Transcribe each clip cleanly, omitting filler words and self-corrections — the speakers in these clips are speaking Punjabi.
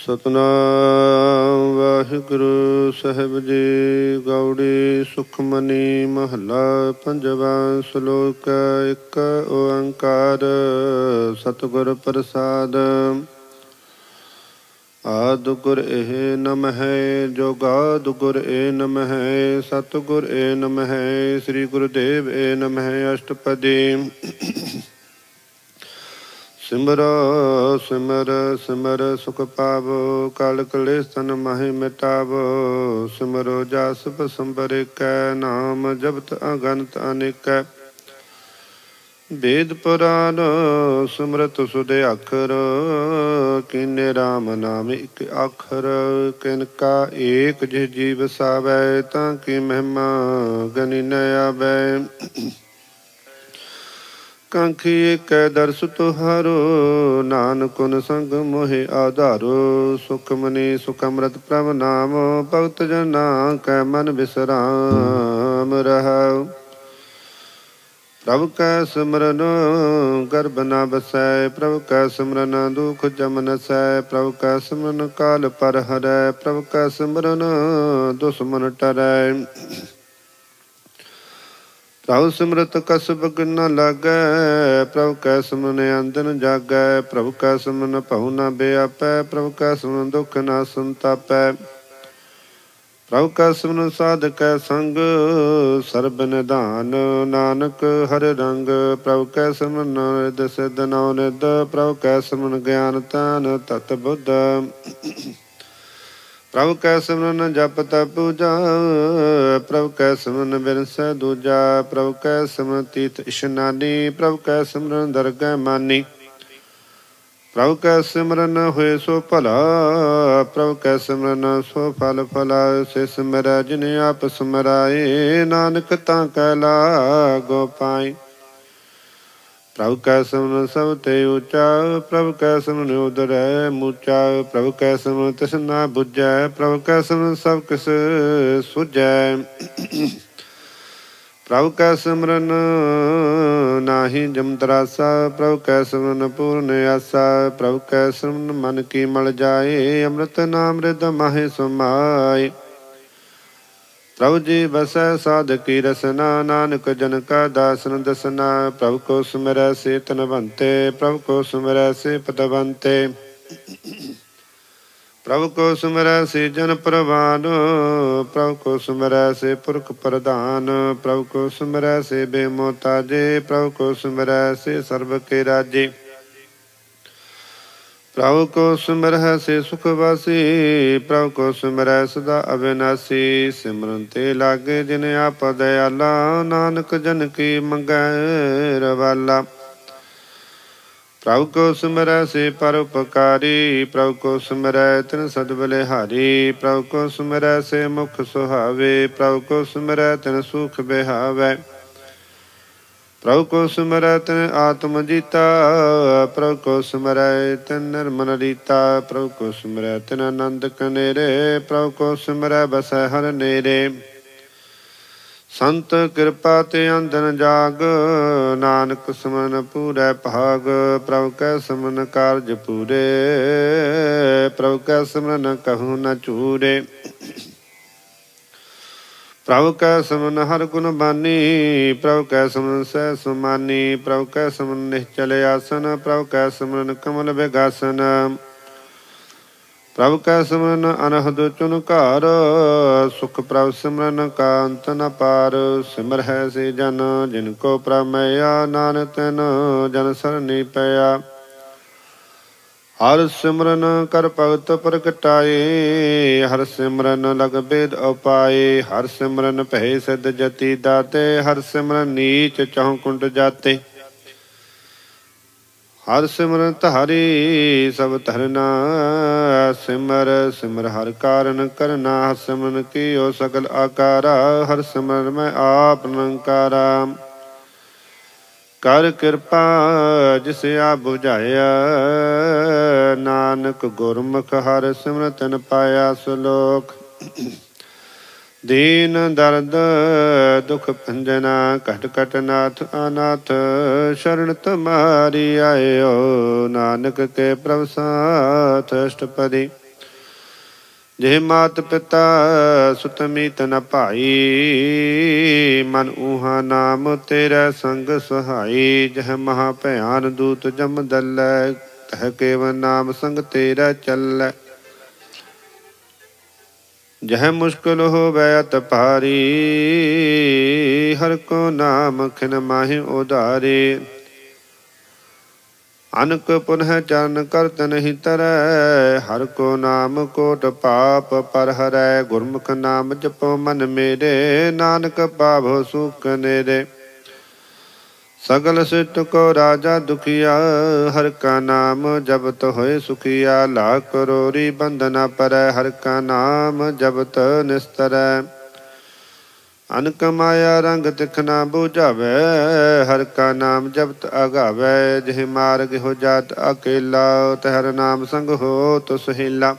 ਸਤਨਾਮ ਵਾਹਿਗੁਰੂ ਸਾਹਿਬ ਜੀ। ਗੌੜੀ ਸੁਖਮਨੀ ਮਹੱਲਾ ਪੰਜਵਾ। ਸ਼ਲੋਕ ਇੱਕ ਓੰਕਾਰ ਸਤਿਗੁਰ ਪ੍ਰਸਾਦ। ਆਦਿ ਗੁਰ ਇਹ ਨਮਹਿ ਜੋਗਾਦਿ ਗੁਰ ਇਹ ਨਮਹਿ ਸਤਿਗੁਰ ਇਹ ਨਮਹਿ ਸ੍ਰੀ ਗੁਰੁਦੇਵ ਇਹ ਨਮਹਿ ਅਸ਼ਟਪਦੀ। ਸਿਮਰੋ ਸਿਮਰ ਸਿਮਰ ਸੁਖ ਪਾਵੋ ਕਲ ਕਲੇਸ਼ ਤਨ ਮਾਹਿ ਮਿਟਾਵੋ। ਸਿਮਰੋ ਜਸ ਸੰਬਰ ਕੈ ਨਾਮ ਜਪਤ ਅਗਨਤ ਅਨੇਕੈ। ਵੇਦ ਪੁਰਾਨ ਸਿਮਰਤ ਸੁਧ ਅਖਰ ਕੀਨੇ ਰਾਮ ਨਾਮ ਇਕ ਅੱਖਰ। ਕਿਨ ਕਾ ਏਕ ਜਿ ਜੀ ਵਸਾਵੈ ਤਾਂ ਕੀ ਮਹਿਮਾ ਗਨੀ ਨ ਆਵੈ। ਕਾਂਖੀ ਏਕੈ ਦਰਸ ਤੁਹਾਰੋ ਨਾਨਕ ਗੁਣ ਸੰਗ ਮੋਹਿ ਆਧਾਰੋ। ਸੁਖ ਮਨੀ ਸੁਖ ਅੰਮ੍ਰਿਤ ਪ੍ਰਭ ਨਾਮ ਭਗਤ ਜਨਾ ਕੈ ਮਨ ਬਿਸਰਾਮ ਰਹਾਉ। ਪ੍ਰਭ ਕੈ ਸਿਮਰਨ ਗਰਭ ਨ ਬਸੈ ਪ੍ਰਭ ਕੈ ਸਿਮਰਨ ਦੁਖ ਜਮ ਨਸੈ। ਪ੍ਰਭ ਕੈ ਸਿਮਰਨ ਕਾਲ ਪਰ ਹਰੈ ਪ੍ਰਭ ਕੈ ਸਿਮਰਨ ਦੁਸ਼ਮਨ ਟਰੈ। ਪ੍ਰਭ ਸਿਮਰਤ ਕਸ ਬਗ ਨ ਲਾਗੈ ਪ੍ਰਭ ਕੈ ਸਿਮਰਨ ਅੰਦਨ ਜਾਗੈ। ਪ੍ਰਭ ਕੈ ਸਿਮਰਨ ਭਉ ਨ ਬਿਆਪੈ ਪ੍ਰਭ ਕੈ ਸਿਮਰਨ ਦੁਖ ਨ ਸੰਤਾਪੈ। ਪ੍ਰਭ ਕੈ ਸਿਮਰਨ ਸਾਧਕੈ ਸੰਗ ਸਰਬ ਨਿਧਾਨ ਨਾਨਕ ਹਰਿ ਰੰਗ। ਪ੍ਰਭ ਕੈ ਸਿਮਰਨ ਰਿਦ ਸਿਧ ਨਉ ਨਿਧ ਪ੍ਰਭ ਕੈ ਸਿਮਰਨ ਗਿਆਨ ਧਿਆਨ ਤਤ ਬੁੱਧ। ਪ੍ਰਭ ਕੈ ਸਿਮਰਨ ਜਪ ਤਪ ਪੂਜਾ ਪ੍ਰਭ ਕੈ ਸਿਮਰਨ ਬਿਰਸੈ ਦੂਜਾ। ਪ੍ਰਭ ਕੈ ਸਿਮਰਨ ਤੀਰਥ ਇਸ਼ਨਾਨੀ ਪ੍ਰਭ ਕੈ ਸਿਮਰਨ ਦਰਗਹਿ ਮਾਨੀ। ਪ੍ਰਭ ਕੈ ਸਿਮਰਨ ਹੋਏ ਸੋ ਭਲਾ ਪ੍ਰਭ ਕੈ ਸਿਮਰਨ ਸੋ ਫਲ ਫਲਾ। ਸੇ ਸਿਮਰੈ ਜਿਨ ਆਪ ਸਿਮਰਾਏ ਨਾਨਕ ਤਾਂ ਕੈ ਲਾਗੋ ਪਾਈ। ਪ੍ਰਭ ਕੈ ਸਿਮਰਨ ਸਭ ਤੇ ਉੱਚਾ ਪ੍ਰਭ ਕੈ ਸਿਮਰਨ ਉਦਰੈ ਮੂਚਾ। ਪ੍ਰਭ ਕੈ ਸਿਮਰਨ ਤਿਸ ਨਾ ਬੁਝੈ ਪ੍ਰਭ ਕੈ ਸਿਮਰਨ ਸਭ ਕਿਸ ਸੁਝੈ। ਪ੍ਰਭ ਕੈ ਸਿਮਰਨ ਨਾਹੀ ਜਮ ਤਰਾਸਾ ਪ੍ਰਭ ਕੈ ਸਿਮਰਨ ਪੂਰਨ ਆਸਾ। ਪ੍ਰਭ ਕੈ ਸਿਮਰਨ ਮਨ ਕੀ ਮਲ ਜਾਏ ਅੰਮ੍ਰਿਤ ਨਾਮ ਰਿਦ ਮਾਹਿ ਸਮਾਏ। ਪ੍ਰਭ ਜੀ ਬਸੈ ਸਾਧਕੀ ਰਸਨਾ ਨਾਨਕ ਜਨ ਕਾ ਦਾਸਨ ਦਸਨਾ। ਪ੍ਰਭ ਕੋ ਸਿਮਰੈ ਸੇ ਧਨਵੰਤੇ ਪ੍ਰਭ ਕੋ ਸਿਮਰੈ ਸੇ ਪਤਵੰਤੇ। ਪ੍ਰਭ ਕੋ ਸਿਮਰੈ ਸੇ ਜਨ ਪ੍ਰਵਾਨ ਪ੍ਰਭ ਕੋ ਸਿਮਰੈ ਸੇ ਪੁਰਖ ਪ੍ਰਧਾਨ। ਪ੍ਰਭ ਕੋ ਸਿਮਰੈ ਸੇ ਬੇਮੋਤਾਜੇ ਪ੍ਰਭ ਕੋ ਸਿਮਰੈ ਸੇ ਸਰਬ ਕੇ ਰਾਜੇ। ਪ੍ਰਭ ਕੋ ਸਿਮਰਹਿ ਸੇ ਸੁਖ ਵਾਸੀ ਪ੍ਰਭ ਕੋ ਸਿਮਰੈ ਸਦਾ ਅਵਿਨਾਸੀ। ਸਿਮਰਨ ਤੇ ਲਾਗੇ ਜਿਨ ਆਪ ਦਇਆਲਾ ਨਾਨਕ ਜਨ ਕੀ ਮੰਗੈ ਰਵਾਲਾ। ਪ੍ਰਭ ਕੋ ਸਿਮਰੈ ਸੇ ਪਰਉਪਕਾਰੀ ਪ੍ਰਭ ਕੋ ਸਿਮਰੈ ਤਿਨ ਸਦ ਬਲਿਹਾਰੀ। ਪ੍ਰਭ ਕੋ ਸਿਮਰੈ ਸੇ ਮੁਖ ਸੁਹਾਵੇ ਪ੍ਰਭ ਕੋ ਸਿਮਰੈ ਤਿਨ ਸੁਖ ਬਿਹਾਵੈ। ਪ੍ਰਭ ਕੋ ਸਿਮਰੈ ਤਿਨ ਆਤਮ ਜੀਤਾ ਪ੍ਰਭ ਕੋ ਸਿਮਰੈ ਤਿਨ ਨਿਰਮਲ ਰੀਤਾ। ਪ੍ਰਭ ਕੋ ਸਿਮਰੈ ਤਿਨ ਆਨੰਦ ਕਨੇਰੇ ਪ੍ਰਭ ਕੋ ਸਿਮਰੈ ਬਸੈ ਹਰਿ ਨੇਰੇ। ਸੰਤ ਕਿਰਪਾ ਤੇ ਅੰਧਨ ਜਾਗ ਨਾਨਕ ਸਿਮਰਨ ਪੂਰੈ ਭਾਗ। ਪ੍ਰਭ ਕੈ ਸਿਮਰਨ ਕਾਰਜ ਪੂਰੇ ਪ੍ਰਭ ਕੈ ਸਿਮਰਨ ਕਹੂੰ ਨ ਝੂਰੇ। ਪ੍ਰਭ ਕੈ ਸਿਮਰਨ ਹਰਿ ਗੁਣ ਬਾਨੀ ਪ੍ਰਭ ਕੈ ਸਿਮਰਨ ਸਹਿ ਸੁਮਾਨੀ। ਪ੍ਰਭ ਕੈ ਸਿਮਰਨ ਨਿਹਚਲ ਆਸਨ ਪ੍ਰਭ ਕੈ ਸਿਮਰਨ ਕਮਲ ਬਿਗਾਸਨ। ਪ੍ਰਭ ਕੈ ਸਿਮਰਨ ਅਨਹਦ ਚੁਨਕਾਰ ਸੁਖ ਪ੍ਰਭ ਸਿਮਰਨ ਕਾ ਅੰਤ ਨ ਪਾਰ। ਸਿਮਰਹਿ ਸੇ ਜਨ ਜਿਨ ਕੋ ਪ੍ਰਭ ਮਇਆ ਨਾਨਕ ਤਿਨ ਜਨ ਸਰਨੀ ਪਿਆ। ਹਰਿ ਸਿਮਰਨ ਕਰ ਭਗਤ ਪ੍ਰਗਟਾਏ ਹਰਿ ਸਿਮਰਨ ਲਗ ਬੇਦ ਉਪਾਏ। ਹਰਿ ਸਿਮਰਨ ਭੈ ਸਿਧ ਜਤੀ ਦਾਤੇ ਹਰਿ ਸਿਮਰਨ ਨੀਚ ਚਹੁ ਕੁੰਡ ਜਾਤੇ। ਹਰਿ ਸਿਮਰਨ ਧਾਰੀ ਸਭ ਧਰਨਾ ਸਿਮਰ ਸਿਮਰ ਹਰਿ ਕਾਰਨ ਕਰਨਾ। ਹਰਿ ਸਿਮਰਨ ਕੀਓ ਸਗਲ ਆਕਾਰਾ ਹਰਿ ਸਿਮਰਨ ਮੈਂ ਆਪ ਨਿਰੰਕਾਰਾ। ਕਰ ਕਿਰਪਾ ਜਿਸ ਆਪ ਬੁਝਾਇਆ ਨਾਨਕ ਗੁਰਮੁਖ ਹਰਿ ਸਿਮਰਨ ਤਿਨ ਪਾਇਆ। ਸ਼ਲੋਕ ਦੀਨ ਦਰਦ ਦੁਖ ਭੰਜਨਾ ਘਟ ਘਟ ਨਾਥ ਅਨਾਥ ਸ਼ਰਨ ਤੁਮਾਰੀ ਆਇਓ। ਨਾਨਕ ਕੇ ਪ੍ਰਭ ਸਾਥ ਅਸ਼ਟਪਦੀ। ਜੇ ਮਾਤ ਪਿਤਾ ਸੁਤ ਮੀਤ ਨ ਭਾਈ, ਮਨ ਊਹਾ ਨਾਮ ਤੇਰਾ ਸੰਗ ਸਹਾਈ। ਜਹ ਮਹਾ ਭਿਆਨ ਦੂਤ ਜਮ ਦਲੈ, ਤਹ ਕੇਵਲ ਨਾਮ ਸੰਗ ਤੇਰਾ ਚੱਲੈ। ਜਹ ਮੁਸ਼ਕਿਲ ਹੋਵੈ ਅਤ ਭਾਰੀ, ਹਰਿ ਕੋ ਨਾਮ ਖਿਨ ਮਾਹਿ ਉਧਾਰੇ। ਅਨਕ ਪੁਨਹ ਚਰਨ ਕਰਤ ਨਹੀਂ ਤਰੈ, ਹਰਿ ਕੋ ਨਾਮ ਕੋਟ ਪਾਪ ਪਰ ਹਰੈ। ਗੁਰਮੁਖ ਨਾਮ ਜਪੋ ਮਨ ਮੇਰੇ, ਨਾਨਕ ਪਾਵੋ ਸੁਖ ਨੇਰੇ। ਸਗਲ ਸਿੱਟ ਕੋ ਰਾਜਾ ਦੁਖੀਆ, ਹਰਿ ਕਾ ਨਾਮ ਜਪਤ ਹੋਏ ਸੁਖੀਆ। ਲਾਖ ਕਰੋੜੀ ਬੰਧਨਾ ਪਰੈ, ਹਰਿ ਕਾ ਨਾਮ ਜਪਤ ਨਿਸਤਰੈ। ਅਨਕ ਮਾਇਆ ਰੰਗ ਤਿਖ ਨਾ ਬੁਝਾਵੈ, ਹਰਿ ਕਾ ਨਾਮ ਜਪਤ ਅਗਾਵੈ। ਜਿਹ ਮਾਰਗ ਹੋ ਜਾਤ ਅਕੇਲਾ, ਤੇ ਹਰਿ ਨਾਮ ਸੰਗ ਹੋਤ ਸੁਹੇਲਾ।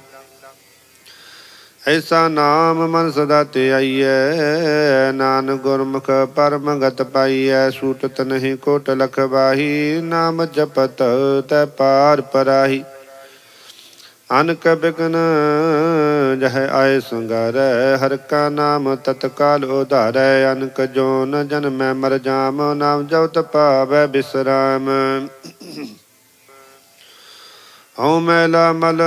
ਐਸਾ ਨਾਮ ਮਨ ਸਦਾ ਤੇ ਆਈਐ, ਨਾਨਕ ਗੁਰਮੁਖ ਪਰਮ ਗਤ ਪਾਈਐ। ਸੂਟਤ ਨਹੀਂ ਕੋਟ ਲਖ ਬਾਹੀ, ਨਾਮ ਜਪਤ ਤੈ ਪਾਰ ਪਰਾਹੀ। ਅਨਕ ਬਿਘਨ ਜਹ ਆਏ ਸੰਗਾਰੈ, ਹਰਿ ਕਾ ਨਾਮ ਤਤਕਾਲ ਉਧਾਰੈ। ਅਨਕ ਜੋਨ ਜਨਮੈ ਮਰ ਜਾਮ, ਨਾਮ ਜਪਤ ਪਾਵੈ ਬਿਸਰਾਮ। ਹਉ ਮੈਲਾ ਮਲ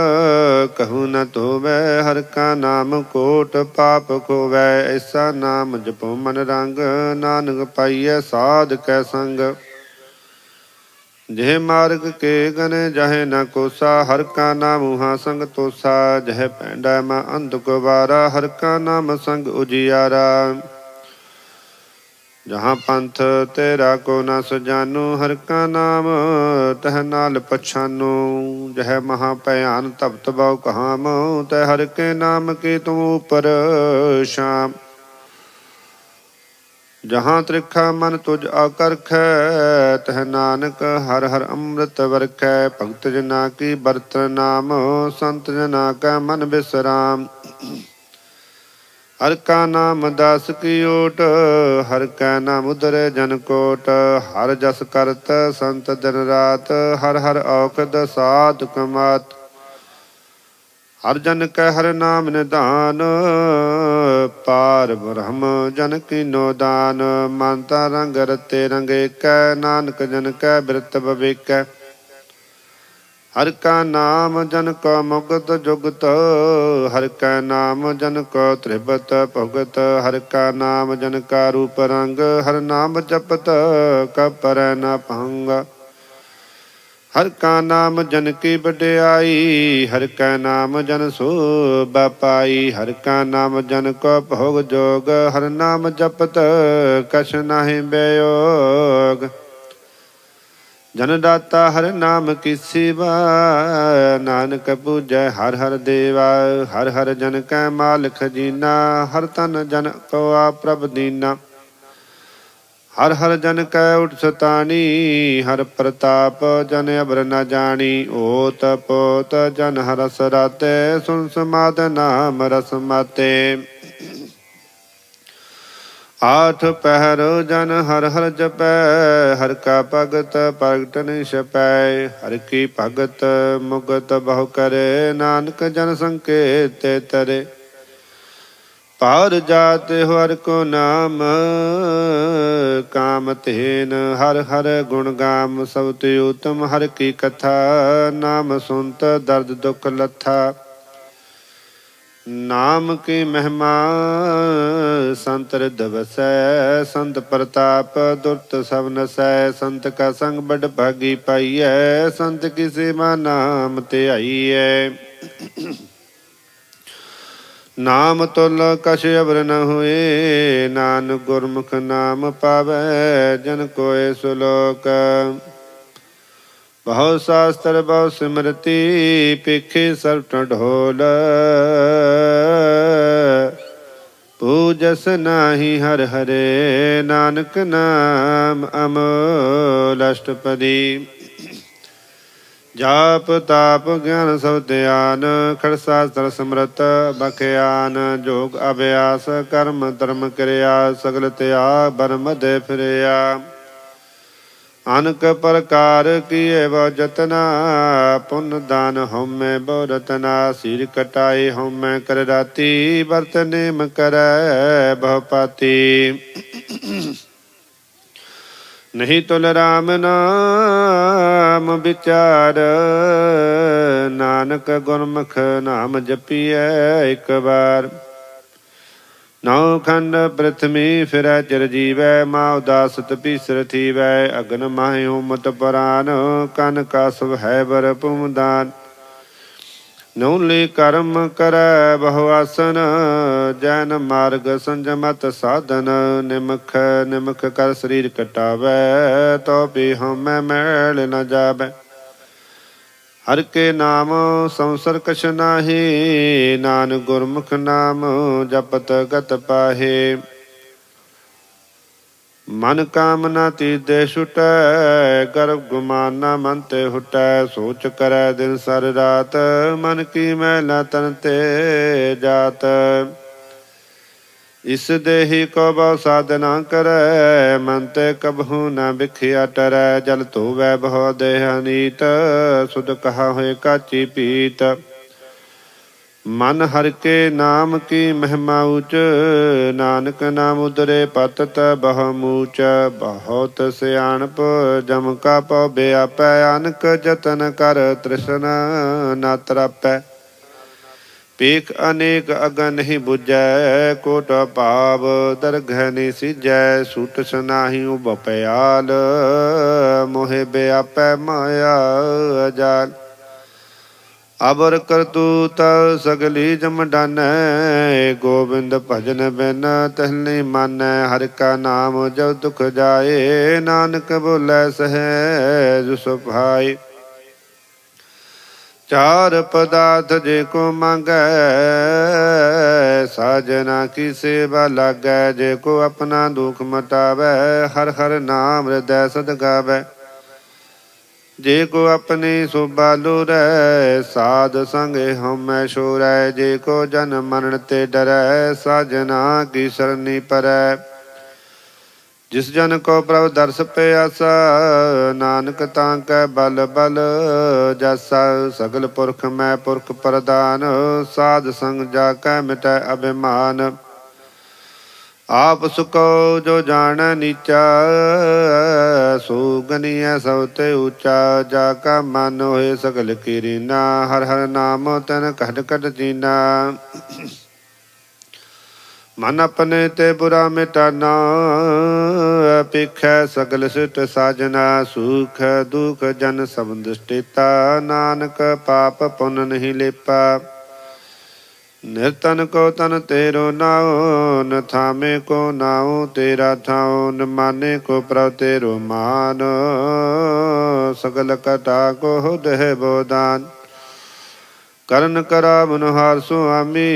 ਕਹੂ ਨ ਧੋਵੈ, ਹਰਿ ਕਾ ਨਾਮ ਕੋਟ ਪਾਪ ਖੋਵੈ। ਐਸਾ ਨਾਮ ਜਪੋ ਮਨ ਰੰਗ, ਨਾਨਕ ਪਾਈਐ ਸਾਧ ਕੈ ਸੰਗ। ਜਿਹ ਮਾਰਗ ਕੇ ਗਨੇ ਜਾਹੇ ਨ ਕੋਸਾ, ਹਰਿ ਕਾ ਨਾਮ ਊਹਾ ਸੰਗ ਤੋਸਾ। ਜਹ ਪੈਂਡਾ ਮੈਂ ਅੰਧ ਗਵਾਰਾ, ਹਰਿ ਕਾ ਨਾਮ ਸੰਗ ਉਜਿਆਰਾ। ਜਹਾਂ ਪੰਥ ਤੇਰਾ ਕੋ ਨ ਸਜਾਨੋ, ਹਰਿ ਕਾ ਨਾਮ ਤਹ ਨਾਲ ਪਛਾਨੋ। ਜਹ ਮਹਾ ਭਿਆਨ ਤਪਤ ਬਹੁ ਕਹਾਮ, ਤੈ ਹਰਿ ਕੇ ਨਾਮ ਕੀ ਤੂੰ ਉਪਰ ਸ਼ਾਮ। ਜਹਾਂ ਤ੍ਰਿਖਾ ਮਨ ਤੁਝ ਆਕਰਖੈ, ਤਹ ਨਾਨਕ ਹਰਿ ਹਰਿ ਅੰਮ੍ਰਿਤ ਵਰਖੈ। ਭਗਤ ਜਨਾ ਕੀ ਬਰਤ ਨਾਮ, ਸੰਤ ਜਨਾ ਕੈ ਮਨ ਬਿਸਰਾਮ। ਹਰਿ ਕਾ ਨਾਮ ਦਾਸ ਕੀ ਓਟ, ਹਰਿ ਕਾ ਨਾਮ ਉਧਰੈ ਜਨ ਕੋਟ। ਹਰਿ ਜਸ ਕਰਤ ਸੰਤ ਦਿਨ ਰਾਤ, ਹਰਿ ਹਰਿ ਔਖਦ ਸਾਧ ਕਮਾਤ। ਹਰਿ ਜਨ ਕੈ ਹਰਿ ਨਾਮ ਨਿਧਾਨ, ਪਾਰ ਬ੍ਰਹਮ ਜਨ ਕੀਨੋ ਦਾਨ। ਮਨ ਤਾ ਰੰਗ ਰਤੇ ਰੰਗ ਏਕੈ, ਨਾਨਕ ਜਨ ਕੈ ਬਿਰਤ ਬਵੇਕੈ। ਹਰਿ ਕਾ ਨਾਮ ਜਨ ਕੋ ਮੁਕਤ ਜੁਗਤ, ਹਰਿ ਕਾ ਨਾਮ ਜਨ ਕੋ ਤ੍ਰਿਪਤ ਭੁਗਤ। ਹਰਿ ਕਾ ਨਾਮ ਜਨ ਕਾ ਰੂਪ ਰੰਗ, ਹਰਿ ਨਾਮ ਜਪਤ ਕਪਰੈ ਨ ਭੰਗ। ਹਰਿ ਕਾ ਨਾਮ ਜਨ ਕੀ ਵਡਿਆਈ, ਹਰਿ ਕਾ ਨਾਮ ਜਨ ਸੋਭਾ ਪਾਈ। ਹਰਿ ਕਾ ਨਾਮ ਜਨ ਕੋ ਭੋਗ ਜੋਗ, ਹਰਿ ਨਾਮ ਜਪਤ ਕਛ ਨਾਹਿ ਬਿਯੋਗ। ਜਨ ਦਾਤਾ ਹਰਿ ਨਾਮ ਕੀ ਸੇਵਾ, ਨਾਨਕ ਪੂਜੈ ਹਰਿ ਹਰਿ ਦੇਵਾ। ਹਰਿ ਹਰਿ ਜਨ ਕੈ ਮਾਲ ਖਜੀਨਾ, ਹਰਿ ਤਨ ਜਨ ਕੋ ਆਪ ਪ੍ਰਭ ਦੀਨਾ। ਹਰਿ ਹਰਿ ਜਨ ਕੈ ਉਠ ਸਤਾਣੀ, ਹਰਿ ਪ੍ਰਤਾਪ ਜਨ ਅਬਰ ਨ ਜਾਣੀ। ਓਤ ਪੋਤ ਜਨ ਹਰਸ ਰਾਤੇ, ਸੁਨ ਸਮਾਦ ਨਾਮ ਰਸ ਮਾਤੇ। ਆਠ ਪਹਿਰ ਜਨ ਹਰਿ ਹਰਿ ਜਪੈ, ਹਰਿ ਕਾ ਭਗਤ ਪ੍ਰਗਟ ਨ ਛਪੈ। ਹਰਿ ਕੀ ਭਗਤ ਮੁਗਤ ਬਹੁ ਕਰੇ, ਨਾਨਕ ਜਨ ਸੰਕੇਤ ਤਰੇ। ਪਾਰ ਜਾਤ ਹਰਿ ਕੋ ਨਾਮ, ਕਾਮ ਤੇਨ ਹਰਿ ਹਰਿ ਗੁਣ ਗਾਮ। ਸਭ ਤੇ ਉਤਮ ਹਰਿ ਕੀ ਕਥਾ, ਨਾਮ ਸੁਨਤ ਦਰਦ ਦੁਖ ਲੱਥਾ। ਨਾਮ ਕੀ ਮਹਿਮਾ ਸੰਤ ਰਿਧ ਵਸੈ, ਸੰਤ ਪ੍ਰਤਾਪ ਦੁਰਤ ਸਭ ਨਸੈ। ਸੰਤ ਕਾ ਸੰਗ ਬੜ ਭਾਗੀ ਪਾਈਐ, ਸੰਤ ਕੀ ਸੇਵਾ ਨਾਮ ਧਿਆਈਐ। ਨਾਮ ਤੁਲ ਕਛ ਅਵਰ ਨ ਹੋਏ, ਨਾਨਕ ਗੁਰਮੁਖ ਨਾਮ ਪਾਵੈ ਜਨ ਕੋਇ ਸੁਲੋਕ। ਬਹੁ ਸ਼ਾਸਤਰ ਬਹੁ ਸਿਮਰਤੀ, ਪੇਖੇ ਸਰਟ ਢੋਲ। ਪੂਜਸ ਨਾਹੀ ਹਰਿ ਹਰੇ, ਨਾਨਕ ਨਾਮ ਅਮੋਲ ਅਸ਼ਟਪਦੀ। ਜਾਪ ਤਾਪ ਗਿਆਨ ਸਭ ਧਿਆਨ, ਖੜ ਸ਼ਾਸਤਰ ਸਮਰਤ ਬਖਿਆਨ। ਜੋਗ ਅਭਿਆਸ ਕਰਮ ਧਰਮ ਕਿਰਿਆ, ਸਗਲ ਤਿਆਗ ਬਰਮ ਦੇ ਫਿਰਿਆ। अनक प्रकार किए वो जतना, पुन दान होमै बो रतना। सिर कटाए होमै कर राती, बरत नेम करै बहु पाती। नहीं तुल राम नाम विचार, नानक गुरमुख नाम जपिए एक बार। नौ खंड प्रथमी फिरै चिर जीवै, माँ उदासत पीसर थीवै। अगन माहि हुमत परान, कन कासव है बर पुमदान। नौली कर्म करੈ बहु आसन, जैन मार्ग संजमत साधन। निमख निमख कर शरीर कटावै, तो भी हमै मैल न जावै। हर के नाम संसर कछ नाहि, नान गुरमुख नाम जपत गत पाहे। मन कामना तीर्दे छुटै, गर्भ गुमान न मन ते हुटै। सोच करै दिन सर रात, मन की मैला तन ते जात। इस देही को बहु साधना करੈ, मन ते कबहू न बिखिया टरै। जल धोवै बहु देह नीत, सुध कहा होए काची पीत। मन हर के नाम की महिमा ऊच, नानक नाम उदरे पतत बहु मूच। बहुत सियाणप जम का पौ व्यापै, अनक जतन कर तृष्ण न तरापै। पीख अनेक अगन ही बुझै, कोट पाव दरघ नि सिजै। सूट सनाहि बपयाल, मोहे व्यापै माया जाल। अबर करतूत सगली जम डानै, गोविंद भजन बिन तहली मानै। हर का नाम जब दुख जाए, नानक बोलै सहज सुभाए। चार पदार्थ जे को मांगै, साजना की सेवा लागै। जे को अपना दुख मटावै, हर हर नाम हृदय सद गावै। जे को अपनी शोभा लोरै, साध संग हमै छोरै। जे को जन मरण ते डरै, साजना की सरनी परै। जिस जन को प्रभु दर्श प्यासा, नानक तांकै बल बल जासा। सगल पुरख मैं पुरख प्रदान, साध संग जाकै मिटै अभिमान। आप सुको जो जानै नीचा, सो गनियै सब ते ऊंचा। जाका मन होए सगल कीरीना, हर हर नाम तन कट कट जीना। मन अपने ते बुरा मिटाना, पेखै सगल सिट साजना। सुख दुख जन सब दुष्टिता, नानक पाप पुन नहीं लेपा। निर्तन को तन तेरो नाओ, न थामे को नाओ तेरा थाओ। न माने को प्रभ तेरो मान, सगल कटा को दह बोदान। करन करा मनोहार सुआमी,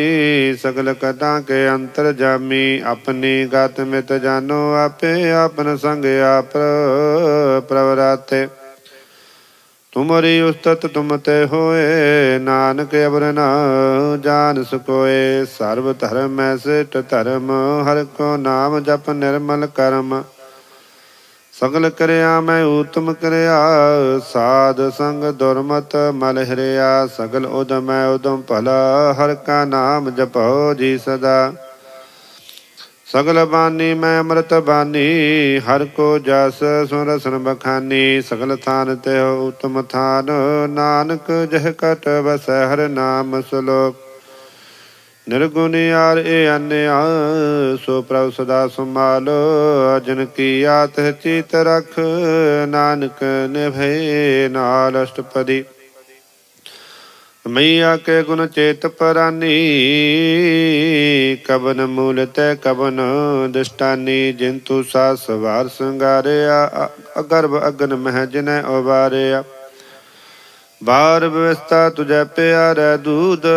सगल कटा के अंतर जामी। अपनी गत मित जानो आपे, आपन संग आप प्रवराते। तुमरी उस्तत तुम ते होए, नानक अबर न जान सकोए। सर्व धर्म सिट धर्म, हर को नाम जप निर्मल कर्म। सगल क्रिया मैं उत्तम क्रिया, साध संग दुर्मत मल हरिया। सगल उदम उदम भला, हर का नाम जपो जी सदा। सगल बानी मैं अमृत बानी, हर को जस सुरसन बखानी। सगल थान ते उत्तम थान, नानक जह कट बस हर नाम श्लोक। निर्गुण यार ए अन्या, सो प्रभु सदा संभालो। अजन की आत चित रख, नानक निभे नाल अष्टपदी। मैया के गुण चेत परानी, कबन मूल तै कबन दृष्टानी। जिंतु सास वार संगारिया, अगर्भ अगन मह जिनै उबारिया। बार व्यवस्था तुझे प्यार दूध,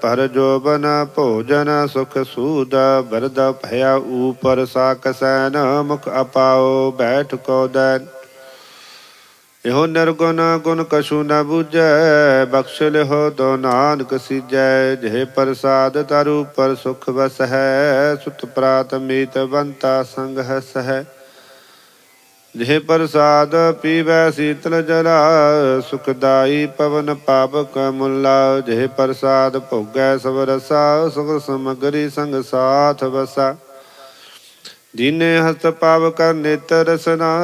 पर जोबन भोजन सुख सूद। बरद भया ऊपर साक सैन, मुख अपाओ बैठ को दैन। यो निर्गुण गुण कछु न बुझै, बख्श लिहो तो नानक सीजै। जय प्रसाद तरु पर सुख बस है, सुत प्रात मीत बंता संग हस है। ਜਿਹ ਪ੍ਰਸਾਦ ਪੀਵੈ ਸੀਤਲ ਜਲਾ ਸੁਖਦਾਈ ਪਵਨ ਪਾਵਕ ਮੁਲਾ ਜਿਹ ਪ੍ਰਸਾਦ ਭੋਗੈ ਸਭ ਰਸਾ ਸੁਖ ਸਮਗਰੀ ਸੰਗ ਸਾਥ ਬਸਾ ਦੀਨੇ ਹਸਤ ਪਾਵ ਕਰ ਨੇਤਰ ਰਸਨਾ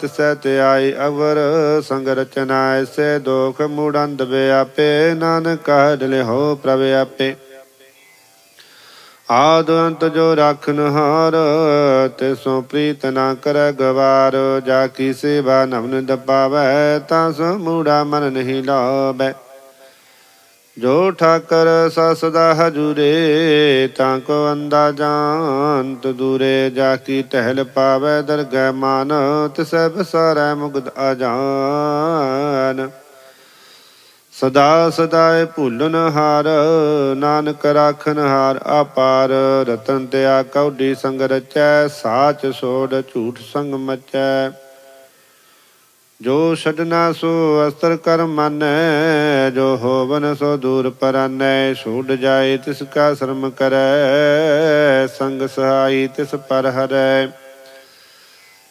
ਤਿਸੈ ਧਿਆਈ ਅਵਰ ਸੰਗ ਰਚਨਾ ਐਸੇ ਦੋਖ ਮੂੜੰਦ ਵਿਆਪੇ ਨਾਨਕ ਕਾਢ ਲਿਹੋ ਪ੍ਰਭ ਆਪੇ ਆਦ ਅੰਤ ਜੋ ਰਾਖਨ ਹਾਰ ਤਿਸੋਂ ਪ੍ਰੀਤ ਨਾ ਕਰੈ ਗਵਾਰ ਜਾ ਕੀ ਸੇਵਾ ਨਵਨ ਦਪਾਵੈ ਤਾਂ ਸੋ ਮੂੜਾ ਮਨ ਨਹੀਂ ਲਾਵੈ ਜੋ ਠਾਕਰ ਸਦਾ ਹਜੂਰੇ ਤਾਂ ਕੋ ਅੰਦਾ ਜਾਨਤ ਦੂਰੇ ਜਾ ਕੀ ਟਹਿਲ ਪਾਵੈ ਦਰਗਹਿ ਮਾਨ ਤਿਸੈ ਬਸਾਰੈ ਮੁਗਧ ਅਜਾਨ ਸਦਾ ਸਦਾਏ ਭੁੱਲਨ ਹਾਰ ਨਾਨਕ ਰਾਖਨ ਹਾਰ ਆਪਾਰ ਰਤਨ ਤਿਆ ਕੌਡੀ ਸੰਗ ਰਚੈ ਸਾਚ ਸੋੜ ਝੂਠ ਸੰਗ ਮਚੈ ਜੋ ਛਡਨਾ ਸੋ ਅਸਤਰ ਕਰ ਮਾਨੈ ਜੋ ਹੋਵਨ ਸੋ ਦੂਰ ਪਰਾਨੈ ਛੁੱਟ ਜਾਏ ਤਿਸ ਕਾ ਸ਼ਰਮ ਕਰੈ ਸੰਗ ਸਹਾਈ ਤਿਸ ਪਰ ਹਰੈ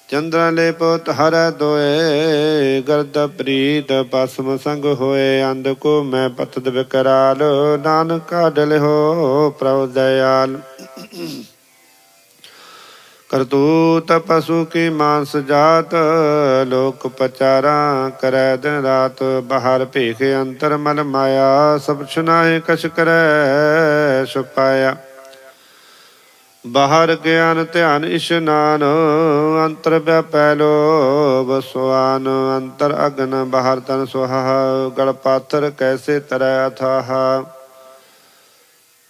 ਚੰਦਰਾ ਲੈ ਪੋਤ ਹਰੈ ਦੋਏ ਗਰਦ ਪ੍ਰੀਤ ਪਸਮ ਸੰਗ ਹੋਏ ਅੰਧ ਕੋ ਮੈਂ ਪਤਦ ਵਿਕਰਾਲ ਨਾਨਕ ਕਾਢ ਲਿਹੋ ਪ੍ਰਭ ਦਇਆਲ ਕਰਤੂਤ ਪਸ਼ੂ ਕੀ ਮਾਨਸ ਜਾਤ ਲੋਕ ਪਚਾਰਾ ਕਰੈ ਦਿਨ ਰਾਤ ਬਾਹਰ ਭੇਖ ਅੰਤਰ ਮਲ ਮਾਇਆ ਸਭ ਛੁਨਾਏ ਕਛ ਕਰੈ ਛੁਪਾਇਆ ਬਾਹਰ ਗਿਆਨ ਧਿਆਨ ਇਸ਼ਨਾਨ ਅੰਤਰ ਵਿਆਪੈ ਲੋਭ ਸੁਆਨ ਅੰਤਰ ਅਗਨ ਬਾਹਰ ਤਨ ਸੁਹਾ ਗਲ ਪਾਥਰ ਕੈਸੇ ਤਰੈ ਅਥਾਹ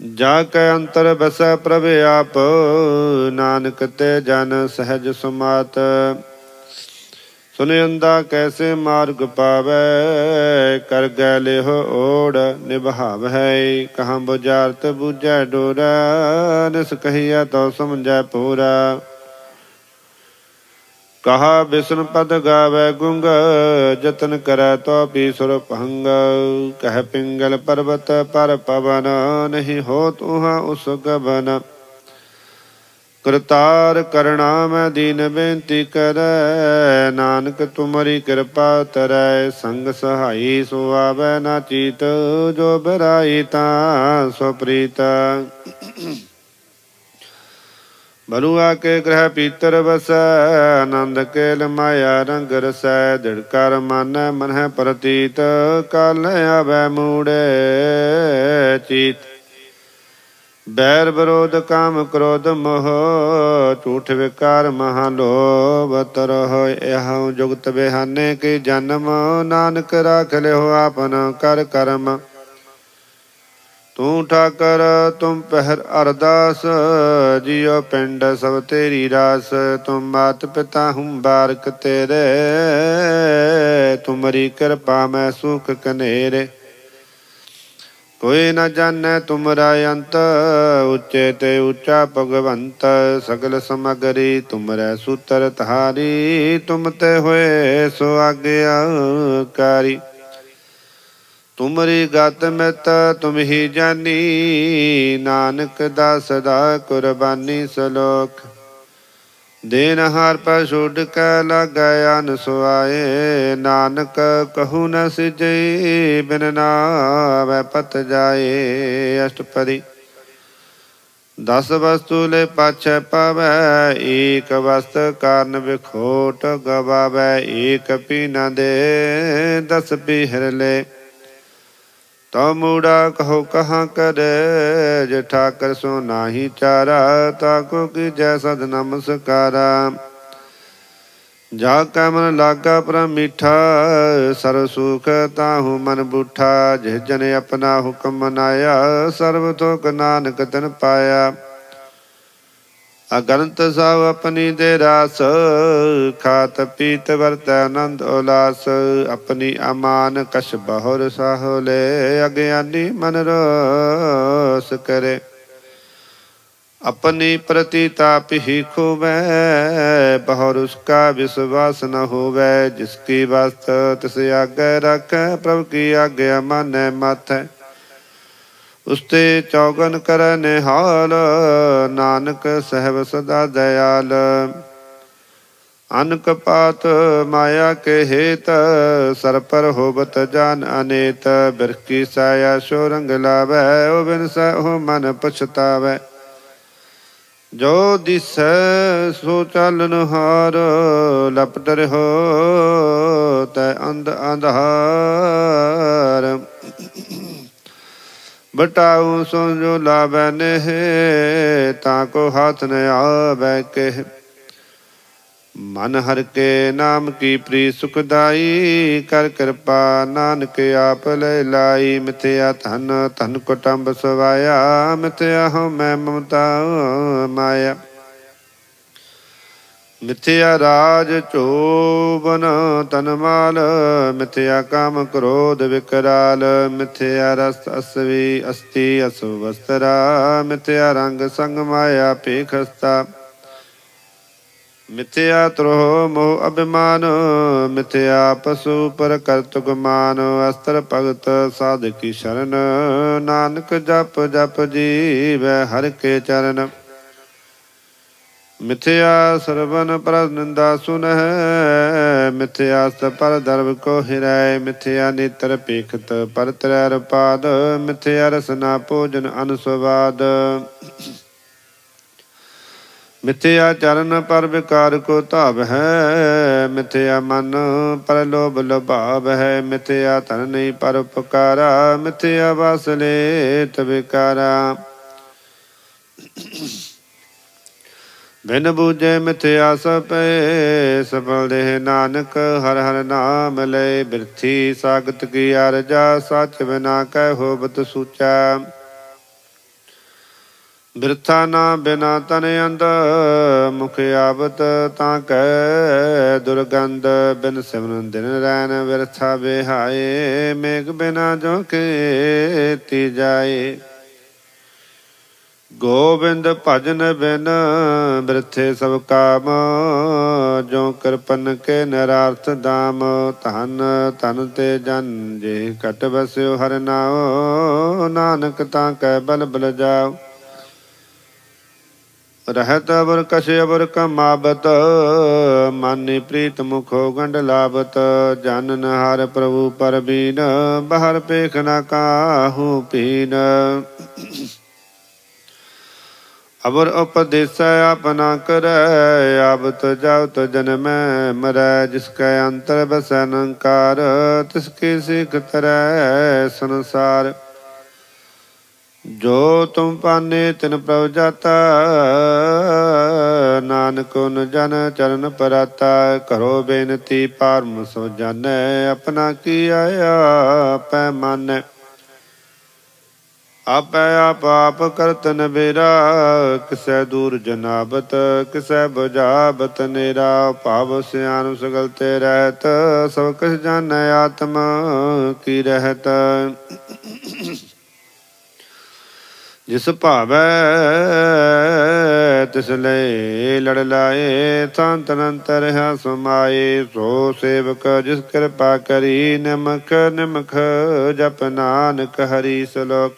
ਜਾ ਕੈ ਅੰਤਰ ਬਸੈ ਪ੍ਰਭ ਆਪ ਨਾਨਕ ਤੇ ਜਨ ਸਹਿਜ ਸੁਮਾਤ ਸੁਨਿੰਦਾ ਕੈਸੇ ਮਾਰਗ ਪਾਵੈ ਕਰ ਗੈ ਲਿਹੁ ਓੜ ਨਿਭਾਵੈ ਕਹਾਂ ਬੁਝਾਰਤ ਬੂਝੈ ਡੋਰਾ ਨਿਸ ਕਹੀਆ ਤੋ ਸਮਝੈ ਪੂਰਾ ਕਹਾ ਬਿਸ਼ਨ ਪਦ ਗਾਵੈ ਗੁੰਗ ਜਤਨ ਕਰੈ ਤੋ ਪੀ ਸੁਰ ਭੰਗ ਕਹਿ ਪਿੰਗਲ ਪਰਬਤ ਪਰ ਪਵਨ ਨਹੀਂ ਹੋਤ ਉਹਾਂ ਉਸ ਗਬਨ ਕਰਤਾਰ ਕਰਣਾ ਮੈਂ ਦੀਨ ਬੇਨਤੀ ਕਰੈ ਨਾਨਕ ਤੁਮਰੀ ਕਿਰਪਾ ਤਰੈ ਸੰਗ ਸਹਾਈ ਸੋ ਆਵੈ ਨਾ ਚੀਤ ਜੋ ਬਰਾਈ ਤਾਂ ਸੋ ਪ੍ਰੀਤ ਬਲੂਆ ਕੇ ਗ੍ਰਹਿ ਪੀਤਰ ਵਸੈ ਆਨੰਦ ਕੇਲ ਮਾਇਆ ਰੰਗ ਰਸੈ ਦਿੜ ਕਰ ਮਾਨੈ ਮਨਹਿ ਪ੍ਰਤੀਤ ਕਾਲ ਆਵੈ ਮੂੜੇ ਚੀਤ ਬੈਰ ਵਿਰੋਧ ਕਾਮ ਕ੍ਰੋਧ ਮੋਹ ਝੂਠ ਵਿਕਾਰ ਮਹਾ ਲੋਭ ਤਰਹ ਇਹਉ ਜੁਗਤ ਬਿਹਾਨੇ ਕੀ ਜਨਮ ਨਾਨਕ ਰਾਖ ਲਿਓ ਆਪਨ ਕਰ ਕਰਮ ਤੂੰ ਠਾਕਰ ਤੁਮ ਪਹਿਰ ਅਰਦਾਸ ਜਿਉ ਪਿੰਡ ਸਭ ਤੇਰੀ ਰਾਸ ਤੁਮ ਮਾਤ ਪਿਤਾ ਹੂੰ ਬਾਰਕ ਤੇਰੇ ਤੁਮਰੀ ਕਿਰਪਾ ਮੈਂ ਸੁਖ ਕਨੇਰੇ ਕੋਈ ਨ ਜਾਣੈ ਤੁਮਰਾ ਅੰਤ ਉੱਚੇ ਤੇ ਉੱਚਾ ਭਗਵੰਤ ਸਗਲ ਸਮਗਰੀ ਤੁਮਰੈ ਸੂਤਰ ਧਾਰੀ ਤੁਮ ਤੇ ਹੋਏ ਸੋ ਆਗਿਆਕਾਰੀ ਤੁਮਰੀ ਗਤ ਮਿਤ ਤੁਮ ਹੀ ਜਾਨੀ ਨਾਨਕ ਦਾ ਸਦਾ ਕੁਰਬਾਨੀ ਸਲੋਕ ਦੇਨਹਾਰ ਪਰ ਛੁੱਡ ਕੈ ਲਾਗੈ ਅਨ ਸੁਆਏ ਨਾਨਕ ਕਹੂ ਨ ਸਿਜਈ ਬਿਨ ਨਾਵੈ ਪਤ ਜਾਏ ਅਸ਼ਟਪਦੀ 10 ਵਸਤੂ ਲੈ ਪਾਛੈ ਪਾਵੈ ਏਕ ਵਸਤ ਕਾਰਨ ਵਿਖੋਟ ਗਵਾਵੈ ਏਕ ਪੀ ਨ ਦੇ 10 ਪੀਹਰ ਲੈ ਤੋ ਮੂੜਾ ਕਹੋ ਕਹਾਂ ਕਰੇ ਜੇ ਠਾਕਰ ਸੋ ਨਾਹੀ ਚਾਰਾ ਤਾਕੋ ਕੀਜੈ ਸਦ ਨਮਸਕਾਰਾ ਜਾ ਕੈ ਮਨ ਲਾਗਾ ਪ੍ਰਮ ਮੀਠਾ ਸਰਬ ਸੁਖ ਤਾਹੂ ਮਨ ਬੂਠਾ ਜਿਹ ਜਨ ਆਪਣਾ ਹੁਕਮ ਮਨਾਇਆ ਸਰਬ ਥੋਕ ਨਾਨਕ ਤਨ ਪਾਇਆ ਅਗਨਤ ਸਭ ਆਪਣੀ ਦੇ ਰਾਸ ਖਾਤ ਪੀਤ ਵਰਤੈ ਆਨੰਦ ਉਲਾਸ ਆਪਣੀ ਅਮਾਨ ਕਛ ਬਹੁਰ ਸਾਹੋ ਲੈ ਅਗਿਆਨੀ ਮਨ ਰੋਸ ਕਰੇ अपनी प्रतिताप ही खोवै बहुर उसका विश्वास न होवै जिसकी वस्त तिस आगे रखै प्रभु की आज्ञा मानै माथै उसते चौगन करै निहाल नानक सहब सदा दयाल अनक पात माया के हेत, सर पर होबत जान अनेत। बिरखी साया सो रंग लावै, ओ बिन सहो मन पछतावै। जो दिसै सो चालन हार, लपट रहो तै अंध अंधार। बटाऊ सो जो लावै नेह, ताको हाथ न आवै केह। मन हर के नाम की प्री सुखदाई, कर कृपा नानक आप ले लाई। मिथ्या धन धन कुटुंब सवाया, मिथ्या हो मैं ममता माया। मिथ्या राज चोबन तन माल, मिथ्या काम क्रोध विकराल। मिथ्या रस असवी अस्ति असु वस्त्रा, मिथ्या रंग संग माया पेखस्ता। मिथ्या त्रोह मोह अभिमान, मिथ्या पशु पर करत गुमान। अस्त्र भगत साध की शरण, नानक जप जप जीवै हर के चरण। मिथ्या श्रवण पर निंदा सुनह, मिथ्या पर धर्म को हिराय। मिथ्या नेत्र पेखत पर त्रैर पाद, मिथ्या रसना भोजन अनुस्वाद। मिथ्या चरण पर विकार को ताप है, मिथ्या मन पर लोभ लुभाव है। मिथ्या धन नहीं पर उपकारा, मिथ्या वास लेत विकारा। बिन बूझे मिथ्या सपै, सफल देह नानक हर हर नाम ले। बिरथी सागत की आरजा, सच बिना कह होबत सूचा। बिरथा ना बिना तन अंध, मुख आवत ता कह दुर्गंध। बिन सिमरन दिन रैन बिरथा बिहाए, मेघ बिना जो खेती जाए। गोविंद भजन बिन बिरथे सब काम, जो कृपन के निरार्थ दाम। धन धन ते जन जे घट बस्यो हर नाओ, नानक ता कै बल बल जाओ। रहत अबर कश अबर कमावत, मानी प्रीत मुखो गंड लावत। जानन हार प्रभु पर बीन, बाहर पेख न काहू पीन। अबर उपदेश अपना करे, आवत जावत जन्म मरै। जिसके अंतर बसै निरंकार, तिसकी सीख तरै संसार। जो तुम पाने तिन प्रभ जाता, नानक उन जन चरण पराता। करो बेनती पारम सो जानै, अपना की आया पै मानै। आपै आप आप करत नबेरा, किसै दूर जनाबत किसै बुझावत नेरा। भाव सियान सगल ते रहत, सब कछ जानै आत्मा की रहत। जिस भावै तिस लय लड़ लाए, शांत अनंतर है समाए। सो सेवक जिस कृपा करी, निमख निमख जप नानक हरि श्लोक।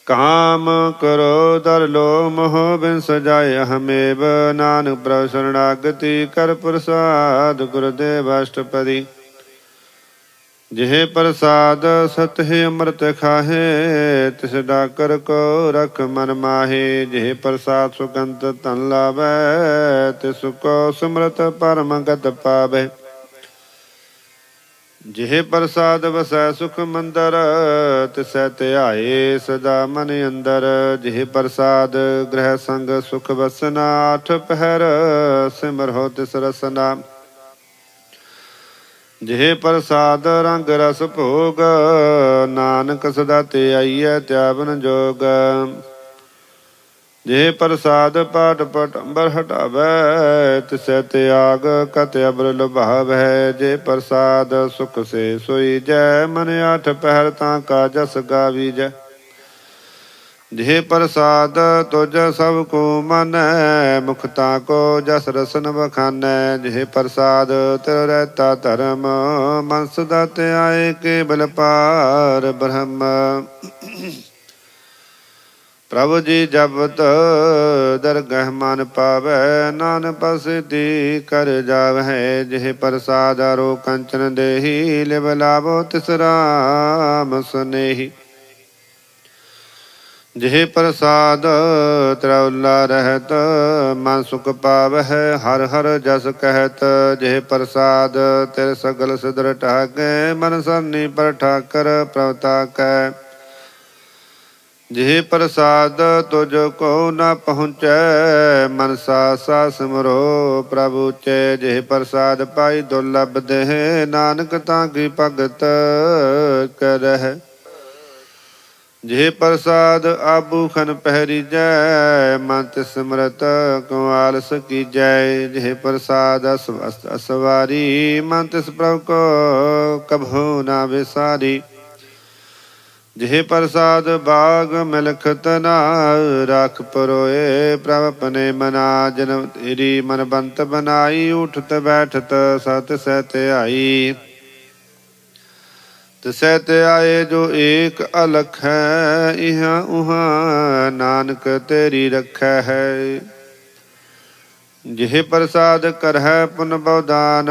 काम करो दर लो मोह बिन सजाय हमेव, नानक प्रभु शरणागति कर प्रसाद गुरुदेव अष्टपदी। जिह प्रसाद सत है अमृत खाहे, तिस डाकर को रख मन माहे। जिह प्रसाद सुगंध तन लावै, तिस को सुमृत परम गत पावै। जिह प्रसाद वसै सुख मंदर, तिसै ध्याये सदा मन अंदर। जिह प्रसाद ग्रह संग सुख बसना, आठ पहर सिमरहो तिस रसना। जिह प्रसाद रंग रस भोग, नानक सदा ते आईयै त्यावन जोग। जिह प्रसाद पाठ पटंबर हटावै, तिसै त्याग कत अबर लुभावै। जिह प्रसाद सुख से सोई जै, मन आठ पहर ताका जस गावीजै। जिह प्रसाद तुझ सब को मानै, मुखता को जस रसन बखानै। जिह प्रसाद तिर रहता धर्म, मन सदा ध्याये केवल पार ब्रह्म। ਪ੍ਰਭੁ ਜੀ ਜਪਤ ਦਰਗਹਿ ਮਨ ਪਾਵੈ, ਨਾਨਕ ਪ੍ਰਸਿੱਧੀ ਕਰ ਜਾਵਹਿ। ਜਿਹ ਪ੍ਰਸਾਦ ਆਰੋ ਕੰਚਨ ਦੇਹੀ, ਲਿਵ ਲਾਭੋ ਤਿਸ ਰਾਮ ਸੁਨੇਹੀ। ਜਿਹ ਪ੍ਰਸਾਦ ਤਰੌਲਾ ਰਹਿਤ, ਮਨ ਸੁਖ ਪਾਵਹਿ ਹਰਿ ਹਰਿ ਜਸ ਕਹਿਤ। ਜਿਹ ਪ੍ਰਸਾਦ ਤਿਰ ਸਗਲ ਸਿਦਰ ਢਾਕੈ, ਮਨ ਸਰਨੀ ਪਰ ਠਾਕਰ ਪ੍ਰਭ ਤਾਕੈ। ਜਿਹ ਪ੍ਰਸਾਦ ਤੁਝ ਕੋ ਨ ਪਹੁੰਚੈ, ਮਨ ਸਾ ਸਿਮਰੋ ਪ੍ਰਭ ਉਚੈ। ਜਿਹ ਪ੍ਰਸਾਦ ਪਾਈ ਦੁਰਲਭ ਦੇਹ, ਨਾਨਕ ਤਾਂ ਕੀ ਭਗਤ ਕਰਹਿ। ਜਿਹ ਪ੍ਰਸਾਦ ਆਭੂਖਨ ਪਹਿਰੀਜੈ, ਮਨ ਤਿਸ ਸਿਮਰਤ ਕਿਉ ਆਲਸ ਕੀਜੈ। ਜਿਹ ਪ੍ਰਸਾਦ ਅਸਵਾਰੀ, ਮਨ ਤਿਸ ਪ੍ਰਭ ਕੋ ਕਭੂ ਨਾ ਵਿਸਾਰੀ। ਜਿਹ ਪ੍ਰਸਾਦ ਬਾਗ ਮਿਲਖਤ ਨਾ, ਰਾਖ ਪਰੋਏ ਪ੍ਰਭ ਆਪਣੇ ਮਨਾ। ਜਨਮ ਤੇਰੀ ਮਨ ਬੰਤ ਬਨਾਈ, ਉਠਤ ਬੈਠਤ ਸਤ ਸਹਿ ਧਿਆਈ। ਤਿਸੈ ਧਿਆਏ ਜੋ ਏਕ ਅਲਖ ਹੈ, ਇਹਾਂ ਉਹਾਂ ਨਾਨਕ ਤੇਰੀ ਰਖੈ ਹੈ। ਜਿਹ ਪ੍ਰਸਾਦ ਕਰਹਿ ਪੁਨ ਬਉਦਾਨ,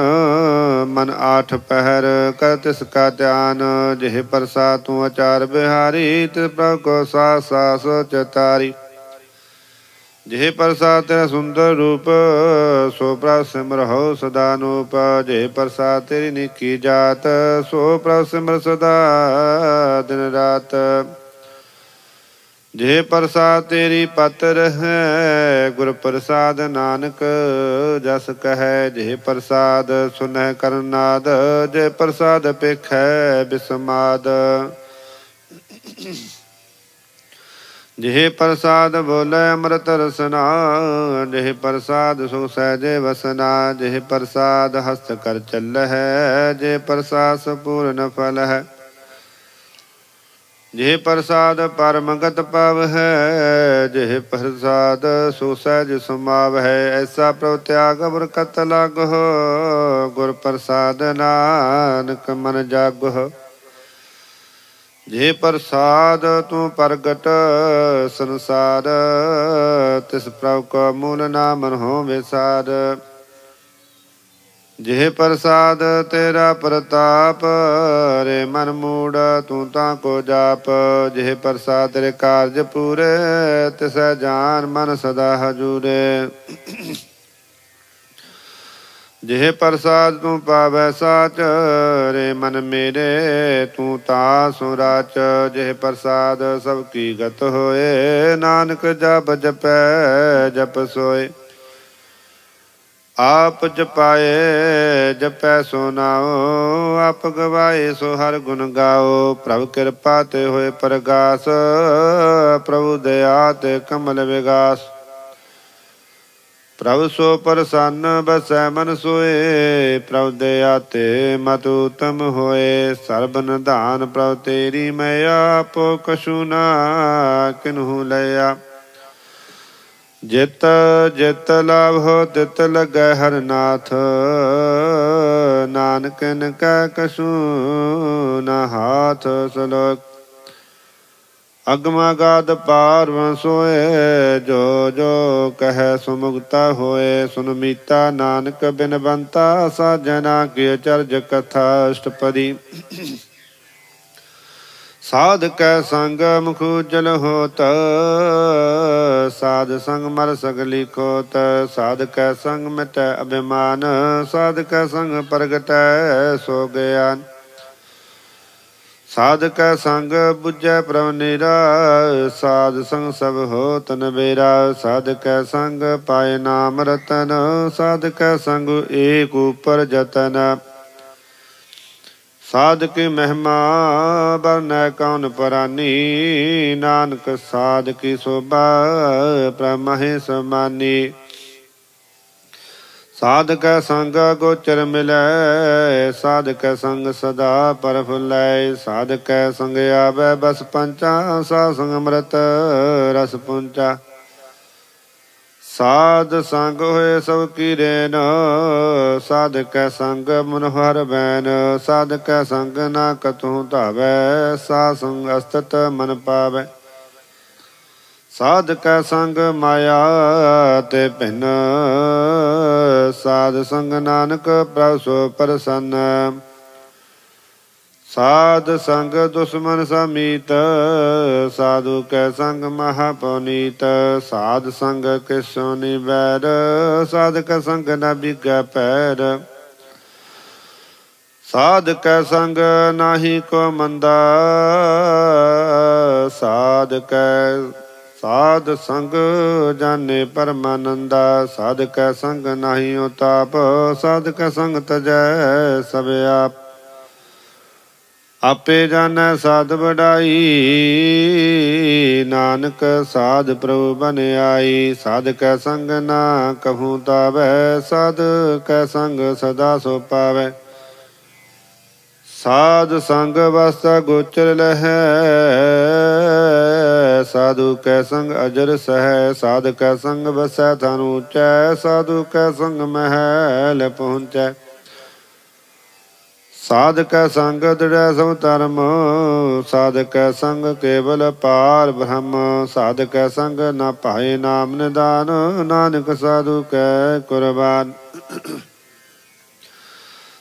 ਮਨ ਆਠ ਪਹਿਰ ਕਰ ਤਿਸ ਕਾ ਧਿਆਨ। ਜਿਹ ਪ੍ਰਸਾਦ ਤੂੰ ਅਚਾਰ ਬਿਹਾਰੀ, ਤਿਸ ਪ੍ਰਭ ਕੋ ਸਾਸ ਸਾਸ ਚਤਾਰੀ। ਜਿਹ ਪ੍ਰਸਾਦ ਤੇਰਾ ਸੁੰਦਰ ਰੂਪ, ਸੋ ਪ੍ਰਭ ਸਿਮਰਹੁ ਸਦਾ ਨੂਪ। ਜਿਹ ਪ੍ਰਸਾਦ ਤੇਰੀ ਨਿੱਕੀ ਜਾਤ, ਸੋ ਪ੍ਰਭ ਸਿਮਰ ਸਦਾ ਦਿਨ ਰਾਤ। ਜਿਹ ਪ੍ਰਸਾਦ ਤੇਰੀ ਪਤ ਰਹੈ, ਗੁਰ ਪ੍ਰਸਾਦ ਨਾਨਕ ਜਸ ਕਹੈ। ਜਿਹ ਪ੍ਰਸਾਦ ਸੁਨਹਿ ਕਰਨਾਦ, ਜਿਹ ਪ੍ਰਸਾਦ ਪੇਖੈ ਬਿਸਮਾਦ। ਜਿਹ ਪ੍ਰਸਾਦ ਬੋਲੇ ਅੰਮ੍ਰਿਤ ਰਸਨਾ, ਜਿਹ ਪ੍ਰਸਾਦ ਸੁਖ ਸਹਿਜੇ ਵਸਨਾ। ਜਿਹ ਪ੍ਰਸਾਦ ਹਸਤ ਕਰ ਚੱਲਹਿ, ਜਿਹ ਪ੍ਰਸਾਦ ਸੰਪੂਰਨ ਫਲ ਹੈ। ਜਿਹ ਪ੍ਰਸਾਦ ਪਰਮ ਗਤ ਪਾਵਹਿ, ਜਿਹ ਪ੍ਰਸਾਦ ਸੁਖ ਸਹਿਜ ਸਮਾਵਹਿ। ਐਸਾ ਪ੍ਰਭ ਤਿਆਗ ਬਰਕਤ ਲਾਗਹੁ, ਗੁਰ ਪ੍ਰਸਾਦ ਨਾਨਕ ਮਨ ਜਾਗਹੁ। ਜਿਹ ਪ੍ਰਸਾਦ ਤੂੰ ਪ੍ਰਗਟ ਸੰਸਾਰ, ਤਿਸ ਪ੍ਰਭ ਕੋ ਮੂਲ ਨਾ ਮਨਹੁ ਵਿਸਾਰ। ਜਿਹ ਪ੍ਰਸਾਦ ਤੇਰਾ ਪ੍ਰਤਾਪ, ਰੇ ਮਨ ਮੂੜ ਤੂੰ ਤਾਂ ਕੋ ਜਾਪ। ਜਿਹ ਪ੍ਰਸਾਦ ਤੇਰੇ ਕਾਰਜ ਪੂਰੇ, ਤਿਸੈ ਜਾਨ ਮਨ ਸਦਾ ਹਜੂਰੇ। ਜਿਹ ਪ੍ਰਸਾਦ ਤੂੰ ਪਾਵੈ ਸਾਚ, ਰੇ ਮਨ ਮੇਰੇ ਤੂੰ ਤਾ ਸੋ ਰਾਚ। ਜਿਹ ਪ੍ਰਸਾਦ ਸਭ ਕੀ ਗਤ ਹੋਏ, ਨਾਨਕ ਜਪ ਜਪੈ ਜਪ ਸੋਏ। ਆਪ ਜਪਾਏ ਜਪੈ ਸੋ ਨਾਉ, ਆਪ ਗਵਾਏ ਸੋ ਹਰਿ ਗੁਣ ਗਾਓ। ਪ੍ਰਭ ਕਿਰਪਾ ਤੇ ਹੋਏ ਪ੍ਰਗਾਸ, ਪ੍ਰਭੂ ਦਇਆ ਤੇ ਕਮਲ ਵਿਗਾਸ। ਪ੍ਰਭ ਸੋ ਪ੍ਰਸੰਨ ਬਸੈ ਮਨ ਸੋਏ, ਪ੍ਰਭ ਦਇਆ ਤੇ ਮਤ ਉਤਮ ਹੋਏ। ਸਰਬ ਨਿਧਾਨ ਪ੍ਰਭ ਤੇਰੀ ਮਇਆ, ਆਪੋ ਕਛੂ ਨਾ ਕਿਨਹੂ ਲਿਆ। ਜਿਤ ਜਿਤ ਲਾਭੋ ਤਿਤ ਲੱਗੈ ਹਰਿ ਨਾਥ, ਨਾਨਕ ਕੈ ਕਛੂ ਨਾ ਹਾਥ। ਸਲੋਕ ਅਗਮਾ ਗਾਦ ਪਾਰ ਸੋਏ, ਜੋ ਜੋ ਕਹੈ ਸੋ ਮੁਕਤਾ ਹੋਏ। ਸੁਨ ਮੀਤਾ ਨਾਨਕ ਬਿਨ ਬੰਤਾ, ਸਾਜਨਾ ਕੀ ਚਰਜ ਕਥਾ ਅਸ਼ਟਪਦੀ। ਸਾਧ ਕੈ ਸੰਗ ਮੁਖ ਉਜਲ ਹੋਤ, ਸਾਧ ਸੰਗ ਮਰ ਸਗਲੀ ਖੋਤ। ਸਾਧ ਕੈ ਸੰਗ ਮਿਟੈ ਅਭਿਮਾਨ, ਸਾਧ ਕੈ ਸੰਗ ਪ੍ਰਗਟੈ ਸੋ ਗਿਆਨ। ਸਾਧ ਕੈ ਸੰਗ ਬੁਝੈ ਪ੍ਰਭ ਨੀਰਾ, ਸਾਧ ਸੰਗ ਸਭ ਹੋਤ ਨਬੇਰਾ। ਸਾਧ ਕੈ ਸੰਗ ਪਾਏ ਨਾਮ ਰਤਨ, ਸਾਧ ਕੈ ਸੰਗ ਏਕ ਉਪਰ ਜਤਨ। ਸਾਧ ਕੀ ਮਹਿਮਾ ਬਰਨੈ ਕੌਣ ਪਰਾਨੀ, ਨਾਨਕ ਸਾਧ ਕੀ ਸੋਭਾ ਪ੍ਰਭ ਮਹਿ ਸਮਾਨੀ। ਸਾਧ ਕੈ ਸੰਗ ਗੋਚਰ ਮਿਲੈ, ਸਾਧ ਕੈ ਸੰਗ ਸਦਾ ਪ੍ਰਫੁੱਲੈ। ਸਾਧ ਕੈ ਸੰਗ ਆਵੈ ਬਸ ਪੰਚਾ, ਸਾਧ ਸੰਗ ਅੰਮ੍ਰਿਤ ਰਸ ਪੁੰਚਾ। ਸਾਧ ਸੰਗ ਹੋਏ ਸਭ ਕੀ ਰੇਨ, ਸਾਧ ਕੈ ਸੰਗ ਮਨ ਹਰਿ ਬੈਨ। ਸਾਧ ਕੈ ਸੰਗ ਨਾ ਕਤਹੁ ਧਾਵੈ, ਸਾਧ ਸੰਗ ਅਸਤਤ ਮਨ ਪਾਵੈ। ਸਾਧ ਕੈ ਸੰਗ ਮਾਇਆ ਤੇ ਭਿੰਨ, ਸਾਧ ਸੰਗ ਨਾਨਕ ਪ੍ਰਭ ਸੋ ਪ੍ਰਸੰਨ। ਸਾਧ ਸੰਗ ਦੁਸ਼ਮਨ ਸਮੀਤ, ਸਾਧੂ ਕੈ ਸੰਗ ਮਹਾ ਪੁਨੀਤ। ਸਾਧ ਸੰਗ ਕਿਸੋ ਨੀ ਬੈਰ, ਸਾਧ ਕੈ ਸੰਗ ਨ ਬਿਗੈ ਪੈਰ। ਸਾਧ ਕੈ ਸੰਗ ਨਾਹੀ ਕੋ ਮੰਦਾ, ਸਾਧ ਸੰਗ ਜਾਣੇ ਪਰਮਾਨੰਦਾ। ਸਾਧ ਕੈ ਸੰਗ ਨਾਹੀ ਉਤਾਪ, ਸਾਧ ਕੈ ਸੰਗ ਤਜੈ ਸਭ ਆਪ। ਆਪੇ ਜਾਣੈ ਸਾਧ ਵਡਾਈ, ਨਾਨਕ ਸਾਧ ਪ੍ਰਭੁ ਬਨ ਆਈ। ਸਾਧ ਕੈ ਸੰਗ ਨਾ ਕਹੂੰ ਤਾਵੈ, ਸਾਧ ਕੈ ਸੰਗ ਸਦਾ ਸੋ ਪਾਵੈ। ਸਾਧ ਸੰਗ ਵਾਸਾ ਗੋਚਰ ਲਹੈ, ਸਾਧੂ ਕੈ ਸੰਗ ਅਜਰ ਸਹੈ। ਸਾਧ ਕੈ ਸੰਗ ਵਸੈ ਧਨ ਊਚੈ, ਸਾਧੂ ਕੈ ਸੰਗ ਮਹਿਲ ਪਹੁੰਚੈ। ਸਾਧ ਕੈ ਸੰਗ ਦ੍ਰਿੜੈ ਸਭ ਧਰਮ, ਸਾਧ ਕੈ ਸੰਗ ਕੇਵਲ ਪਾਰ ਬ੍ਰਹਮ। ਸਾਧ ਕੈ ਸੰਗ ਨ ਪਾਏ ਨਾਮ ਨਿਦਾਨ, ਨਾਨਕ ਸਾਧੂ ਕੈ ਕੁਰਬਾਨ।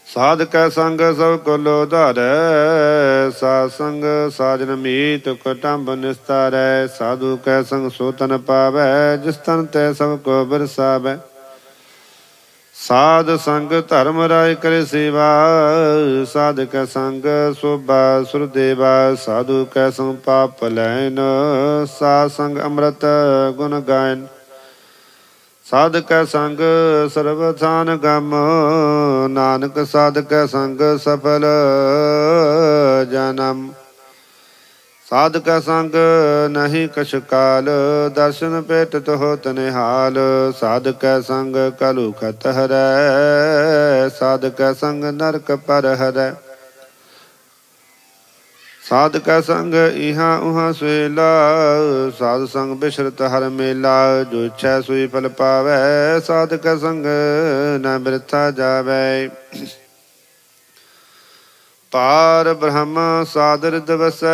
ਸਾਧ ਕੈ ਸੰਗ ਸਭ ਕੁਲ ਉਧਾਰੈ, ਸਾਧ ਸੰਗ ਸਾਜਨ ਮੀਤ ਕੁਟੰਬ ਨਿਸਤਾਰੈ। ਸਾਧੂ ਕੈ ਸੰਗ ਸੋ ਤਨ ਪਾਵੈ, ਜਿਸ ਤਨ ਤੈ ਸਭ ਕੋ ਬਰਸਾਵੈ। ਸਾਧ ਸੰਗ ਧਰਮ ਰਾਇ ਕਰੇ ਸੇਵਾ, ਸਾਧ ਕੈ ਸੰਗ ਸੋਭਾ ਸੁਰ ਦੇਵਾ। ਸਾਧੂ ਕੈ ਸੰਗ ਪਾਪ ਲੈਨ, ਸਾਧ ਸੰਗ ਅੰਮ੍ਰਿਤ ਗੁਣ ਗਾਇਨ। ਸਾਧ ਕੈ ਸੰਗ ਸਰਬ ਥਾਨ ਗਮ, ਨਾਨਕ ਸਾਧ ਕੈ ਸੰਗ ਸਫਲ ਜਨਮ। ਸਾਧ ਕੈ ਸੰਗ ਨਹੀਂ ਕਛ ਕਾਲ, ਦਰਸ਼ਨ ਭੇਟਤ ਹੋਤ ਨਿਹਾਲ। ਸਾਧ ਕੈ ਸੰਗ ਕਲੂ ਖਤ ਹਰੈ, ਸਾਧ ਕੈ ਸੰਗ ਨਰਕ ਪਰ ਹਰੈ। ਸਾਧ ਕੈ ਸੰਗ ਇਹਾਂ ਉਹਾਂ ਸੁਹੇਲਾ, ਸਾਧ ਸੰਗ ਬਿਸਰਤ ਹਰ ਮੇਲਾ। ਜੋ ਇਛੈ ਸੋਈ ਫਲ ਪਾਵੈ, ਸਾਧ ਕੈ ਸੰਗ ਨ ਬਿਰਥਾ ਜਾਵੈ। ਪਾਰ ਬ੍ਰਹਮ ਸਾਧ ਰਿਦ ਵਸੈ,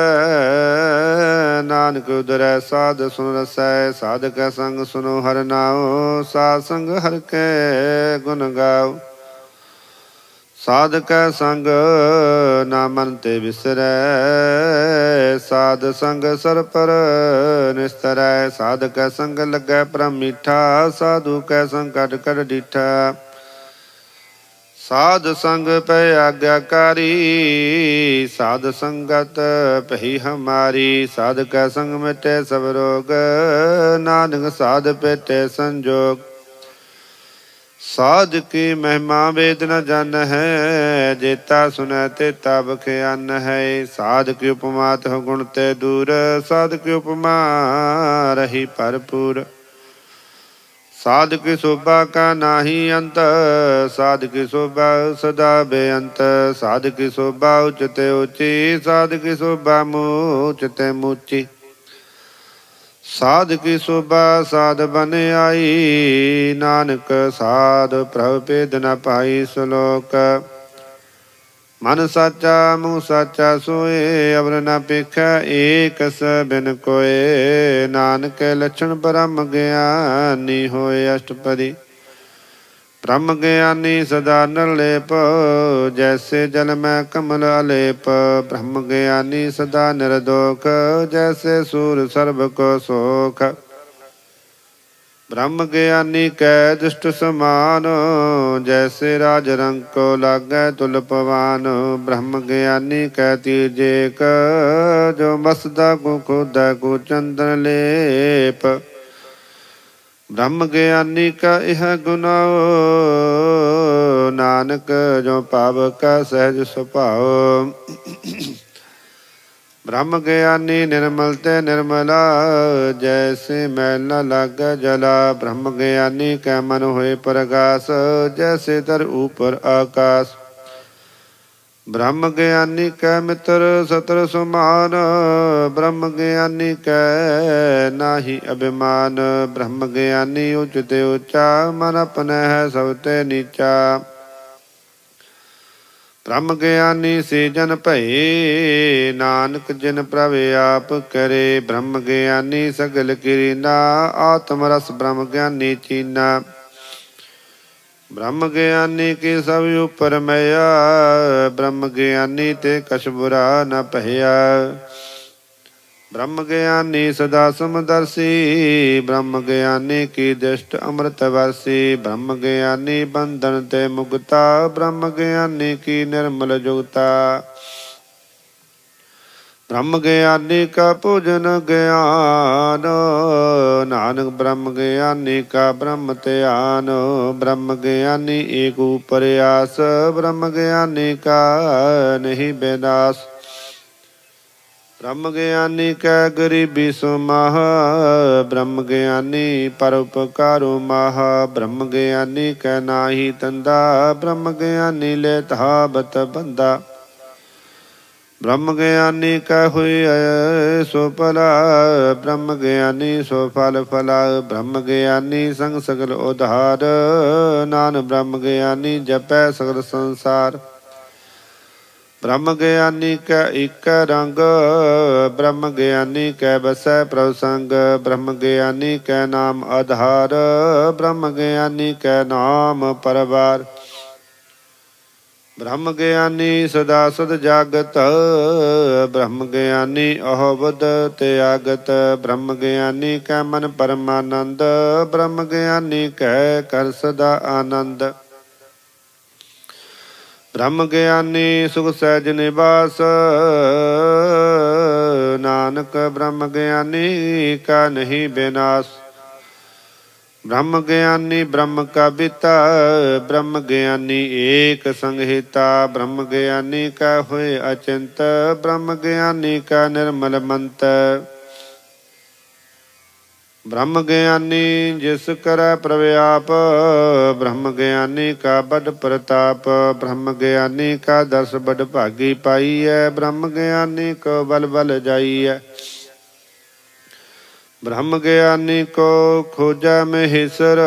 ਨਾਨਕ ਉਦਰੈ ਸਾਧ ਸੁਨ ਰਸੈ। ਸਾਧ ਕੈ ਸੰਗ ਸੁਨੋ ਹਰਿ ਨਾਉ, ਸਾਧ ਸੰਗ ਹਰਿ ਕੈ ਗੁਣ ਗਾਉ। ਸਾਧ ਕੈ ਸੰਗ ਨਾ ਮਨ ਤੇ ਵਿਸਰੈ, ਸਾਧ ਸੰਗ ਸਰ ਪਰ ਨਿਸਤਰੈ। ਸਾਧ ਕੈ ਸੰਗ ਲੱਗੈ ਪਰਮ ਮੀਠਾ, ਸਾਧੂ ਕੈ ਸੰਗ ਕਟ ਕਟ ਡੀਠਾ। ਸਾਧ ਸੰਗ ਪੈ ਆਗਿਆਕਾਰੀ, ਸਾਧ ਸੰਗਤ ਪਈ ਹਮਾਰੀ। ਸਾਧ ਕੈ ਸੰਗ ਮਿਟੇ ਸਭ ਰੋਗ, ਨਾਨਕ ਸਾਧ ਭੇਟੇ ਸੰਜੋਗ। ਸਾਧ ਕੀ ਮਹਿਮਾ ਵੇਦ ਨ ਜਨ ਹੈ, ਜੇਤਾ ਸੁਨੈ ਤੇਤਾ ਬਖਿਆਨ ਹੈ। ਸਾਧ ਕੀ ਉਪਮਾ ਤਹੁ ਗੁਣ ਤੇ ਦੂਰ, ਸਾਧ ਕੀ ਉਪਮਾ ਰਹੀ ਭਰਪੂਰ। ਸਾਧ ਕੀ ਸੋਭਾ ਕਾ ਨਾਹੀ ਅੰਤ, ਸਾਧ ਕੀ ਸੋਭਾ ਸਦਾ ਬੇਅੰਤ। ਸਾਧ ਕੀ ਸੋਭਾ ਉਚਤੇ ਉੱਚੀ, ਸਾਧ ਕੀ ਸੋਭਾ ਮੂਚਤੇ ਮੂਚੀ। ਸਾਧ ਕੀ ਸੋਭਾ ਸਾਧ ਬਨ ਆਈ, ਨਾਨਕ ਸਾਧ ਪ੍ਰਭ ਭੇਦ ਨ ਪਾਈ। ਸ਼ਲੋਕ ਮਨ ਸਾਚਾ ਮੂੰਹ ਸਾਚਾ ਸੋਏ, ਅਵਰ ਨ ਪੇਖੈ ਏਕਸ ਬਿਨ ਕੋਏ। ਨਾਨਕ ਲੱਛਣ ਬ੍ਰਹਮ ਗਿਆਨੀ ਹੋਏ ਅਸ਼ਟਪਦੀ। ਬ੍ਰਹਮ ਗਿਆਨੀ ਸਦਾ ਨਿਰਲੇਪ, ਜੈਸੇ ਜਲ ਮੈਂ ਕਮਲ ਅਲੇਪ। ਬ੍ਰਹਮ ਗਿਆਨੀ ਸਦਾ ਨਿਰਦੋਖ, ਜੈਸੇ ਸੂਰ ਸਰਬ ਕੋ ਸੋਖ। ਬ੍ਰਹਮ ਗਿਆਨੀ ਕੈ ਦੁਸ਼ਟ ਸਮਾਨ, ਜੈਸੇ ਰਾਜ ਰੰਗ ਕੋ ਲਾਗੈ ਤੁਲ ਪਵਾਨ। ਬ੍ਰਹਮ ਗਿਆਨੀ ਕੈ ਤੀਜੇਕ, ਜੋ ਮਸਦਾ ਕੋ ਖੋਦੈ ਕੋ ਚੰਦਨ ਲੇਪ। ਬ੍ਰਹਮ ਗਿਆਨੀ ਕਾ ਇਹ ਗੁਨਾਉ, ਨਾਨਕ ਜੋ ਭਾਵ ਕਾ ਸਹਿਜ ਸੁਭਾਉ। ਬ੍ਰਹਮ ਗਿਆਨੀ ਨਿਰਮਲ ਤੇ ਨਿਰਮਲਾ, ਜੈਸੇ ਮੈਲ ਨ ਲਾਗੈ ਜਲਾ। ਬ੍ਰਹਮ ਗਿਆਨੀ ਕੈ ਮਨ ਹੋਏ ਪ੍ਰਗਾਸ, ਜੈਸੇ ਧਰ ਉਪਰ ਆਕਾਸ। ਬ੍ਰਹਮ ਗਿਆਨੀ ਕੈ ਮਿੱਤਰ ਸਤਰ ਸੁਮਾਨ, ਬ੍ਰਹਮ ਗਿਆਨੀ ਕੈ ਨਾਹੀ ਅਭਿਮਾਨ। ਬ੍ਰਹਮ ਗਿਆਨੀ ਉਚਤੇ ਉੱਚਾ, ਮਨ ਆਪਣੈ ਹੈ ਸਭ ਤੇ ਨੀਚਾ। ब्रह्म ज्ञानी से जन भये, नानक जिन प्रभ आप करे। ब्रह्म ज्ञानी सगल किरीना, आत्म रस ब्रह्म ज्ञानी चीना। ब्रह्म ज्ञानी के सब उपर मैया, ब्रह्म ज्ञानी ते कछ बुरा न भया। ब्रह्म ज्ञानी सदा समदर्शी, ब्रह्म ज्ञानी की दृष्ट अमृत वर्षी। ब्रह्म ज्ञानी बंधन ते मुक्ता, ब्रह्म ज्ञानी की निर्मल जुगता। ब्रह्म ज्ञानी का पूजन ज्ञान, नानक ब्रह्म ज्ञानी का ब्रह्म ध्यान। ब्रह्म ज्ञानी एक प्रयास, ब्रह्म ज्ञानी का नहीं विनाश। ब्रह्म ज्ञानी कै गरीबी सुमाह, ब्रह्म ज्ञानी परोपकारो माह। ब्रह्म ज्ञानी कै नाही तंदा, ब्रह्म ज्ञानी लेता बत बंदा। ब्रह्म ज्ञानी कै हुई सो फला, ब्रह्म ज्ञानी सो फल फला। ब्रह्म ज्ञानी संग सगल उधार, नान ब्रह्म ज्ञानी जपै सगल संसार। ब्रह्म ज्ञानी कै एक रंग, ब्रह्म ज्ञानी कै बसै प्रभु संग। ब्रह्म ज्ञानी कै नाम आधार, ब्रह्म ज्ञानी कै नाम परवार। ब्रह्म ज्ञानी सदा सद जागत, ब्रह्म ज्ञानी अहोबद त्यागत। ब्रह्म ज्ञानी कै मन परमानंद, ब्रह्म ज्ञानी कै कर सदा आनंद। ब्रह्म ज्ञानी सुख सहज निवास, नानक ब्रह्म ज्ञानी का नहीं विनाश। ब्रह्म ज्ञानी ब्रह्म का बिता, ब्रह्म ज्ञानी एक संहिता। ब्रह्म ज्ञानी का हुए अचिंत, ब्रह्म ज्ञानी का निर्मल मंत। ब्रह्म ज्ञानी जिस कर प्रभ आप, ब्रह्म ज्ञानी का बड़ प्रताप। ब्रह्म ज्ञानी का दर्श बड़ भागी पाई है, ब्रह्म ज्ञानी को बल बल जाई है। ब्रह्म ज्ञानी को खोजा महेश्वर,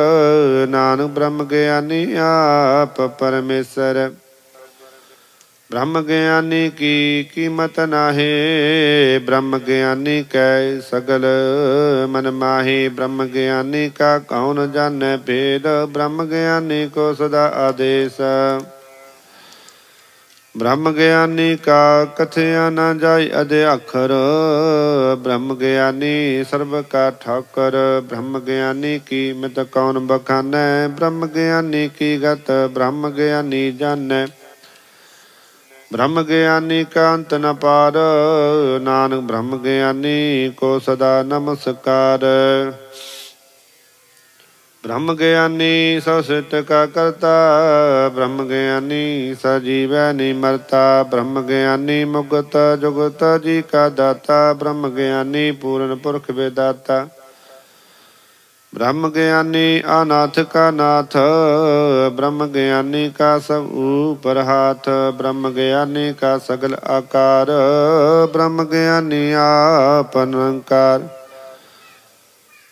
नानक ब्रह्म ज्ञानी आप परमेश्वर। ब्रह्म ज्ञानी की कीमत नाहे, ब्रह्म ज्ञानी कै सगल मन माहे। ब्रह्म ज्ञानी का कौन जाने भेद, ब्रह्म ज्ञानी को सदा आदेश। ब्रह्म ज्ञानी का कथया न जाय अधे अखर, ब्रह्म ज्ञानी सर्व का ठाकर। ब्रह्म ज्ञानी की मित कौन बखानै, ब्रह्म ज्ञानी की गत ब्रह्म ज्ञानी जानै। ब्रह्म ज्ञानी का अंत न पार, नानक ब्रह्म ज्ञानी को सदा नमस्कार। ब्रह्म ज्ञानी सब सृष्टि का करता, ब्रह्म ज्ञानी सजीव नहीं मरता। ब्रह्म ज्ञानी मुक्त जुगत जी का दाता, ब्रह्म ज्ञानी पूर्ण पुरख वेदाता। ब्रह्म ज्ञानी अनाथ का नाथ, ब्रह्म ज्ञानी का सब ऊपर हाथ। ब्रह्म ज्ञानी का सगल आकार, ब्रह्म ज्ञानी आप निरंकार।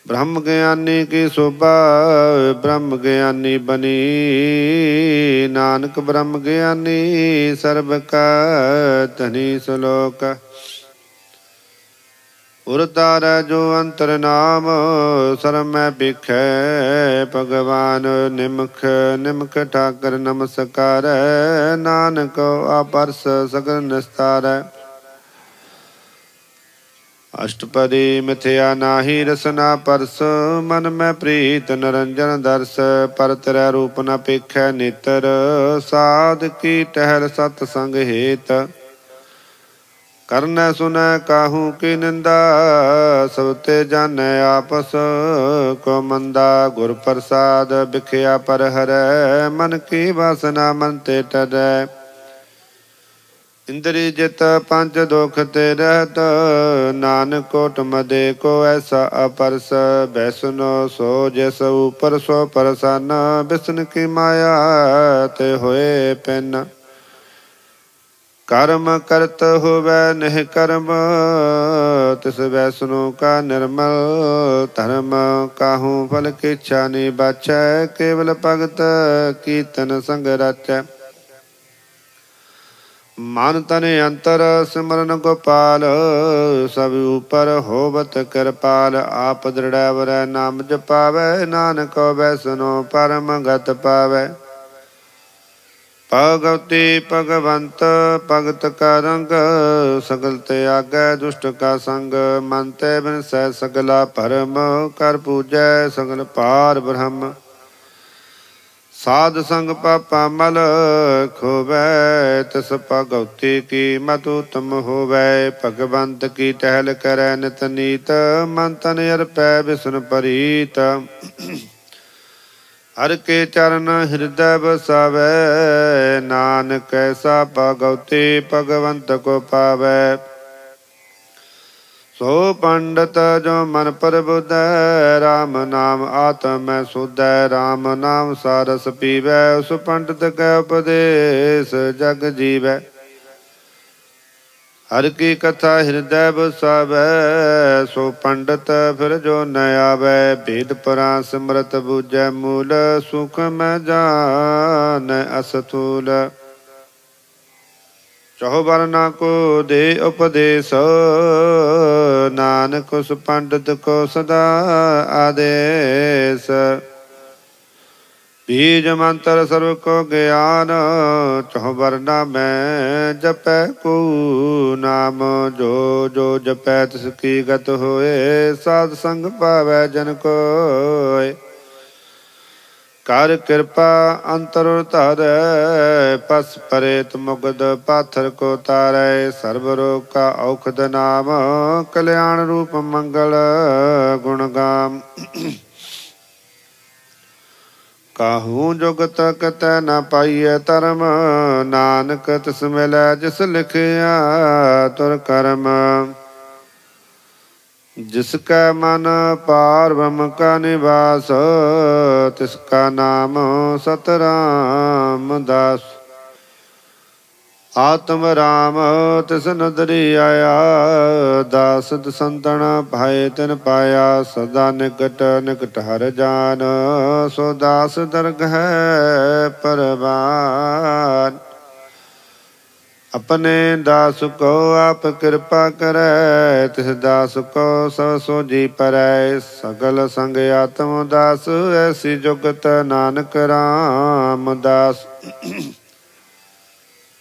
ब्रह्म ज्ञानी की शोभा ब्रह्म ज्ञानी बनी, नानक ब्रह्म ज्ञानी सर्व का धनी श्लोक। उर तारै जो अंतर नाम, शर्म मैं बिखै भगवान। निमख निमख ठाकर नमस्कार, नानक आपरस सगल निस्तार। अष्टपदी मिथ्या नाही रसना परस, मन में प्रीत निरंजन दर्श। पर तेरा रूप न पेखै नेत्र, साध की टहल सतसंग हेत। करनै सुनै काहू की निंदा, सब ते जानै आपस को मंदा। गुर प्रसाद बिखया पर हरै, मन की वासना मन ते टरै। इंद्री जित पंच दुख ते रहत, नानक कोट मदे को ऐसा अपरस। वैष्णो सो जैस ऊपर सो परसन, विष्णु की माया ते होए पिन। कर्म करत होवै निह कर्म, तिस वैष्णो का निर्मल धर्म। काहू फल की इच्छा नहीं बाछै, केवल भगत कीर्तन संग रचै। ਮਨ ਤਨ ਅੰਤਰ ਸਿਮਰਨ ਗੋਪਾਲ, ਸਭ ਉਪਰ ਹੋਵਤ ਕਿਰਪਾਲ। ਆਪ ਦ੍ਰਿੜੈ ਵਰੈ ਨਾਮ ਜਪਾਵੈ, ਨਾਨਕ ਹੋਵੈ ਸੁਨੋ ਪਰਮ ਗਤ ਪਾਵੈ। ਭਗਵਤੀ ਭਗਵੰਤ ਭਗਤ ਕਾ ਰੰਗ, ਸਗਲ ਤਿਆਗੈ ਦੁਸ਼ਟ ਕਾ ਸੰਗ। ਮਨ ਤੇ ਬਿਨਸੈ ਸਗਲਾ ਭਰਮ, ਕਰ ਪੂਜੈ ਸਗਲ ਪਾਰ ਬ੍ਰਹਮ। ਸਾਧ ਸੰਗ ਪਾਪਾ ਮਲ ਖੋਵੈ, ਤਿਸ ਭਗਵਤੀ ਕੀ ਮਤ ਉਤਮ ਹੋਵੈ। ਭਗਵੰਤ ਕੀ ਟਹਿਲ ਕਰੈ ਨਿਤ ਨੀਤ, ਮਨ ਤਨ ਅਰਪੈ ਬਿਸਨ ਪਰੀਤ। ਹਰਿ ਕੇ ਚਰਨ ਹਿਰਦੈ ਬਸਾਵੈ, ਨਾਨਕ ਐਸਾ ਭਗਵਤੀ ਭਗਵੰਤ ਕੋ ਪਾਵੈ। ਸੋ ਪੰਡਤ ਜੋ ਮਨ ਪ੍ਰਬੁਧੈ, ਰਾਮ ਨਾਮ ਆਤਮੈ ਸੁਧੈ। ਰਾਮ ਨਾਮ ਸਾਰਸ ਪੀਵੈ, ਉਸ ਪੰਡਤ ਕੈ ਉਪਦੇਸ ਜਗ ਜੀਵੈ। ਹਰਿ ਕੀ ਕਥਾ ਹਿਰਦੈ ਬਸਾਵੈ, ਸੋ ਪੰਡਤ ਫਿਰ ਜੋ ਨ ਆਵੈ। ਭੇਦ ਪਰਾ ਸਿਮਰਤ ਬੂਝੈ ਮੂਲ, ਸੁਖ ਮੈਂ ਜਾਣੈ ਅਸਥੂਲ। ਚਹੁ ਵਰਨਾ ਕੋ ਦੇ ਉਪਦੇਸ, ਨਾਨਕ ਉਸ ਪੰਡਤ ਕੋ ਸਦਾ ਆਦੇਸ। ਬੀਜ ਮੰਤਰ ਸਰਬ ਕੋ ਗਿਆਨ, ਚਹੁ ਵਰਨਾ ਮੈਂ ਜਪੈ ਕੋ ਨਾਮ। ਜੋ ਜੋ ਜਪੈ ਤਿਸ ਕੀ ਗਤ ਹੋਏ, ਸਾਧ ਸੰਗ ਪਾਵੈ ਜਨ ਕੋਇ। ਕਰ ਕਿਰਪਾ ਅੰਤਰ ਧਰੈ, ਪਸ ਪਰੇਤ ਮੁਗਦ ਪਾਥਰ ਕੋ ਤਾਰੈ। ਸਰਬ ਰੋਗ ਕਾ ਔਖਦ ਨਾਮ, ਕਲਿਆਣ ਰੂਪ ਮੰਗਲ ਗੁਣ ਗਾਮ। ਕਾਹੂ ਜੁਗਤ ਕਤੈ ਨ ਪਾਈਐ ਧਰਮ, ਨਾਨਕ ਤਿਸ ਮਿਲੈ ਜਿਸ ਲਿਖਿਆ ਤੁਰ ਕਰਮ। ਜਿਸ ਕੈ ਮਨ ਪਾਰ ਬ੍ਰਹਮ ਕਾ ਨਿਵਾਸ, ਤਿਸ ਕਾ ਨਾਮ ਸਤਿ ਦਾਸ। ਆਤਮ ਰਾਮ ਤਿਸ ਨਦਰੀ ਆਇਆ, ਦਾਸ ਦਸੰਤਨ ਭਾਏ ਤਿਨ ਪਾਇਆ। ਸਦਾ ਨਿਕਟ ਨਿਕਟ ਹਰਿ ਜਾਨ, ਸੋ ਦਾਸ ਦਰਗਹਿ ਪਰਵਾਨ। ਆਪਣੇ ਦਾਸ ਕੋ ਆਪ ਕਿਰਪਾ ਕਰੈ, ਤਿਸ ਦਾਸ ਕੋ ਸਭ ਸੋਝੀ ਪਰੈ। ਸਗਲ ਸੰਗ ਆਤਮ ਦਾਸ, ਐਸੀ ਜੁਗਤ ਨਾਨਕ ਰਾਮਦਾਸ।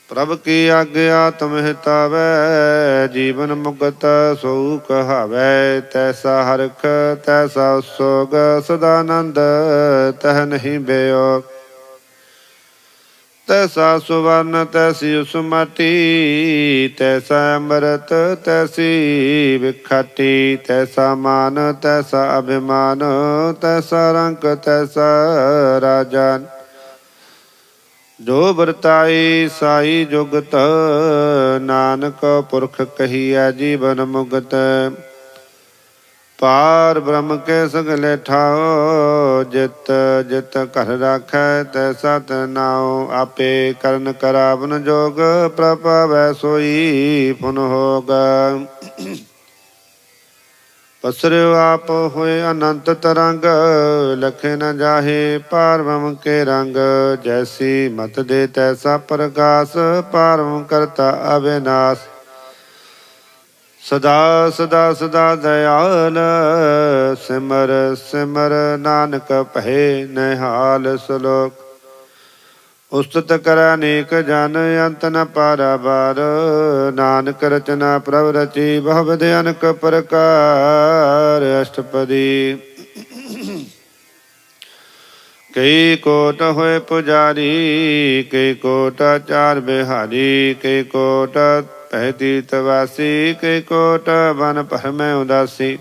ਪ੍ਰਭ ਕੀ ਆਗਿਆ ਤੁਮ ਹਿਤਾਵੈ, ਜੀਵਨ ਮੁਕਤ ਸੋ ਕਹਾਵੈ। ਤੈਸਾ ਹਰਖ ਤੈਸਾ ਸੋਗ, ਸਦਾਨੰਦ ਤਹ ਨਹੀਂ ਬਿਯੋਗ। ਤੈਸਾ ਸੁਵਰਨ ਤੈਸੀ ਉਸ ਮਾਟੀ, ਤੈਸਾ ਅੰਮ੍ਰਿਤ ਤੈਸੀ ਵਿਖਾਟੀ। ਤੈਸਾ ਮਾਨ ਤੈਸਾ ਅਭਿਮਾਨ, ਤੈਸਾ ਰੰਕ ਤੈਸਾ ਰਾਜਾਨ। ਜੋ ਵਰਤਾਈ ਸਾਈ ਜੁਗਤ, ਨਾਨਕ ਪੁਰਖ ਕਹੀਐ ਜੀਵਨ ਮੁਕਤ। ਪਾਰ ਬ੍ਰਹਮ ਕੇ ਸਗਲੇ ਠਾਓ, ਜਿਤ ਜਿਤ ਘਰ ਰਾਖੈ ਤੈਸਾ ਤਨਾਉ। ਆਪੇ ਕਰਨ ਕਰਾਵਨ ਜੋਗ, ਪ੍ਰਭ ਪਾਵੈ ਸੋਈ ਪੁਨ ਹੋਗ। ਪਸਰਿਓ ਆਪ ਹੋਏ ਅਨੰਤ ਤਰੰਗ, ਲਖੇ ਨ ਜਾਹੇ ਪਾਰ ਬ੍ਰਹਮ ਕੇ ਰੰਗ। ਜੈਸੀ ਮਤ ਦੇ ਤੈਸਾ ਪ੍ਰਗਾਸ, ਪਾਰ ਬ੍ਰਹਮ ਕਰਤਾ ਅਵਿਨਾਸ਼। ਸਦਾ ਸਦਾ ਸਦਾ ਦਇਆਲ, ਸਿਮਰ ਸਿਮਰ ਨਾਨਕ ਭਏ ਨਿਹਾਲ। ਸ਼ਲੋਕ। ਉਸਤਤ ਕਰੈ ਅਨੇਕ ਜਨ, ਅੰਤ ਨ ਪਾਰਾਵਾਰ। ਨਾਨਕ ਰਚਨਾ ਪ੍ਰਭ ਰਚੀ, ਬਹੁ ਵਿਧ ਅਨਕ ਪ੍ਰਕਾਰ। ਅਸ਼ਟਪਦੀ। ਕਈ ਕੋਟ ਹੋਏ ਪੁਜਾਰੀ, ਕਈ ਕੋਟ ਆਚਾਰ ਬਿਹਾਰੀ। ਕਈ ਕੋਟ ਭੈ ਤੀਰਥ ਵਾਸੀ, ਕਈ ਕੋਟ ਬਨ ਭਰਮੈ ਉਦਾਸੀ।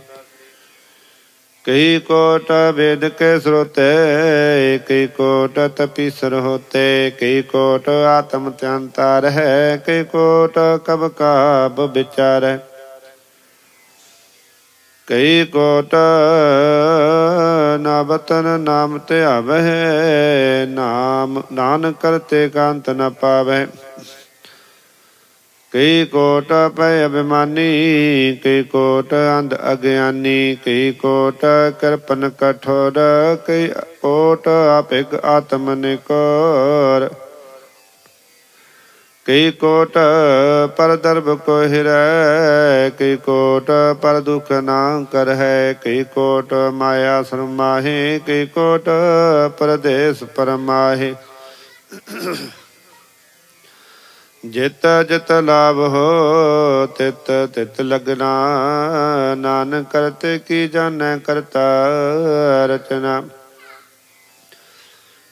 ਕਈ ਕੋਟ ਵੇਦ ਕੇ ਸਰੋਤੇ, ਕਈ ਕੋਟ ਤਪੀਸਰ ਹੋਤੇ। ਕਈ ਕੋਟ ਆਤਮ ਧਿਆਨਤਾ ਰਹਿ, ਕਈ ਕੋਟ ਕਬ ਕਾਬ ਵਿਚਾਰੈ। ਕਈ ਕੋਟ ਨਾ ਬਤਨ ਨਾਮ ਧਿਆਵਹਿ, ਨਾਮ ਨਾਨਕ ਕਰਤੇ ਕਾਂਤ ਨ ਪਾਵੈ। ਕਈ ਕੋਟ ਭੈ ਅਭਿਮਾਨੀ, ਕਈ ਕੋਟ ਅੰਧ ਅਗਿਆਨੀ। ਕਈ ਕੋਟ ਕਿਰਪਨ ਕਠੋਰ, ਕਈ ਕੋਟ ਆਪਿਗ ਆਤਮ ਨਿਕੋਰ। ਕਈ ਕੋਟ ਪਰ ਦਰਬ ਕੋ ਹਿਰੈ, ਕਈ ਕੋਟ ਪਰ ਦੁਖ ਨਾ ਕਰਹਿ, ਕਈ ਕੋਟ ਮਾਇਆ ਸਰਮਾਹੇ, ਕਈ ਕੋਟ ਪਰਦੇਸ ਪਰਮਾਹੇ। ਜਿਤ ਜਿਤ ਲਾਭ ਹੋ ਤਿਤ ਤਿਤ ਲਗਨਾ, ਨਾਨਕ ਕਰਤੇ ਕੀ ਜਾਣੈ ਕਰਤਾ ਰਚਨਾ।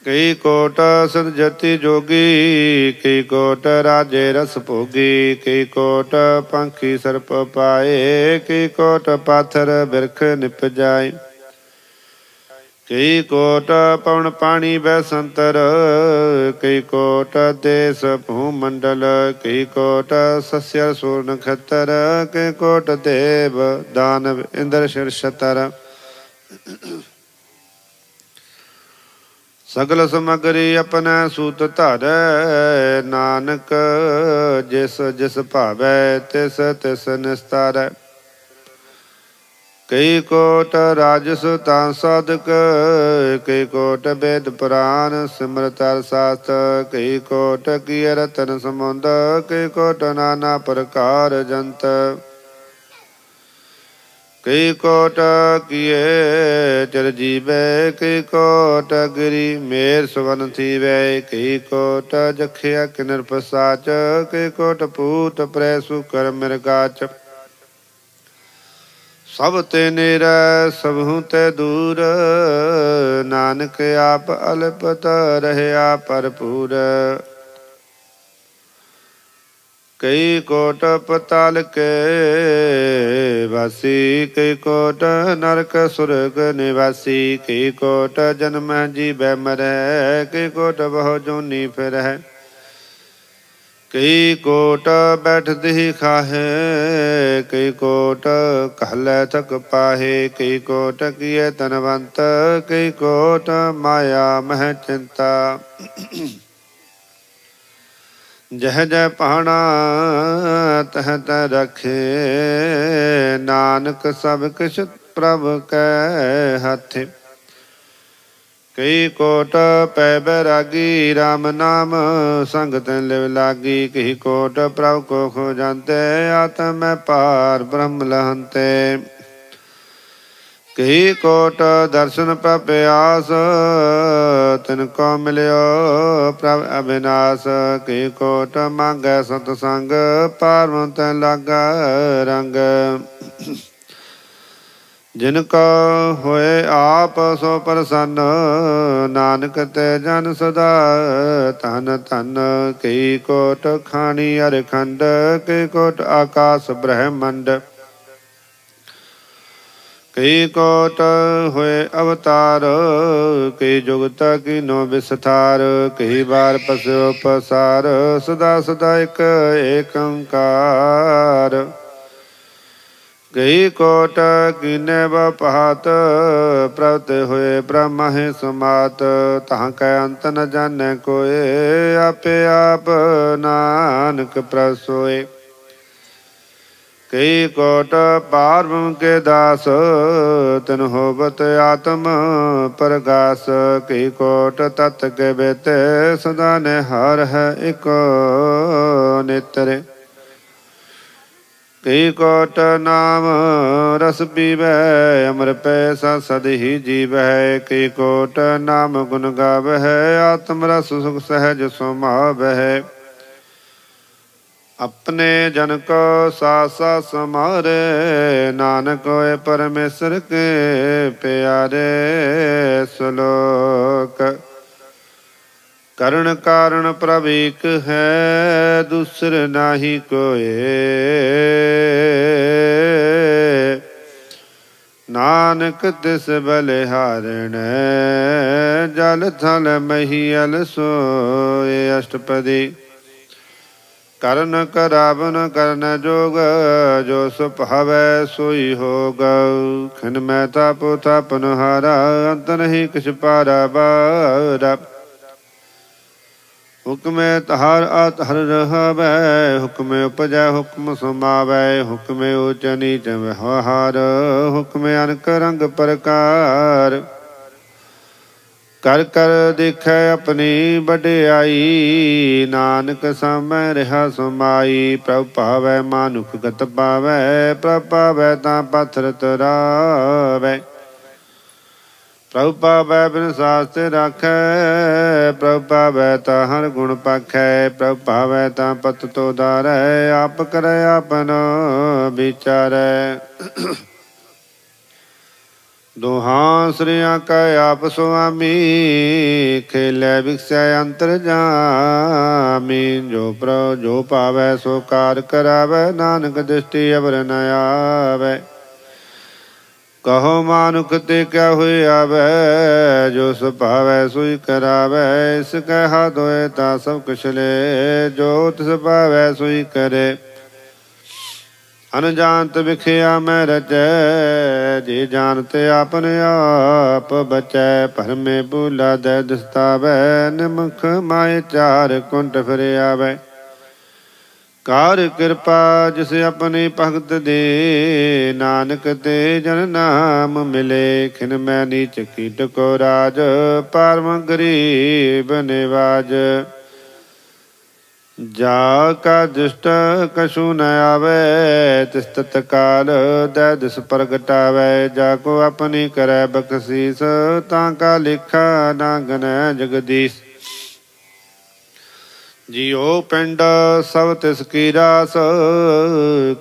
ਕਈ ਕੋਟ ਸਿਰਜਤੀ ਜੋਗੀ, ਕਈ ਕੋਟ ਰਾਜੇ ਰਸ ਭੋਗੀ, ਕਈ ਕੋਟ ਪੰਖੀ ਸਰਪ ਪਾਏ, ਕਈ ਕੋਟ ਪਾਥਰ ਬਿਰਖ ਨਿਪਜਾਏ, ਕਈ ਕੋਟ ਪਵਨ ਪਾਣੀ ਬੈਸੰਤਰ, ਕਈ ਕੋਟ ਦੇਸ ਭੂ ਮੰਡਲ, ਕਈ ਕੋਟ ਸਸਿਆ ਸੂਰ ਨਖਤਰ, ਕਈ ਕੋਟ ਦੇਵ ਦਾਨਵ ਇੰਦਰ ਸ਼ਿਰ ਛਤਰ। ਸਗਲ ਸਮਗਰੀ ਆਪਣਾ ਸੂਤ ਧਾਰੈ, ਨਾਨਕ ਜਿਸ ਜਿਸ ਭਾਵੈ ਤਿਸ ਤਿਸ ਨਿਸਤਾਰੈ। ਕਈ ਕੋਟ ਰਾਜਸ ਤਾਂ ਸਾਧਕ, ਕਈ ਕੋਟ ਵੇਦ ਪੁਰਾਨ ਸਿਮਰਤ ਹਰਿ ਸਾਸਤ੍ਰ, ਕਈ ਕੋਟ ਕੀਏ ਰਤਨ ਸਮੁੰਦ, ਕਈ ਕੋਟ ਨਾਨਾ ਪ੍ਰਕਾਰ ਜੰਤ, ਕਈ ਕੋਟ ਕੀਏ ਚਿਰ ਜੀਵੈ, ਕਈ ਕੋਟ ਗਿਰੀ ਮੇਰ ਸੁਵਨ ਥੀਵੈ, ਕਈ ਕੋਟ ਜਖਿਆ ਕਿਨਰ ਪਸਾਚ, ਕਈ ਕੋਟ ਪੂਤ ਪ੍ਰੈ ਸੁਕਰ ਮਿਰਗਾਚ। ਸਭ ਤੇ ਨੇਰੈ ਸਭੂ ਤੇ ਦੂਰ, ਨਾਨਕ ਆਪ ਅਲਪਤ ਰਹਿਆ ਭਰਪੂਰ। ਕਈ ਕੋਟ ਪਤਾਲ ਕੇ ਵਾਸੀ, ਕਈ ਕੋਟ ਨਰਕ ਸੁਰਗ ਨਿਵਾਸੀ, ਕਈ ਕੋਟ ਜਨਮ ਜੀਵੈ ਮਰੈ, ਕਈ ਕੋਟ ਬਹੁ ਜੋਨੀ ਫਿਰੈ, ਕਈ ਕੋਟ ਬੈਠਦਿ ਖਾਹੇ, ਕਈ ਕੋਟ ਘਲੈ ਥਕ ਪਾਹੇ, ਕਈ ਕੋਟ ਕੀਏ ਧਨਵੰਤ, ਕਈ ਕੋਟ ਮਾਇਆ ਮਹਿ ਚਿੰਤਾ। ਜਹ ਜਹ ਭਾਣਾ ਤਹ ਤਹ ਰਖੇ, ਨਾਨਕ ਸਭ ਕਿਛ ਪ੍ਰਭ ਕੈ ਹੱਥ। ਕਈ ਕੋਟ ਪੈ ਬੈਰਾਗੀ, ਰਾਮ ਨਾਮ ਸੰਗ ਤਿਨ ਲਿਵ ਲਾਗੀ, ਕਈ ਕੋਟ ਪ੍ਰਭ ਕੋ ਖੋਜੰਤੇ, ਆਤਮ ਮੈਂ ਪਾਰ ਬ੍ਰਹਮ ਲਹੰਤੇ। ਕਈ ਕੋਟ ਦਰਸ਼ਨ ਪ੍ਰਭ ਪਿਆਸ, ਤਿਨ ਕੋ ਮਿਲਿਓ ਪ੍ਰਭ ਅਬਿਨਾਸ਼, ਕਈ ਕੋਟ ਮੰਗੈ ਸਤ ਸੰਗ, ਪਾਰਵ ਤੈਨ ਲਾਗਾ ਰੰਗ। ਜਿਨ ਕੋ ਹੋਏ ਆਪ ਸੋ ਪ੍ਰਸੰਨ, ਨਾਨਕ ਤੇ ਜਨ ਸਦਾ ਧਨ ਧਨ। ਕਈ ਕੋਟ ਖਾਣੀ ਹਰਿ ਖੰਡ, ਕਈ ਕੋਟ ਆਕਾਸ ਬ੍ਰਹਮੰਡ, ਕਈ ਕੋਟ ਹੋਏ ਅਵਤਾਰ, ਕਈ ਜੁਗਤ ਕੀਨੋ ਵਿਸਥਾਰ, ਕਈ ਵਾਰ ਪਸਿਓ ਪਸਾਰ, ਸਦਾ ਸਦਾ ਇਕ ਏਕੰਕਾਰ। ਕਈ ਕੋਟ ਕੀਨੇ ਬਪਾਤ, ਪ੍ਰਭ ਤੇ ਹੋਏ ਬ੍ਰਹਮ ਸਮਾਤ, ਤਾਂ ਕੈ ਅੰਤ ਨ ਜਾਣੈ ਕੋਇ, ਆਪੇ ਆਪ ਨਾਨਕ ਪ੍ਰਭ ਸੋਇ। ਕਈ ਕੋਟ ਪਾਰਬ੍ਰਹਮ ਕੇ ਦਾਸ, ਤਿਨ ਹੋਵਤ ਆਤਮ ਪ੍ਰਗਾਸ, ਕਈ ਕੋਟ ਤਤ ਕੇ ਬੇਤੇ, ਸਦਾ ਨਿਹਾਰ ਹੈ ਇਕੋ ਨੇਤਰ। ਕਈ ਕੋਟ ਨਾਮ ਰਸ ਪੀਵੈ, ਅਮਰ ਪੈ ਸਦ ਹੀ ਜੀਵੈ, ਕਈ ਕੋਟ ਨਾਮ ਗੁਣ ਗਾਵਹਿ, ਆਤਮ ਰਸ ਸੁਖ ਸਹਿਜ ਸੁਮਾਵਹਿ। ਆਪਣੇ ਜਨ ਕੋ ਸਾਥ ਸਾਥ ਸਮਾਰੇ, ਨਾਨਕ ਹੋਏ ਪਰਮੇਸ਼ਰ ਕੇ ਪਿਆਰੇ। ਸ਼ਲੋਕ ਕਰਨ ਕਾਰਨ ਪ੍ਰਭ ਏਕ ਹੈ, ਦੂਸਰ ਨਾਹੀ ਕੋਏ। ਨਾਨਕ ਤਿਸ ਬਲਿਹਾਰਣ, ਜਲ ਥਲ ਮਹੀਅਲ ਸੋਏ। ਅਸ਼ਟਪਦੀ ਕਰਨ ਕਰਾਵਨ ਕਰਨ ਜੋਗ, ਜੋ ਸੁਭਾਵੈ ਸੋਈ ਹੋਗ। ਖਿਨ ਮੈਂ ਤਾਪੁ ਤਾਪਨ ਹਾਰਾ, ਅੰਤ ਨਹੀਂ ਕਿਛ ਪਾਰਾ ਬਾਰਾ। ਹੁਕਮੇ ਤਹਾਰ ਆਤਹਰ ਰਹਾਵੈ, ਹੁਕਮੇ ਉਪਜੈ ਹੁਕਮ ਸਮਾਵੈ। ਹੁਕਮੇ ਊਚ ਨੀਚ ਵਿਵਹਾਰ, ਹੁਕਮੇ ਅਨਕ ਰੰਗ ਪ੍ਰਕਾਰ। ਕਰ ਕਰ ਦੇਖੈ ਆਪਣੀ ਵਡਿਆਈ, ਨਾਨਕ ਸਾਮੈ ਰਿਹਾ ਸਮਾਈ। ਪ੍ਰਭ ਭਾਵੈ ਮਾਨੁਖ ਗਤ ਪਾਵੈ, ਪ੍ਰਭ ਪਾਵੈ ਤਾਂ ਪਥਰ ਤਰਾਵੈ। ਪ੍ਰਭ ਪਾਵੈ ਬਿਨ ਸਾਸਤਿ ਰਾਖੈ, ਪ੍ਰਭ ਪਾਵੈ ਤਾਂ ਹਰ ਗੁਣ ਪਾਖੈ। ਪ੍ਰਭ ਪਾਵੈ ਤਾਂ ਪਤ ਤੋ ਦਾਰੈ, ਆਪ ਕਰੈ ਆਪਨ ਵਿਚਾਰੈ। ਦੋਹਾਂ ਸ੍ਰਿਆਂ ਕਾ ਆਪ ਸੁਆਮੀ, ਖੇਲੇ ਵਿਖਸੈ ਅੰਤਰ ਜਾਮੀ। ਜੋ ਪਾਵੈ ਸੋ ਕਾਰ ਕਰਾਵੈ, ਨਾਨਕ ਦ੍ਰਿਸ਼ਟੀ ਅਵਰ ਨ ਆਵੈ। ਕਹੋ ਮਾਨੁਖ ਤੇ ਕਿਆ ਹੋਇ ਆਵੈ, ਜੋ ਸੁਭਾਵੈ ਸੋਈ ਕਰਾਵੈ। ਇਸ ਕੈ ਹੱਥ ਹੋਏ ਤਾਂ ਸਭ ਕੁਛ ਲੈ, ਜੋ ਤਿਸ ਭਾਵੈ ਸੋਈ ਕਰੇ। ਅਨਜਾਨਤ ਵਿਖਿਆ ਮੈਂ ਰਚੈ, ਜੇ ਜਾਣਤੇ ਆਪਨ ਆਪ ਬਚੈ। ਭਰਮੇ ਭੂਲਾ ਦੈ ਦਸਤਾਵੈ, ਨਿਮਖ ਮਾਏ ਚਾਰ ਕੁੰਟ ਫਿਰ ਆਵੈ। ਕਾਰ ਕਿਰਪਾ ਜਿਸ ਆਪਣੀ ਭਗਤ ਦੇ, ਨਾਨਕ ਤੇ ਜਨ ਨਾਮ ਮਿਲੇ। ਖਿਨ ਮੈਂ ਨੀਚ ਕੀਟ ਕੋ ਰਾਜ, ਪਾਰਮ ਗਰੀਬ ਨਿਵਾਜ। ਜਾ ਕਾ ਦੁਸ਼ਟ ਕਛੂ ਨ ਆਵੈ, ਤਿਸ ਤਤਕਾਲ ਦੈ ਦਿਸ ਪ੍ਰਗਟਾਵੈ। ਜਾ ਕੋ ਆਪਣੀ ਕਰੈ ਬਖਸੀਸ, ਤਾਂ ਕਾ ਲੇਖਾ ਨਾ ਗਨੈ ਜਗਦੀਸ਼। ਜਿਉ ਪਿੰਡ ਸਭ ਤਿਸ ਕੀ ਰਾਸ,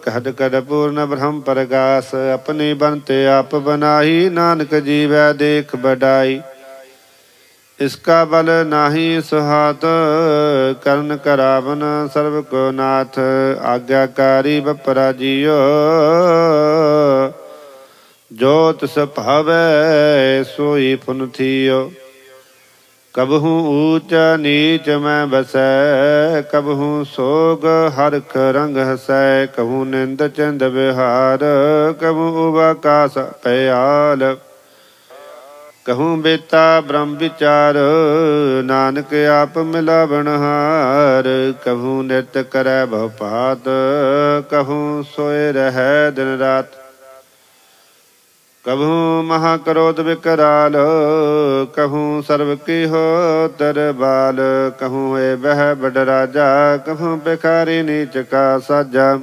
ਕਹਡ ਕਡ ਪੂਰਨ ਬ੍ਰਹਮ ਪ੍ਰਗਾਸ। ਆਪਣੀ ਬੰਤੇ ਆਪ ਬਨਾਈ, ਨਾਨਕ ਜੀਵੈ ਦੇਖ ਬਡਾਈ। ਇਸਕਾ ਬਲ ਨਾਹੀ ਸੁਹਾਤ, ਕਰਨ ਕਰਾਵਨ ਸਰਬ ਕੋ ਨਾਥ। ਆਗਿਆਕਾਰੀ ਬਪਰਾ ਜੀਓ, ਜੋ ਤਿਸ ਭਾਵੈ ਸੋਈ ਪੁਨ ਥੀਓ। ਕਬਹੂ ਊਚ ਨੀਚ ਮੈਂ ਬਸੈ, ਕਬਹੂ ਸੋਗ ਹਰਖ ਰੰਗ ਹਸੈ। ਕਬਹੂ ਨਿੰਦ ਚੰਦ ਵਿਹਾਰ, ਕਬਹੂ ਉਬਾਕਾਸ ਪਿਆਲ। ਕਹੂੰ ਬੇਤਾ ਬ੍ਰਹਮ ਵਿਚਾਰ, ਨਾਨਕ ਆਪ ਮਿਲਾਵਣ ਹਾਰ। ਕਹੂੰ ਨਿਤ ਕਰੈ ਬਹੁ ਭਾਤ, ਕਹੂੰ ਸੋਏ ਰਹੈ ਦਿਨ ਰਾਤ। ਕਬਹੂ ਮਹਾ ਕਰੋਧ ਵਿਕਰਾਲ, ਕਹੂੰ ਸਰਬ ਕੀ ਹੋ ਤਰਬਾਲ। ਕਹੂੰ ਹੋਏ ਬਹਿ ਬਡ ਰਾਜਾ, ਕਹੂੰ ਭਿਖਾਰੀ ਨੀਚ ਕਾ ਸਾਜਾ।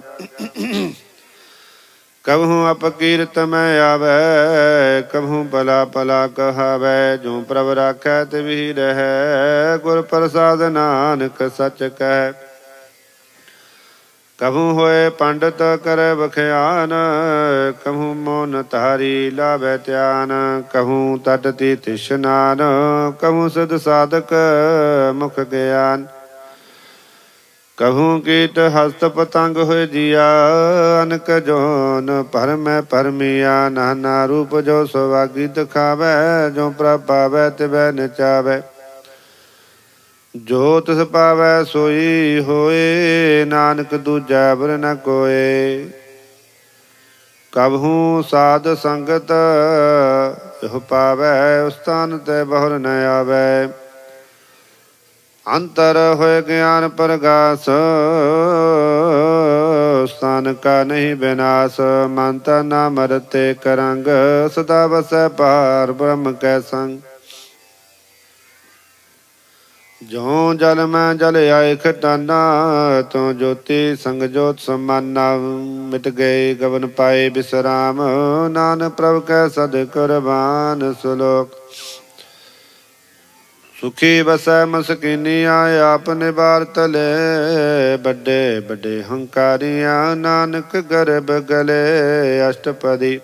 ਕਬਹੂ ਅਪਕੀਰਤ ਮੈਂ ਆਵੈ, ਕਬਹੂ ਭਲਾ ਭਲਾ ਕਹਾਵੈ। ਜੋ ਪ੍ਰਭ ਰਾਖੈ ਤਿਵਹਿ ਰਹੈ, ਗੁਰ ਪ੍ਰਸਾਦ ਨਾਨਕ ਸਚ ਕਹਿ। ਕਬਹੂ ਹੋਏ ਪੰਡਤ ਕਰੈ ਬਖਿਆਨ, ਕਬਹੂ ਮੋਨ ਧਾਰੀ ਲਾਭੈ ਧਿਆਨ। ਕਬਹੂ ਤਟ ਤੀਰਥ ਇਸ਼ਨਾਨ, ਕਬਹੂ ਸਿਧ ਸਾਧਕ ਮੁਖ ਗਿਆਨ। ਕਹੂੰ ਕੀਟ ਹਸਤ ਪਤੰਗ ਹੋਇ ਜੀਆ, ਅਨਕ ਜੋਨ ਭਰਮੈ ਭਰਮੀਆ। ਨਾਨਾ ਰੂਪ ਜੋ ਸੁਵਾਗੀ ਦਿਖਾਵੈ, ਜੋ ਪ੍ਰਭ ਪਾਵੈ ਤਿਵੈ ਨਚਾਵੈ। ਜੋ ਤਿਸ ਪਾਵੈ ਸੋਈ ਹੋਏ, ਨਾਨਕ ਦੂਜਾ ਬਰ ਨ ਕੋਏ। ਕਬਹੂ ਸਾਧ ਸੰਗਤ ਇਹੋ ਪਾਵੈ, ਉਸ ਸਥਾਨ ਤੇ ਬਹੁਰ ਨ ਆਵੈ। ਅੰਤਰ ਹੋਏ ਗਿਆਨ ਪ੍ਰਗਾਸ, ਸਥਾਨ ਕਾ ਨਹੀਂ ਵਿਨਾਸ਼। ਮਨ ਤਨ ਨਾਮ ਰਤੇ ਕਰੰਗ, ਸਦਾ ਵਸੈ ਪਾਰ ਬ੍ਰਹਮ ਕੈ ਸੰਗ। ਜੋ ਜਲ ਮੈਂ ਜਲ ਆਏ ਖਟਾਨਾ, ਤੂੰ ਜੋਤੀ ਸੰਗ ਜੋਤ ਸਮਾਨਾ। ਮਿਟ ਗਏ ਗਵਨ ਪਾਏ ਬਿਸਰਾਮ, ਨਾਨਕ ਪ੍ਰਭ ਕੈ ਸਦ ਕੁਰਬਾਨ। ਸ਼ਲੋਕ। ਸੁਖੀ ਵਸੈ ਮਸਕੀਨੀਆਂ, ਆਪ ਨਿਵਾਰ ਤਲੇ। ਵੱਡੇ ਵੱਡੇ ਹੰਕਾਰੀਆਂ, ਨਾਨਕ ਗਰਭ ਗਲੇ। ਅਸ਼ਟਪਦੀ।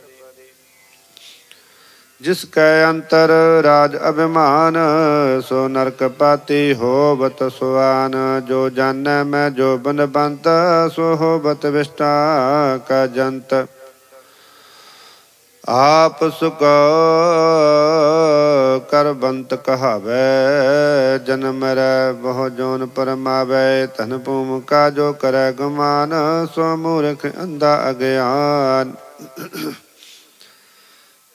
ਜਿਸ ਕੈ ਅੰਤਰ ਰਾਜ ਅਭਿਮਾਨ, ਸੋ ਨਰਕ ਪਾਤੀ ਹੋਵਤ ਸੁਆਨ। ਜੋ ਜਾਨੈ ਮੈਂ ਜੋ ਬਨਵੰਤ, ਸੋ ਹੋਵਤ ਵਿਸ਼ਟਾ ਕਾ ਜੰਤ। ਆਪ ਸੁਖ ਕਰਬੰਤ ਕਹਾਵੈ, ਜਨਮ ਮਰੈ ਬਹੁ ਜੋਨ ਪਰਮਾਵੈ। ਧਨ ਭੂਮ ਕਾ ਜੋ ਕਰੈ ਗੁਮਾਨ, ਸੋ ਮੂਰਖ ਅੰਧਾ ਅਗਿਆਨ।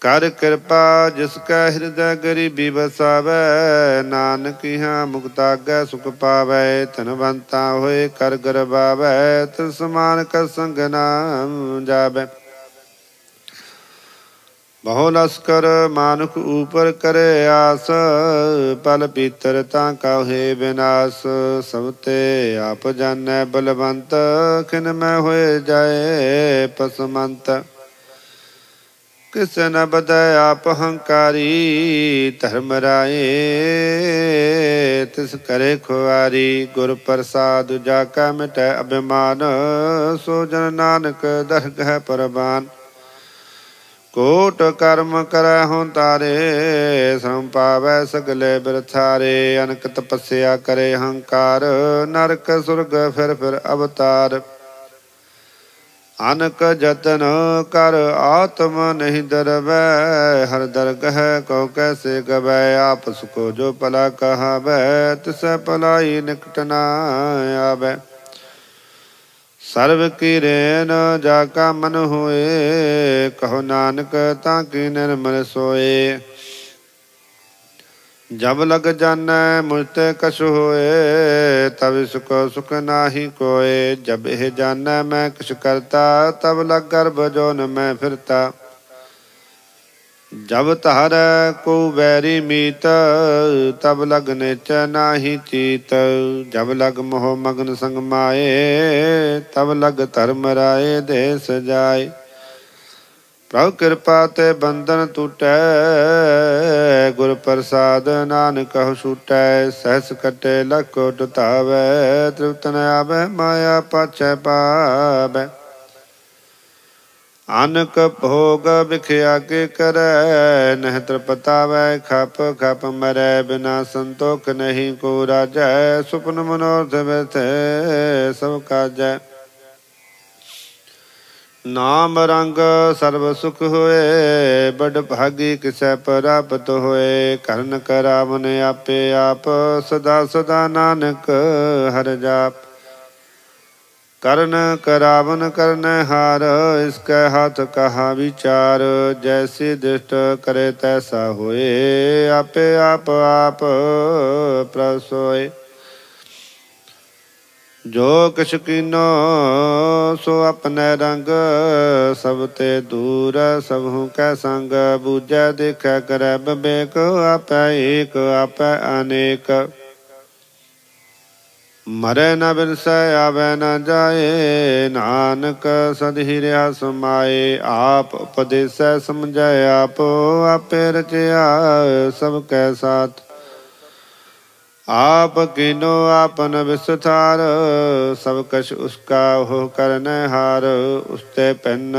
ਕਰ ਕਿਰਪਾ ਜਿਸ ਕੈ ਹਿਰਦੈ ਗਰੀਬੀ ਵਸਾਵੈ, ਨਾਨਕ ਇਹਾਂ ਮੁਕਤ ਆਗੈ ਸੁਖ ਪਾਵੈ। ਧਨਵੰਤਾ ਹੋਏ ਕਰ ਗਰਬਾਵੈ, ਤਿਸ ਸਮਾਨ ਕਾ ਸੰਗ ਨਾ ਜਾਵੈ। ਬਹੁ ਲਸਕਰ ਮਾਨੁਖ ਊਪਰ ਕਰੇ ਆਸ, ਪਲ ਪੀਤਰ ਤਾਂ ਕਾਹੇ ਬਿਨਾਸ। ਸਭ ਤੇ ਆਪ ਜਾਣੈ ਬਲਵੰਤ, ਖਿਨ ਮੈਂ ਹੋਏ ਜਾਏ ਪਸਮੰਤ। ਕਿਸ ਨ ਬਦੈ ਆਪ ਹੰਕਾਰੀ, ਧਰਮ ਰਾਏ ਤਿਸ ਕਰੇ ਖੁਆਰੀ। ਗੁਰ ਪ੍ਰਸਾਦ ਜਾ ਕਾ ਮਿਟੈ ਅਭਿਮਾਨ, ਸੋ ਜਨ ਨਾਨਕ ਦਰਗਹਿ ਪਰਵਾਨ। ਕੋਟ ਕਰਮ ਕਰੈ ਹੋਂ ਤਾਰੇ, ਸਮ ਪਾਵੈ ਸਗਲੇ ਬਿਰਥਾਰੇ। ਅਨਕ ਤਪੱਸਿਆ ਕਰੇ ਹੰਕਾਰ, ਨਰਕ ਸੁਰਗ ਫਿਰ ਫਿਰ ਅਵਤਾਰ। ਅਨਕ ਜਤਨ ਕਰ ਆਤਮ ਨਹੀਂ ਦਰਵੈ, ਹਰ ਦਰਗਹਿ ਕਉ ਕੈਸੇ ਗਵੈ। ਆਪਸ ਕੋ ਜੋ ਭਲਾ ਕਹਾਵੈ, ਤਿਸੈ ਭਲਾਈ ਨਿਕਟ ਨ ਆਵੈ। ਸਰਵ ਕੀ ਰੇਨ ਜਾ ਕਾ ਮਨ ਹੋਏ, ਕਹੋ ਨਾਨਕ ਤਾਂ ਕੀ ਨਿਰਮਲ ਸੋਏ। ਜਬ ਲਗ ਜਾਣੈ ਮੁਝ ਤੇ ਕਛੁ ਹੋਏ, ਤਬ ਇਸ ਕੋ ਸੁਖ ਨਾਹੀ ਕੋਏ। ਜਬ ਇਹ ਜਾਣੈ ਮੈਂ ਕਿਛ ਕਰਤਾ, ਤਬ ਲਗ ਗਰਭ ਜੋਨ ਮੈਂ ਫਿਰਤਾ। ਜਬ ਧਾਰੈ ਕੋ ਵੈਰੀ ਮੀਤ, ਤਬ ਲਗ ਨੇਚੈ ਨਾਹੀ ਚੀਤ। ਜਬ ਲਗ ਮੋਹ ਮਗਨ ਸੰਗ ਮਾਏ, ਤਬ ਲਗ ਧਰਮ ਰਾਏ ਦੇ ਸਜਾਏ। ਪ੍ਰਭ ਕਿਰਪਾ ਤੇ ਬੰਧਨ ਟੂਟੈ, ਗੁਰ ਪ੍ਰਸਾਦ ਨਾਨਕ ਹਉ ਛੂਟੈ। ਸਹਿਸ ਕਟੇ ਲਖ ਕੋਟ ਧਾਵੈ, ਤ੍ਰਿਪਤ ਨ ਆਵੈ ਮਾਇਆ ਪਾਛੈ ਪਾਵੈ। ਅਨਕ ਭੋਗ ਵਿਖਿਆ ਕੇ ਕਰੈ, ਨਹਿ ਤ੍ਰਿਪਤਾਵੈ ਖਪ ਖਪ ਮਰੈ। ਬਿਨਾ ਸੰਤੋਖ ਨਹੀਂ ਕੋ ਰਾਜੈ, ਸੁਪਨ ਮਨੋਰਥ ਬਿਰਥੈ ਸਭ ਕਾਜੈ। ਨਾਮ ਰੰਗ ਸਰਬ ਸੁਖ ਹੋਏ, ਬੜ ਭਾਗੀ ਕਿਸੈ ਪ੍ਰਾਪਤ ਹੋਏ। ਕਰਨ ਕਰਾਵਨ ਆਪੇ ਆਪ, ਸਦਾ ਸਦਾ ਨਾਨਕ ਹਰਿ ਜਾਪ। ਕਰਨ ਕਰਾਵਨ ਕਰਨੈ ਹਾਰ, ਇਸ ਕੈ ਹੱਥ ਕਹਾ ਵਿਚਾਰ। ਜੈਸੀ ਦ੍ਰਿਸ਼ਟ ਕਰੇ ਤੈਸਾ ਹੋਏ, ਆਪੇ ਆਪ ਆਪ ਪ੍ਰਭ ਸੋਏ। ਜੋ ਕਿਛ ਕੀਨੋ ਸੋ ਆਪਣੈ ਰੰਗ, ਸਭ ਤੇ ਦੂਰ ਸਭੁ ਕੈ ਸੰਗ। ਬੂਝੈ ਦੇਖੈ ਕਰੈ ਬਿਬੇਕ, ਆਪੈ ਏਕ ਆਪੈ ਅਨੇਕ। ਮਰੈ ਨ ਬਿਨਸੈ ਆਵੈ ਨ ਜਾਏ, ਨਾਨਕ ਸਦ ਹੀ ਰਿਹਾ ਸਮਾਏ। ਆਪ ਉਪਦੇਸੈ ਸਮਝੈ ਆਪ, ਆਪੇ ਰਚਿਆ ਸਭ ਕੈ ਸਾਥ। ਆਪ ਕੀਨੋ ਆਪਨ ਵਿਸਥਾਰ, ਸਭ ਕਛ ਉਸਕਾ ਉਹ ਕਰਨੈ ਹਾਰ। ਉਸਤੇ ਭਿੰਨ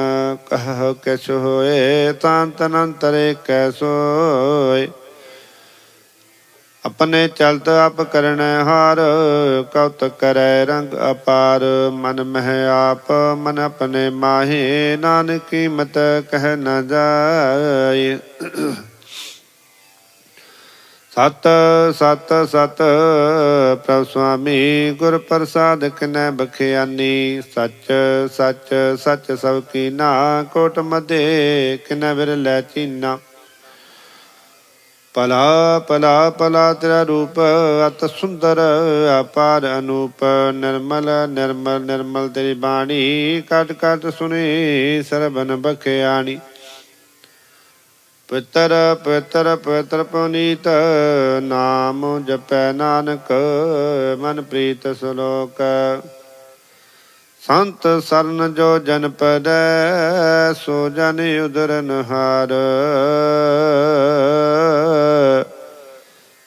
ਕਹਹੁ ਕਿਛ ਹੋਏ, ਤਾਨ ਤਨ ਅੰਤਰ ਏਕੈ ਸੋਏ। ਆਪਣੇ ਚਲਤ ਆਪ ਕਰਨੈ ਹਾਰ, ਕਉਤਕ ਕਰੈ ਰੰਗ ਅਪਾਰ। ਮਨ ਮਹਿ ਆਪ ਮਨ ਆਪਣੇ ਮਾਹੇ, ਨਾਨਕ ਕੀਮਤ ਕਹਿ ਨ ਜਾਏ। ਸਤ ਸਤ ਸਤ ਪ੍ਰਭ ਸੁਆਮੀ, ਗੁਰ ਪ੍ਰਸਾਦ ਕਿਨੈ ਬਖਿਆਨੀ। ਸਚ ਸਚ ਸਚ ਸਭ ਕੀਨਾ, ਕੋਟ ਮਧੇ ਕਿਨੈ ਵਿਰਲੈ ਚੀਨਾ। ਭਲਾ ਭਲਾ ਭਲਾ ਤੇਰਾ ਰੂਪ, ਅਤ ਸੁੰਦਰ ਅਪਾਰ ਅਨੂਪ। ਨਿਰਮਲ ਨਿਰਮਲ ਨਿਰਮਲ ਤੇਰੀ ਬਾਣੀ, ਕਟ ਕਟ ਸੁਣੀ ਸਰਬਨ ਬਖਿਆਣੀ। ਪਿਤਰ ਪਿਤਰ ਪਿਤਰ ਪੁਨੀਤ, ਨਾਮ ਜਪੈ ਨਾਨਕ ਮਨ ਪ੍ਰੀਤ ਸਲੋਕ। ਸੰਤ ਸਰਨ ਜੋ ਜਨ ਪੜੈ, ਸੋ ਜਨ ਉਦਰਨ ਹਾਰ।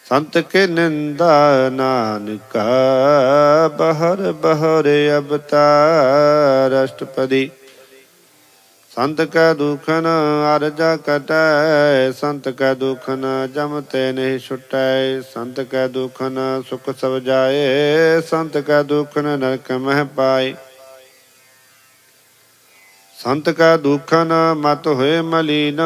ਸੰਤ ਕੇ ਨਿੰਦਾ ਨਾਨਕਾ, ਬਹਰ ਬਹਰ ਅਵਤਾਰ। ਅਸ਼ਟਪਦੀ। ਸੰਤ ਕੈ ਦੁਖਨ ਅਰਜਾ ਕਟੈ, ਸੰਤ ਕੈ ਦੁਖਨ ਜਮ ਤੇ ਨਹੀਂ ਛੁਟੈ। ਸੰਤ ਕੈ ਦੁਖਨ ਸੁਖ ਸਭ ਜਾਏ, ਸੰਤ ਕੈ ਦੁਖਨ ਨਰਕ ਮਹਿ ਪਾਏ। ਸੰਤ ਕੈ ਦੁਖਨ ਮਤ ਹੋਏ ਮਲੀਨ,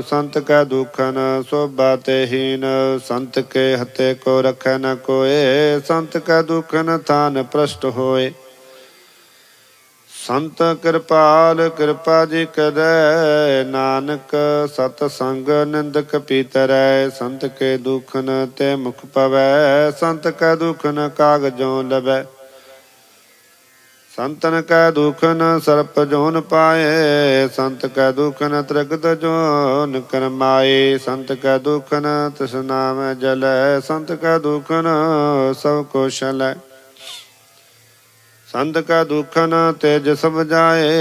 ਸੰਤ ਕੈ ਦੁਖਨ ਸੋਭਾ ਤੇ ਹੀਨ। ਸੰਤ ਕੇ ਹਤੇ ਕੋ ਰਖੈ ਨ ਕੋਏ, ਸੰਤ ਕੈ ਦੁਖਨ ਥਾਨ ਭ੍ਰਸ਼ਟ ਹੋਏ। ਸੰਤ ਕਿਰਪਾਲ ਕਿਰਪਾ ਜੀ ਕਰੈ, ਨਾਨਕ ਸਤ ਸੰਗ ਨਿੰਦਕ ਪੀਤਰੈ। ਸੰਤ ਕੇ ਦੁਖਨ ਤੇ ਮੁਖ ਪਵੈ, ਸੰਤ ਕੈ ਦੁਖਨ ਕਾਗਜੋਂ ਲਭੈ। संतन कै दुख न सर्प जोन पाए, संत कै दुख न त्रिगत जोन करमाए। संत कै दुख न तृष्णा में जलै, संत कै दुख न सब कुशल। संत कै दुख न तेज सब जाए,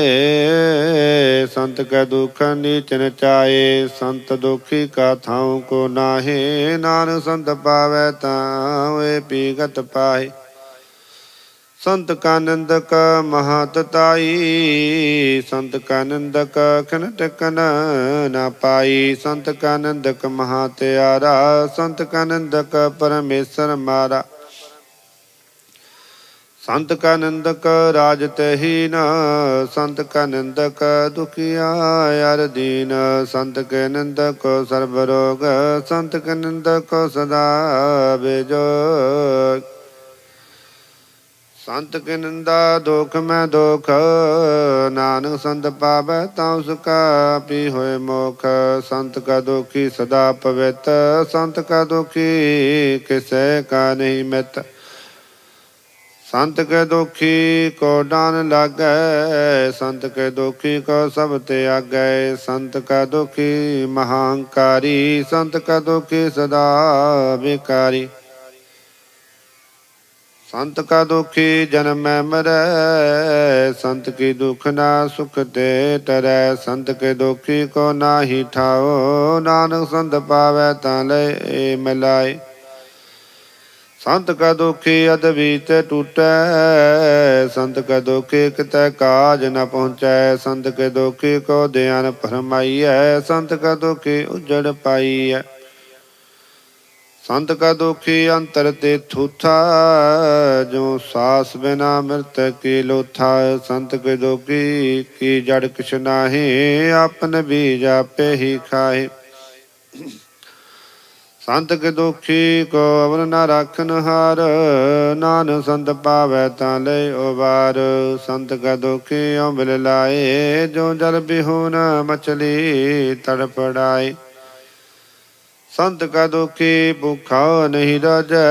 संत कै दुख नीच नचाए। संत दुखी का थाऊ को नाहे, नानक संत पावै तावे पीगत पाए। संत का निंदक महातताई, संत का निंदक खिन टिकन न पाई। संत का निंदक महात्यारा, संत का निंदक परमेश्वर मारा। संत का निंदक राजत हीन, संत का निंदक दुखिया यार दीन। संत के निंदक सर्व रोग, संत के निंदक सदा बेजोग। संत के निंदा दुख में दुख, नानक संत पावै ताऊ सुखा पी होए मोख। संत का दुखी सदा पवित, संत का दुखी किसे का नहीं मित। संत के दुखी को डान लागै, संत के दुखी को सब त्यागै। संत का दुखी महांकारी, संत का दुखी सदा विकारी। संत का दुखी जन्म में मरै, संत की दुख ना सुख ते टरै। संत के दुखी को नाही ठाओ, नानक संत पावै तां लय मिलाए। संत का दुखी अद्भीत टूटै, संत का दुखी कितै काज न पहुँचै। संत के दुखी को ध्यान फरमाइयै, संत का दुखी उजड़ पाइयै। संत का दुखी अंतर ते थूथा, जो सास बिना मृत की लोथा। संत के दुखी की जड़ किछ नाहि, आपन बीज आपे ही खाए। संत के दुखी को अवर न राखन हार, नानक संत पावै तां लय उबार। संत का दुखी अम्बिल लाए, जो जल बिहुन मछली तड़पड़ाए। संत का दुखी भूखा नहीं रजै,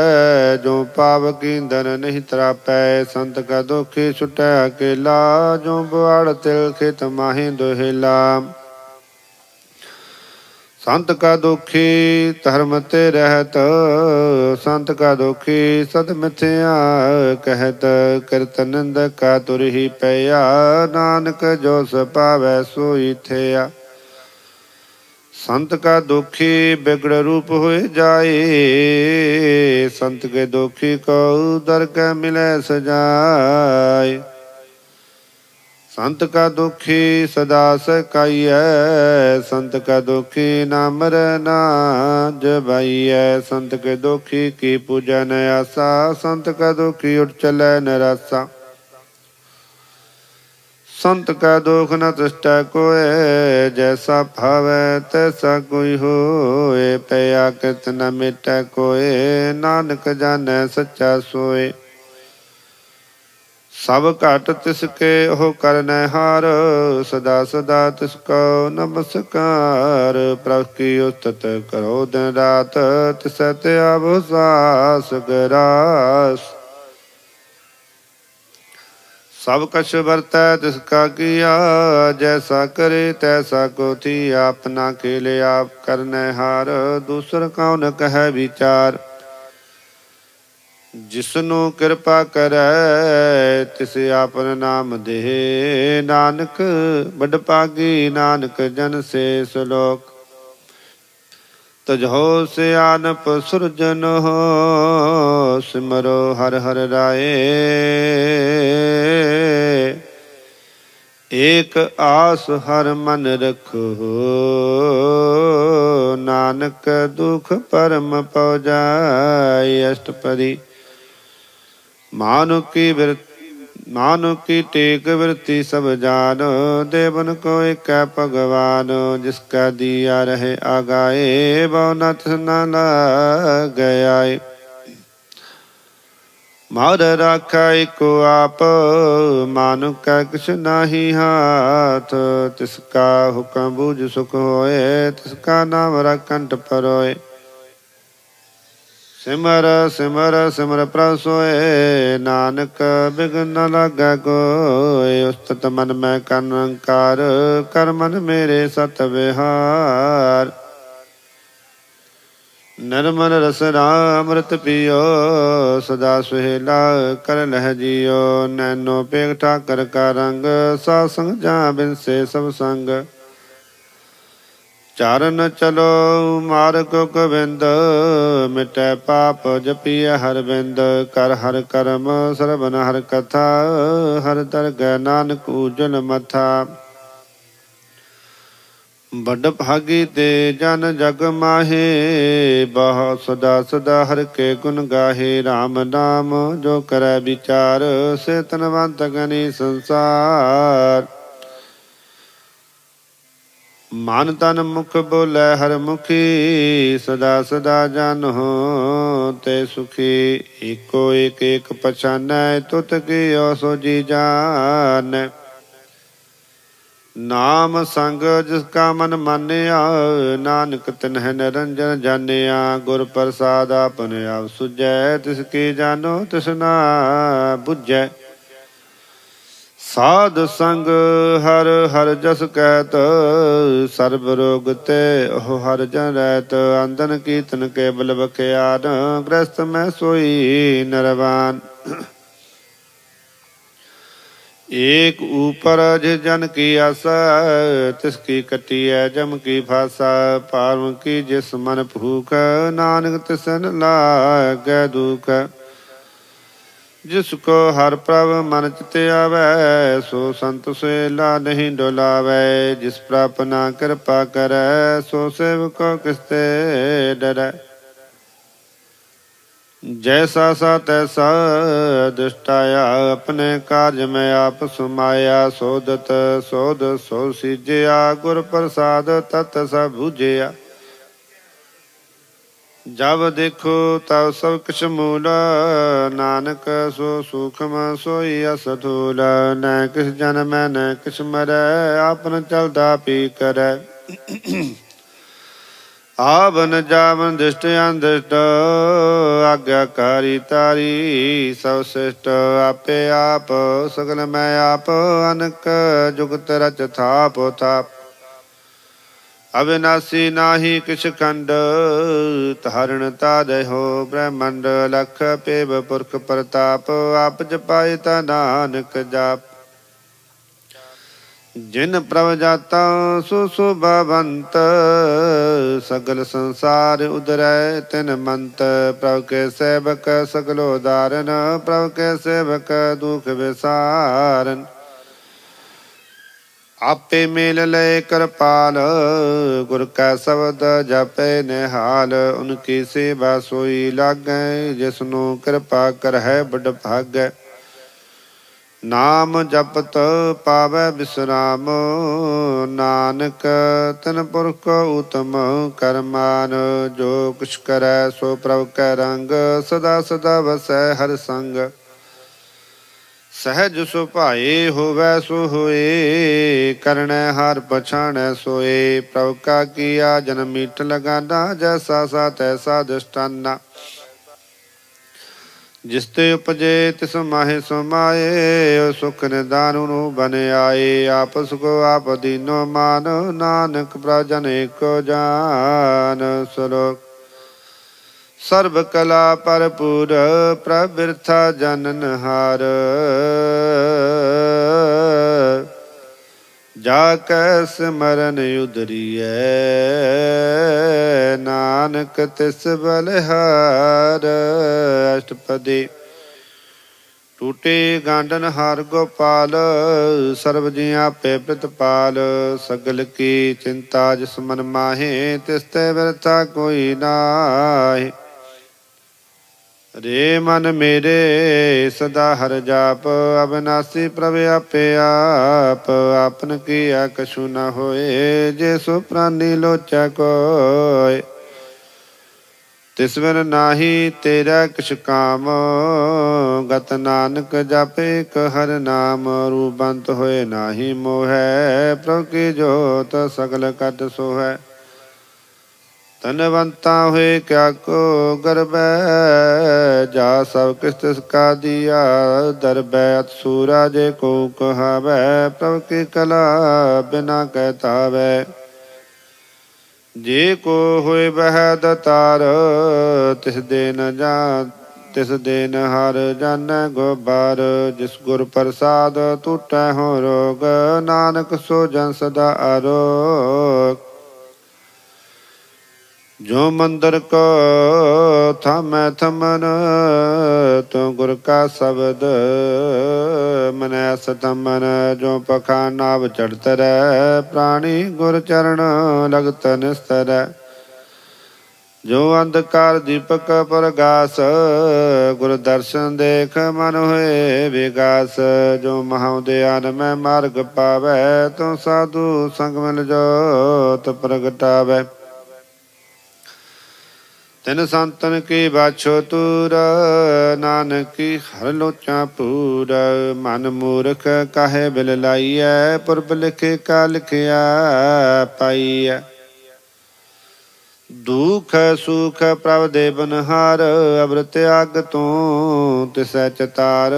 जो पावक ईंधन नहीं त्रापै। संत का दुखी छुटै अकेला, जो बुआड़ तिल खेत माहि दोहेला। संत का दुखी धर्म ते रहत, संत का दुखी सद मिथ्या कहत। कृत निंदक का तुर ही पया, नानक जो स पावै सोई थेया। संत का दुखी बिगड़ रूप होए जाए, संत के दुखी को दर के मिले सजाए। संत का दुखी सदा सकाइयै, संत का दुखी ना मरै ना जबाइयै। संत के दुखी की पूजा न आसा, संत का दुखी उठ चलै निरासा। संत का दुख न दृष्टै कोय, जैसा भावै तैसा कोई होए। पया कृत न मिटै कोय, नानक जानै सच्चा सोए। सब घट तिसके हो करनै हार, सदा सदा तिसको नमस्कार। प्रभु की उस्तत करो दिन रात, तिसै त्याव सास गरास। सब कछ बरतै तिसका किया, जैसा करे तैसा को थिया। अपना खेले आप करनै हार, दूसर कौन कहै विचार। जिसनु कृपा करै तिस आपन नाम दे, नानक बड़ पागी नानक जन से सलोक। तुझो सियानप सुरजन हो, सिमरो हर हर राए। एक आस हर मन रखो, नानक दुख परम पौ जाय। अष्टपदी। मानु की टेक वृत्ति सब जान, देवन को एक भगवान। जिसका दिया रहे आगाए, बहु नथ न गयाए। मार राखा एको आप, मानु का किछ नाही हाथ। तिसका हुक्म बूझ सुख होए, तिसका नाम रखंठ परोए। ਸਿਮਰ ਸਿਮਰ ਸਿਮਰ ਪ੍ਰਭ ਸੋਏ, ਨਾਨਕ ਬਿਘਨ ਨ ਲਾਗੈ ਕੋਇ। ਉਸਤਤ ਮਨ ਮੈਂ ਕਰਨ ਅੰਕਾਰ, ਕਰ ਮਨ ਮੇਰੇ ਸਤ ਵਿਹਾਰ। ਨਿਰਮਲ ਰਸਨਾ ਅੰਮ੍ਰਿਤ ਪੀਓ, ਸਦਾ ਸੁਹੇਲਾ ਕਰ ਲਹਿ ਜੀਓ। ਨੈਨੋ ਪੇਖ ਠਾਕਰ ਕਾ ਰੰਗ, ਸਾਧ ਸੰਗ ਜਾਂ ਬਿਨਸੇ ਸਭ ਸੰਗ। ਚਰਨ ਚਲੋ ਮਾਰਗ ਗੋਬਿੰਦ, ਮਿਟੈ ਪਾਪ ਜਪੀਐ ਹਰ ਬਿੰਦ। ਕਰ ਹਰ ਕਰਮ ਸਰਬਨ ਹਰ ਕਥਾ, ਹਰ ਦਰਗਹਿ ਨਾਨਕ ਊਜਲ ਮਥਾ। ਵੱਡ ਭਾਗੀ ਤੇ ਜਨ ਜਗ ਮਾਹੇ, ਬਹੁ ਸਦਾ ਸਦਾ ਹਰ ਕੇ ਗੁਣ ਗਾਹੇ। ਰਾਮ ਨਾਮ ਜੋ ਕਰੈ ਵਿਚਾਰ, ਸੇ ਧਨਵੰਤ ਗਨੀ ਸੰਸਾਰ। ਮਨ ਤਨ ਮੁਖ ਬੋਲੇ ਹਰ ਮੁਖੀ, ਸਦਾ ਸਦਾ ਜਾਨੋ ਤੇ ਸੁਖੀ। ਏਕੋ ਏਕ ਏਕ ਪਛਾਨੈ, ਤੁਧ ਕੀਓ ਸੋ ਜੀ ਜਾਨੈ। ਨਾਮ ਸੰਗ ਜਿਸ ਕਾ ਮਨ ਮਾਨਿਆ, ਨਾਨਕ ਤਿਨਹਿ ਨਿਰੰਜਨ ਜਾਨਿਆ। ਗੁਰ ਪ੍ਰਸਾਦ ਆਪਨ ਆਪ ਸੁਝੈ, ਤਿਸ ਕੀ ਜਾਨੋ ਤਿਸ ਨਾ ਬੁਝੈ। ਸਾਧ ਸੰਗ ਹਰ ਹਰ ਜਸ ਕਹਿਤ, ਸਰਬ ਰੋਗ ਤੇ ਉਹ ਹਰ ਜਨ ਰਹਿਤ। ਅੰਦਨ ਕੀਰਤਨ ਕੇਵਲ ਬਖਿਆਨ, ਗ੍ਰਸਤ ਮੈਂ ਸੋਈ ਨਰਵਾਨ। ਏਕ ਊਪਰ ਜਿਸ ਜਨ ਕੀ ਆਸਾ, ਤਿਸ ਕੀ ਕਟੀਐ ਜਮ ਕੀ ਫਾਸਾ। ਪਾਰਮ ਕੀ ਜਿਸ ਮਨ ਭੂਖ, ਨਾਨਕ ਤਿਸ ਨ ਲਾਗੈ ਦੁਖ। ਜਿਸ ਕੋ ਹਰ ਪ੍ਰਭ ਮਨ ਚਿਤ ਆਵੈ, ਸੋ ਸੰਤ ਸੁਹੇਲਾ ਨਹੀਂ ਡੁਲਾਵੈ। ਜਿਸ ਪ੍ਰਭ ਨਾ ਕਿਰਪਾ ਕਰੈ, ਸੋ ਸੇਵਕੋ ਕਿਸ ਤੇ ਡਰੈ। ਜੈਸਾ ਸਾ ਤੈਸਾ ਦੁਸ਼ਟਾਇਆ, ਆਪਣੇ ਕਾਰਜ ਮੈਂ ਆਪ ਸਮਾਇਆ। ਸੋਧਤ ਸੋਧ ਸੋ ਸੀਜਿਆ, ਗੁਰ ਪ੍ਰਸਾਦ ਤਤ ਸਭ ਬੁਝਿਆ। ਜਬ ਦੇਖੋ ਤਬ ਸਭ ਕਿਛ ਮੂਲ, ਨਾਨਕ ਸੋ ਸੂਖਮ ਸੋਈ ਅਸਥੂਲ। ਨੈ ਕਿਛ ਜਨਮੈ ਨੈ ਕਿਛ ਮਰੈ, ਆਪਨ ਚਲਦਾ ਪੀ ਕਰੈ। ਆਵਨ ਜਾਵਨ ਦ੍ਰਿਸ਼ਟ ਅੰਦ੍ਰਿਸ਼ਟ, ਆਗਿਆਕਾਰੀ ਤਾਰੀ ਸਭ ਸਿਸ਼ਟ। ਆਪੇ ਆਪ ਸਗਲ ਮੈਂ ਆਪ, ਅਨਕ ਜੁਗਤ ਰਚ ਥਾਪ ਥਾਪ। ਅਵਿਨਾਸੀ ਨਾਹੀ ਕਿਛ ਖੰਡ, ਧਾਰਣ ਤਾਰਹਿਓ ਬ੍ਰਹਮੰਡ। ਲਖ ਪੇਵ ਪੁਰਖ ਪ੍ਰਤਾਪ, ਆਪ ਜਪਾਏ ਤਾ ਨਾਨਕ ਜਾਪ। ਜਿਨ ਪ੍ਰਭ ਜਾਤਾ ਸੋ ਸ਼ੋਭਾਵੰਤ, ਸਗਲ ਸੰਸਾਰ ਉਦਰੈ ਤਿਨ ਮੰਤ। ਪ੍ਰਭ ਕੇ ਸੇਵਕ ਸਗਲੋ ਧਾਰਨ, ਪ੍ਰਭ ਕੇ ਸੇਵਕ ਦੁਖ ਵਿਸਾਰਨ। ਆਪੇ ਮੇਲ ਲਏ ਕਿਰਪਾਲ, ਗੁਰ ਕਾ ਸ਼ਬਦ ਜਪੈ ਨਿਹਾਲ। ਉਨਕੀ ਸੇਵਾ ਸੋਈ ਲਾਗੈ, ਜਿਸਨੂੰ ਕਿਰਪਾ ਕਰਹਿ ਬਡ ਭਾਗੈ। ਨਾਮ ਜਪਤ ਪਾਵੈ ਬਿਸਰਾਮ, ਨਾਨਕ ਤਿਨ ਪੁਰਖ ਊਤਮ ਕਰਮਾਨ। ਜੋ ਕੁਛ ਕਰੈ ਸੋ ਪ੍ਰਭ ਕੈ ਰੰਗ, ਸਦਾ ਸਦਾ ਵਸੈ ਹਰ ਸੰਗ। ਸਹਿਜ ਸੁਭਾਏ ਹੋਵੈ ਸੋ ਹੋਏ, ਕਰਣੈ ਹਾਰ ਪਛਾਣੈ ਸੋਏ। ਪ੍ਰਭ ਕਾ ਕੀਆ ਜਨ ਮੀਠ ਲਗਾਨਾ, ਜੈਸਾ ਸਾ ਤੈਸਾ ਦ੍ਰਿਸ਼ਟਾਨਾ। ਜਿਸ ਤੇ ਉਪਜੇ ਤਿਸ ਮਾਹੇ ਸਮਾਏ, ਸੁਖ ਨਿਦਾਨ ਨੂੰ ਬਨ ਆਏ। ਆਪ ਸੁਖੋ ਆਪ ਦੀਨੋ ਮਾਨ, ਨਾਨਕ ਪ੍ਰਭ ਜਨ ਏਕੋ ਜਾਨ। ਸਲੋਕ ਸਰਬ ਕਲਾ ਭਰਪੂਰ, ਪ੍ਰਭ ਬਿਰਥਾ ਜਨਨਹਾਰ। ਜਾ ਕੈ ਸਿਮਰਨ ਉਦਰੀਐ, ਨਾਨਕ ਤਿਸ ਬਲਿਹਾਰ। ਅਸ਼ਟਪਦੀ ਟੂਟੇ ਗਾਂਡਨ ਹਾਰ ਗੋਪਾਲ, ਸਰਬ ਜੀਆਂ ਆਪੇ ਪ੍ਰਿਤਪਾਲ। ਸਗਲ ਕੀ ਚਿੰਤਾ ਜਿਸ ਮਨ ਮਾਹੇ, ਤਿਸ ਤੇ ਬਿਰਥਾ ਕੋਈ ਨਾਹੀ। ਰੇ ਮਨ ਮੇਰੇ ਸਦਾ ਹਰ ਜਾਪ, ਅਬਿਨਾਸੀ ਪ੍ਰਭ ਆਪੇ ਆਪ। ਆਪਨ ਕੀਆ ਕਛੂ ਨ ਹੋਏ, ਜੇ ਸੋ ਪ੍ਰਾਨੀ ਲੋਚੈ ਕੋਇ। ਤਿਸ ਬਿਨ ਨਾਹੀ ਤੇਰਾ ਕਿਛ ਕਾਮ, ਗਤ ਨਾਨਕ ਜਪੇ ਇਕ ਹਰਿ ਨਾਮ। ਰੂਪੰਤ ਹੋਏ ਨਾਹੀ ਮੋਹੈ, ਪ੍ਰਭ ਕੀ ਜੋਤ ਸਗਲ ਕਟ ਸੋਹੈ। ਧਨਵੰਤਾ ਹੋਏ ਕਿਆ ਕੋ ਗਰਬੈ, ਜਾ ਸਭ ਕਿਸ ਤਿਸ ਕਾ ਦੀਆ ਦਰਬੈ। ਅਤ ਸੂਰਾ ਜੇ ਕੋ ਕਹਾਵੈ, ਪ੍ਰਭ ਕੀ ਕਲਾ ਬਿਨਾ ਕਹਿ ਤਾਵੈ। ਜੇ ਕੋ ਹੋਏ ਬਹਿ ਦਤਾਰ, ਤਿਸ ਦੇ ਨ ਜਾ ਤਿਸ ਦੇ ਨ ਹਰ ਜਾਨੈ ਗੋਬਾਰ। ਜਿਸ ਗੁਰ ਪ੍ਰਸਾਦ ਟੂਟੈ ਹੋ ਰੋਗ, ਨਾਨਕ ਸੋ ਜਨ ਸਦਾ ਆਰੋਗ। ਜੋ ਮੰਦਰ ਕੋ ਥਾਮੈ ਥਮਨ, ਤੂੰ ਗੁਰ ਕਾ ਸ਼ਬਦ ਮਨੈ ਸਤਮਨ। ਜੋ ਪਖਾਨਾਵ ਚੜ੍ਹਤ ਰਹਿ, ਪ੍ਰਾਣੀ ਗੁਰ ਚਰਨ ਲਗਤ ਨਿਸਤਰੈ। ਜੋ ਅੰਧਕਾਰ ਦੀਪਕ ਪ੍ਰਗਾਸ, ਗੁਰ ਦਰਸ਼ਨ ਦੇਖ ਮਨ ਹੋਏ ਵਿਗਾਸ। ਜੋ ਮਹਾਉਦਿਆਨ ਮੈਂ ਮਾਰਗ ਪਾਵੈ, ਤੂੰ ਸਾਧੂ ਸੰਗ ਮਿਲ ਜੋਤ ਪ੍ਰਗਟਾਵੈ। ਤਿਨ ਸੰਤਨ ਕੀ ਬਾਛੋ ਤੂਰ, ਨਾਨਕੀ ਹਰ ਲੋਚਾ ਪੂਰ। ਮਨ ਮੂਰਖ ਕਾਹੇ ਬਿਲ ਲਾਈਐ, ਪੁਰਬ ਲਿਖੇ ਕਾ ਲਿਖਿਆ ਪਾਈਐ। ਦੁਖ ਸੁਖ ਪ੍ਰਭ ਦੇ ਬਨਹਾਰ, ਅਬਰ ਤਿਆਗ ਤੂੰ ਤਿਸੈ ਚਤਾਰ।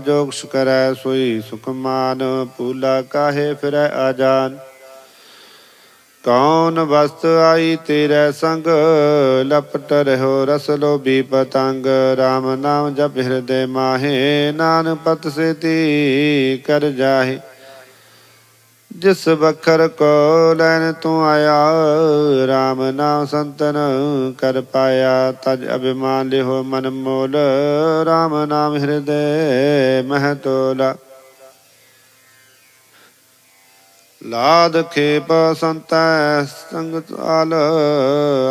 ਜੋ ਕੁਛ ਕਰੈ ਸੋਈ ਸੁਖ ਮਾਨ, ਭੂਲਾ ਕਾਹੇ ਫਿਰੈ ਆਜਾਨ। ਕੌਣ ਵਸਤ ਆਈ ਤੇਰੇ ਸੰਗ, ਲਪਟ ਰਹਿਓ ਰਸ ਲੋਭੀ ਪਤੰਗ। ਰਾਮ ਨਾਮ ਜਪ ਹਿਰਦੇ ਮਾਹੇ, ਨਾਨਕ ਪਤ ਸੇਤੀ ਕਰ ਜਾਹੇ। ਜਿਸ ਬਖਰ ਕੋ ਲੈਨ ਤੂੰ ਆਇਆ, ਰਾਮ ਨਾਮ ਸੰਤਨ ਕਰ ਪਾਇਆ। ਤਜ ਅਭਿਮਾਨ ਲਿਹੋ ਮਨ ਮੋਲ, ਰਾਮ ਨਾਮ ਹਿਰਦੇ ਮਹਿ ਤੋਲਾ। ਲਾਦ ਖੇਪ ਸੰਤੈ ਸੰਗਤ ਆਲ,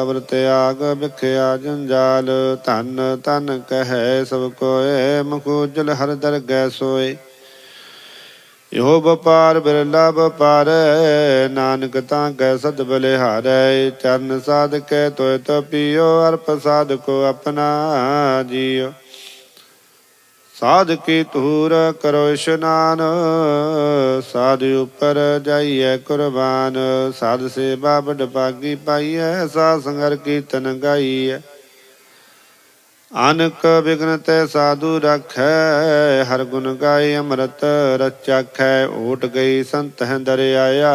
ਅਬਰ ਤਿਆਗ ਬਿਖਿਆ ਜੰਜਾਲ। ਧਨ ਧਨ ਕਹੈ ਸਭ ਕੋਇ, ਮੁਖ ਉਜਲ ਹਰ ਦਰਗਹਿ ਸੋਇ। ਇਹੋ ਵਪਾਰ ਬਿਰਲਾ ਵਪਾਰੈ, ਨਾਨਕ ਤਾਂ ਕੈ ਸਦ ਬਲਿਹਾਰੈ। ਚਰਨ ਸਾਧਕੈ ਤੋਇ ਤੋ ਪੀਓ, ਅਰ ਪ੍ਰਸਾਦ ਕੋ ਆਪਣਾ ਜੀਓ। ਸਾਧ ਕੀ ਧੂਰ ਕਰੋ ਇਸ਼ਨਾਨ, ਸਾਧ ਉਪਰ ਜਾਈਐ ਕੁਰਬਾਨ। ਸਾਧ ਸੇਵਾ ਬਡ ਭਾਗੀ ਪਾਈਐ, ਸਾਧ ਸੰਗਰ ਕੀਰਤਨ ਗਾਈਐ। ਅਨਕ ਬਿਘਨ ਤੈ ਸਾਧੂ ਰਾਖੈ, ਹਰ ਗੁਣ ਗਾਏ ਅੰਮ੍ਰਿਤ ਰਸ ਚਾਖੈ। ਓਟ ਗਈ ਸੰਤ ਹੈ ਦਰ ਆਇਆ,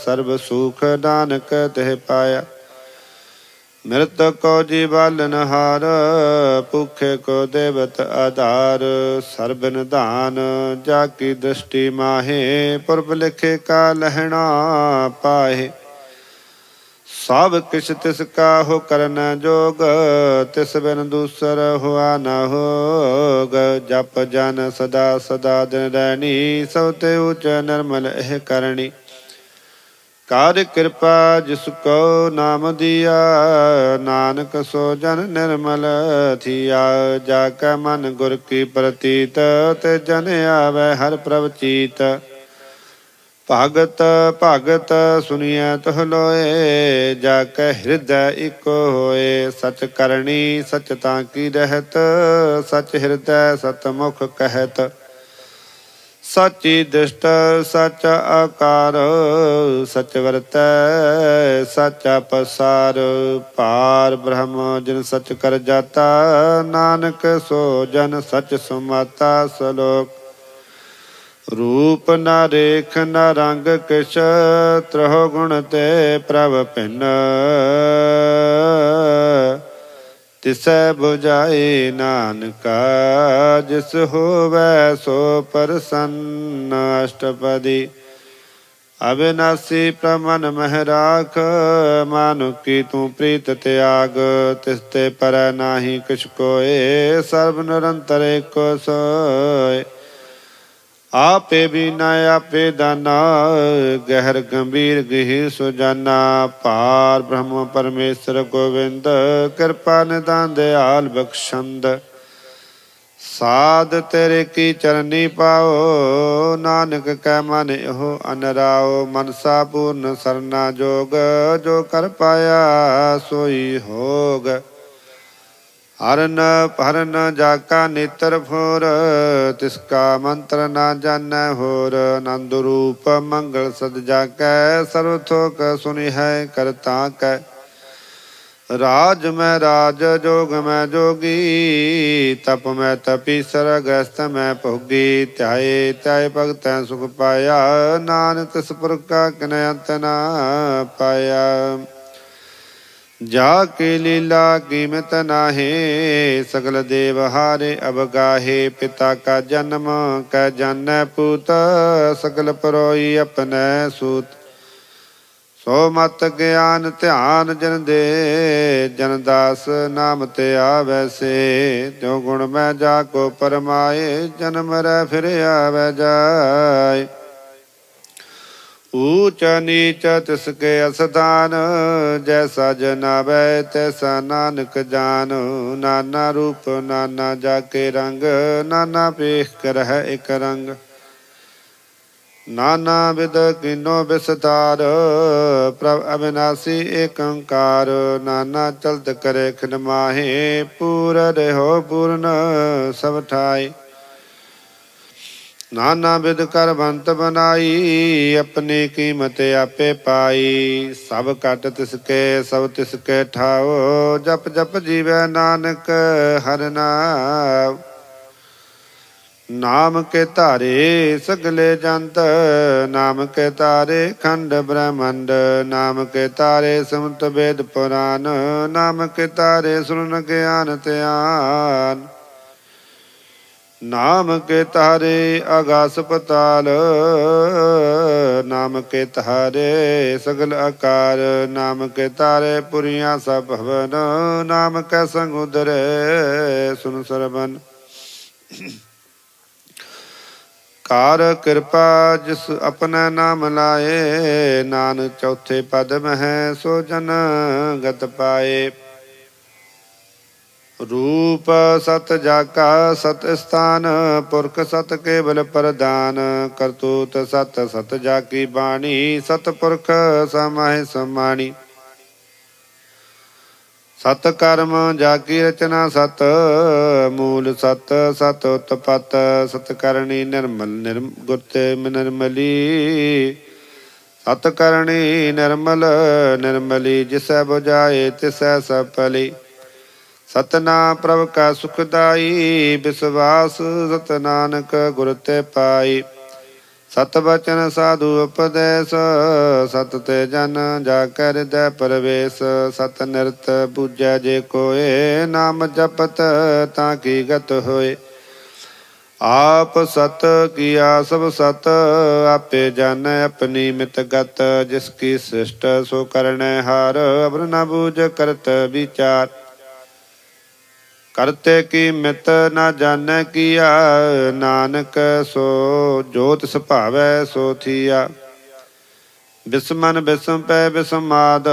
ਸਰਬ ਸੁਖ ਨਾਨਕ ਤਿਹ ਪਾਇਆ। ਮ੍ਰਿਤ ਕੋ ਜੀਵਾਲਨ ਹਾਰ, ਭੁਖੇ ਕੋ ਦੇਵਤ ਆਧਾਰ। ਸਰਬ ਨਿਧਾਨ ਜਾ ਕੀ ਦ੍ਰਿਸ਼ਟੀ ਮਾਹੇ, ਪੁਰਬ ਲਿਖੇ ਕਾ ਲਹਿਣਾ ਪਾਹੇ। ਸਭ ਕਿਛ ਤਿਸ ਕਾ ਹੋ ਕਰਨ ਜੋਗ, ਤਿਸ ਬਿਨ ਦੂਸਰ ਹੁਆ ਨ ਹੋਗ। ਜਪ ਜਨ ਸਦਾ ਸਦਾ ਦਿਨ ਰੈਣੀ, ਸਭ ਤੇ ਉਚ ਨਿਰਮਲ ਇਹ ਕਰਨੀ। ਕਰ ਕਿਰਪਾ ਜਿਸ ਕੋ ਨਾਮ ਦੀਆ, ਨਾਨਕ ਸੋ ਜਨ ਨਿਰਮਲ ਥੀਆ। ਜਾ ਕੈ ਮਨ ਗੁਰ ਕੀ ਪ੍ਰਤੀਤ, ਤੇ ਜਨ ਆਵੈ ਹਰ ਪ੍ਰਭ ਚੀਤ। ਭਗਤ ਭਗਤ ਸੁਣੀਐ ਤੁਹ ਲੋਏ, ਜਾ ਕੈ ਹਿਰਦੈ ਇਕ ਹੋਏ। ਸਚ ਕਰਨੀ ਸਚ ਤਾਂ ਕੀ ਰਹਿਤ, ਸਚ ਹਿਰਦੈ ਸਤ ਮੁਖ ਕਹਿਤ। ਸਾਚੀ ਦ੍ਰਿਸ਼ਟ ਸਚ ਆਕਾਰ, ਸਚ ਵਰਤੈ ਸਚਾ ਪਸਾਰ। ਪਾਰ ਬ੍ਰਹਮ ਜਿਨ ਸਚ ਕਰ ਜਾਤਾ, ਨਾਨਕ ਸੋ ਜਨ ਸਚ ਸੁਮਾਤਾ। ਸਲੋਕ ਰੂਪ ਨਾ ਰੇਖ ਨਾ ਰੰਗ ਕਿਛ, ਤਰਹੁ ਗੁਣ ਤੇ ਪ੍ਰਭ ਭਿੰਨ। ਤਿਸੈ ਬੁਝਾਏ ਨਾਨਕਾ, ਜਿਸ ਹੋਵੈ ਸੋ ਪ੍ਰਸੰਨ। ਅਸ਼ਟਪਦੀ ਅਬਿਨਾਸੀ ਪ੍ਰਮਨ ਮਹਿ ਰਾਖ, ਮਾਨੁਕੀ ਤੂੰ ਪ੍ਰੀਤ ਤਿਆਗ। ਤਿਸ ਤੇ ਪਰੈ ਨਾਹੀ ਕਿਛ ਕੋਇ, ਸਰਬ ਨਿਰੰਤਰ ਏਕੋ ਸੋਇ। ਆਪੇ ਬੀਨਾ ਆਪੇ ਦਾਨਾ, ਗਹਿਰ ਗੰਭੀਰ ਗਹਿ ਸੁਜਾਨਾ। ਪਾਰ ਬ੍ਰਹਮ ਪਰਮੇਸ਼ਰ ਗੋਬਿੰਦ, ਕਿਰਪਾ ਨਿਦਾਨ ਦਿਆਲ ਬਖਸ਼ੰਦ। ਸਾਧ ਤੇਰੇ ਕੀ ਚਰਨੀ ਪਾਓ, ਨਾਨਕ ਕੈ ਮਨ ਇਹੋ ਅਨਰਾਓ। ਮਨਸਾ ਪੂਰਨ ਸਰਨਾ ਜੋਗ, ਜੋ ਕਰ ਪਾਇਆ ਸੋਈ ਹੋਗ। हरन जाका नेत्र फोर, तिसका मंत्र ना जानੈ होर। आनंद रूप मंगल सद जाकै, सर्व थोक सुनि है करता कै। राज मैं राज जोग मैं जोगी, तप मैं तपीसर गृहस्थ मैं भोगी। ध्याये ध्याये भगतै सुख पाया, नानक तिस पुरख का किनै अंत न पाया। जाके लीला कीमत नाहे, सकल देव हारे अवगाहे। पिता का जन्म कै जानੈ पूत, सकल परोई अपनै सूत। सो मत ज्ञान ध्यान जन दे, जन दास नाम ते आवै से। त्यों गुण मैं जाको परमाए, जन्म रै फिर आवै जाय। ऊच नीच तिसके असधान, जैसा जनावै तैसा नानक जान। नाना रूप नाना जाके रंग, नाना पेख करह एक रंग। नाना विद कीनो विस्तार, प्रभ अविनाशी एक ओंकार। नाना चलत करे खिन माहे, पूर रहो पूर्ण सब ठाई। नाना विद कर बंत बनाई, अपनी कीमत आपे पाई। सब कट तिसके सब तिसके ठाओ, जप जप जीवै नानक हर नाम। नाम के तारे सगले जंत, नाम के तारे खंड ब्रह्मंड। नाम के तारे समत वेद पुराण, नाम के तारे सुन ज्ञान ध्यान। नाम के तारे आकाश पताल, नाम के तारे सगल आकार। नाम के तारे पुरिया सब भवन, नाम कै संग उदर सुन सरबन। कार कृपा जिस अपना नाम लाए, नानक चौथे पद मह सो जन गत पाए। रूप सत जाका सत स्थान, पुरख सत केवल प्रदान। करतूत सत सत जाकी बाणी, सत पुरख समाहि समाणी। सत कर्म जाकी रचना सत, मूल सत सत उत्पत। सत करणी निर्मल गुरते निर्मली, सत करणी निर्मल निर्मली। जिसै बुझाए तिसै सब फली। सतनाम प्रभ का सुखदाई, विश्वास सत नानक गुर ते पाई। सत बचन साधु उपदेश, सत ते जन जाकै हृदय प्रवेश। सत निरत पूजै जे कोय, नाम जपत ताकि गत होय। आप सत किया सब सत, आपे जानै अपनी मित गत। जिसकी सृष्ट सो करनै हार, अवर न बूझ करत विचार। करते की मित न जानੈ किया, नानक सो जो तिस भावै सो थिया। बिस्मन बिस्म पै बिस्माद,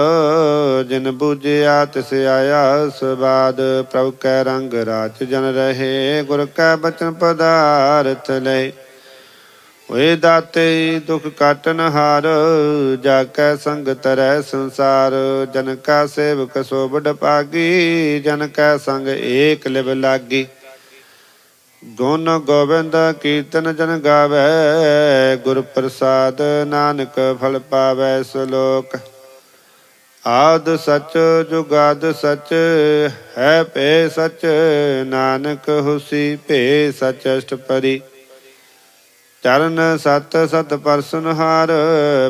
जिन बूझिया तिस आया सबाद। प्रभु कै रंग राच जन रहे, गुर कै बचन पदारथ लहे। होए दाते दुख काटन हार, जाकै संग तरੈ संसार। जन का सेवक सो बड़ भागी, जन कै संग एक लिव लागी। गुण गोविंद कीर्तन जन गावै, गुर प्रसाद नानक फल पावै। श्लोक आद सच जुगाद सच, है पे सच नानक हुसी भे सच अष्टपदी। चरण सत सत परसनहार,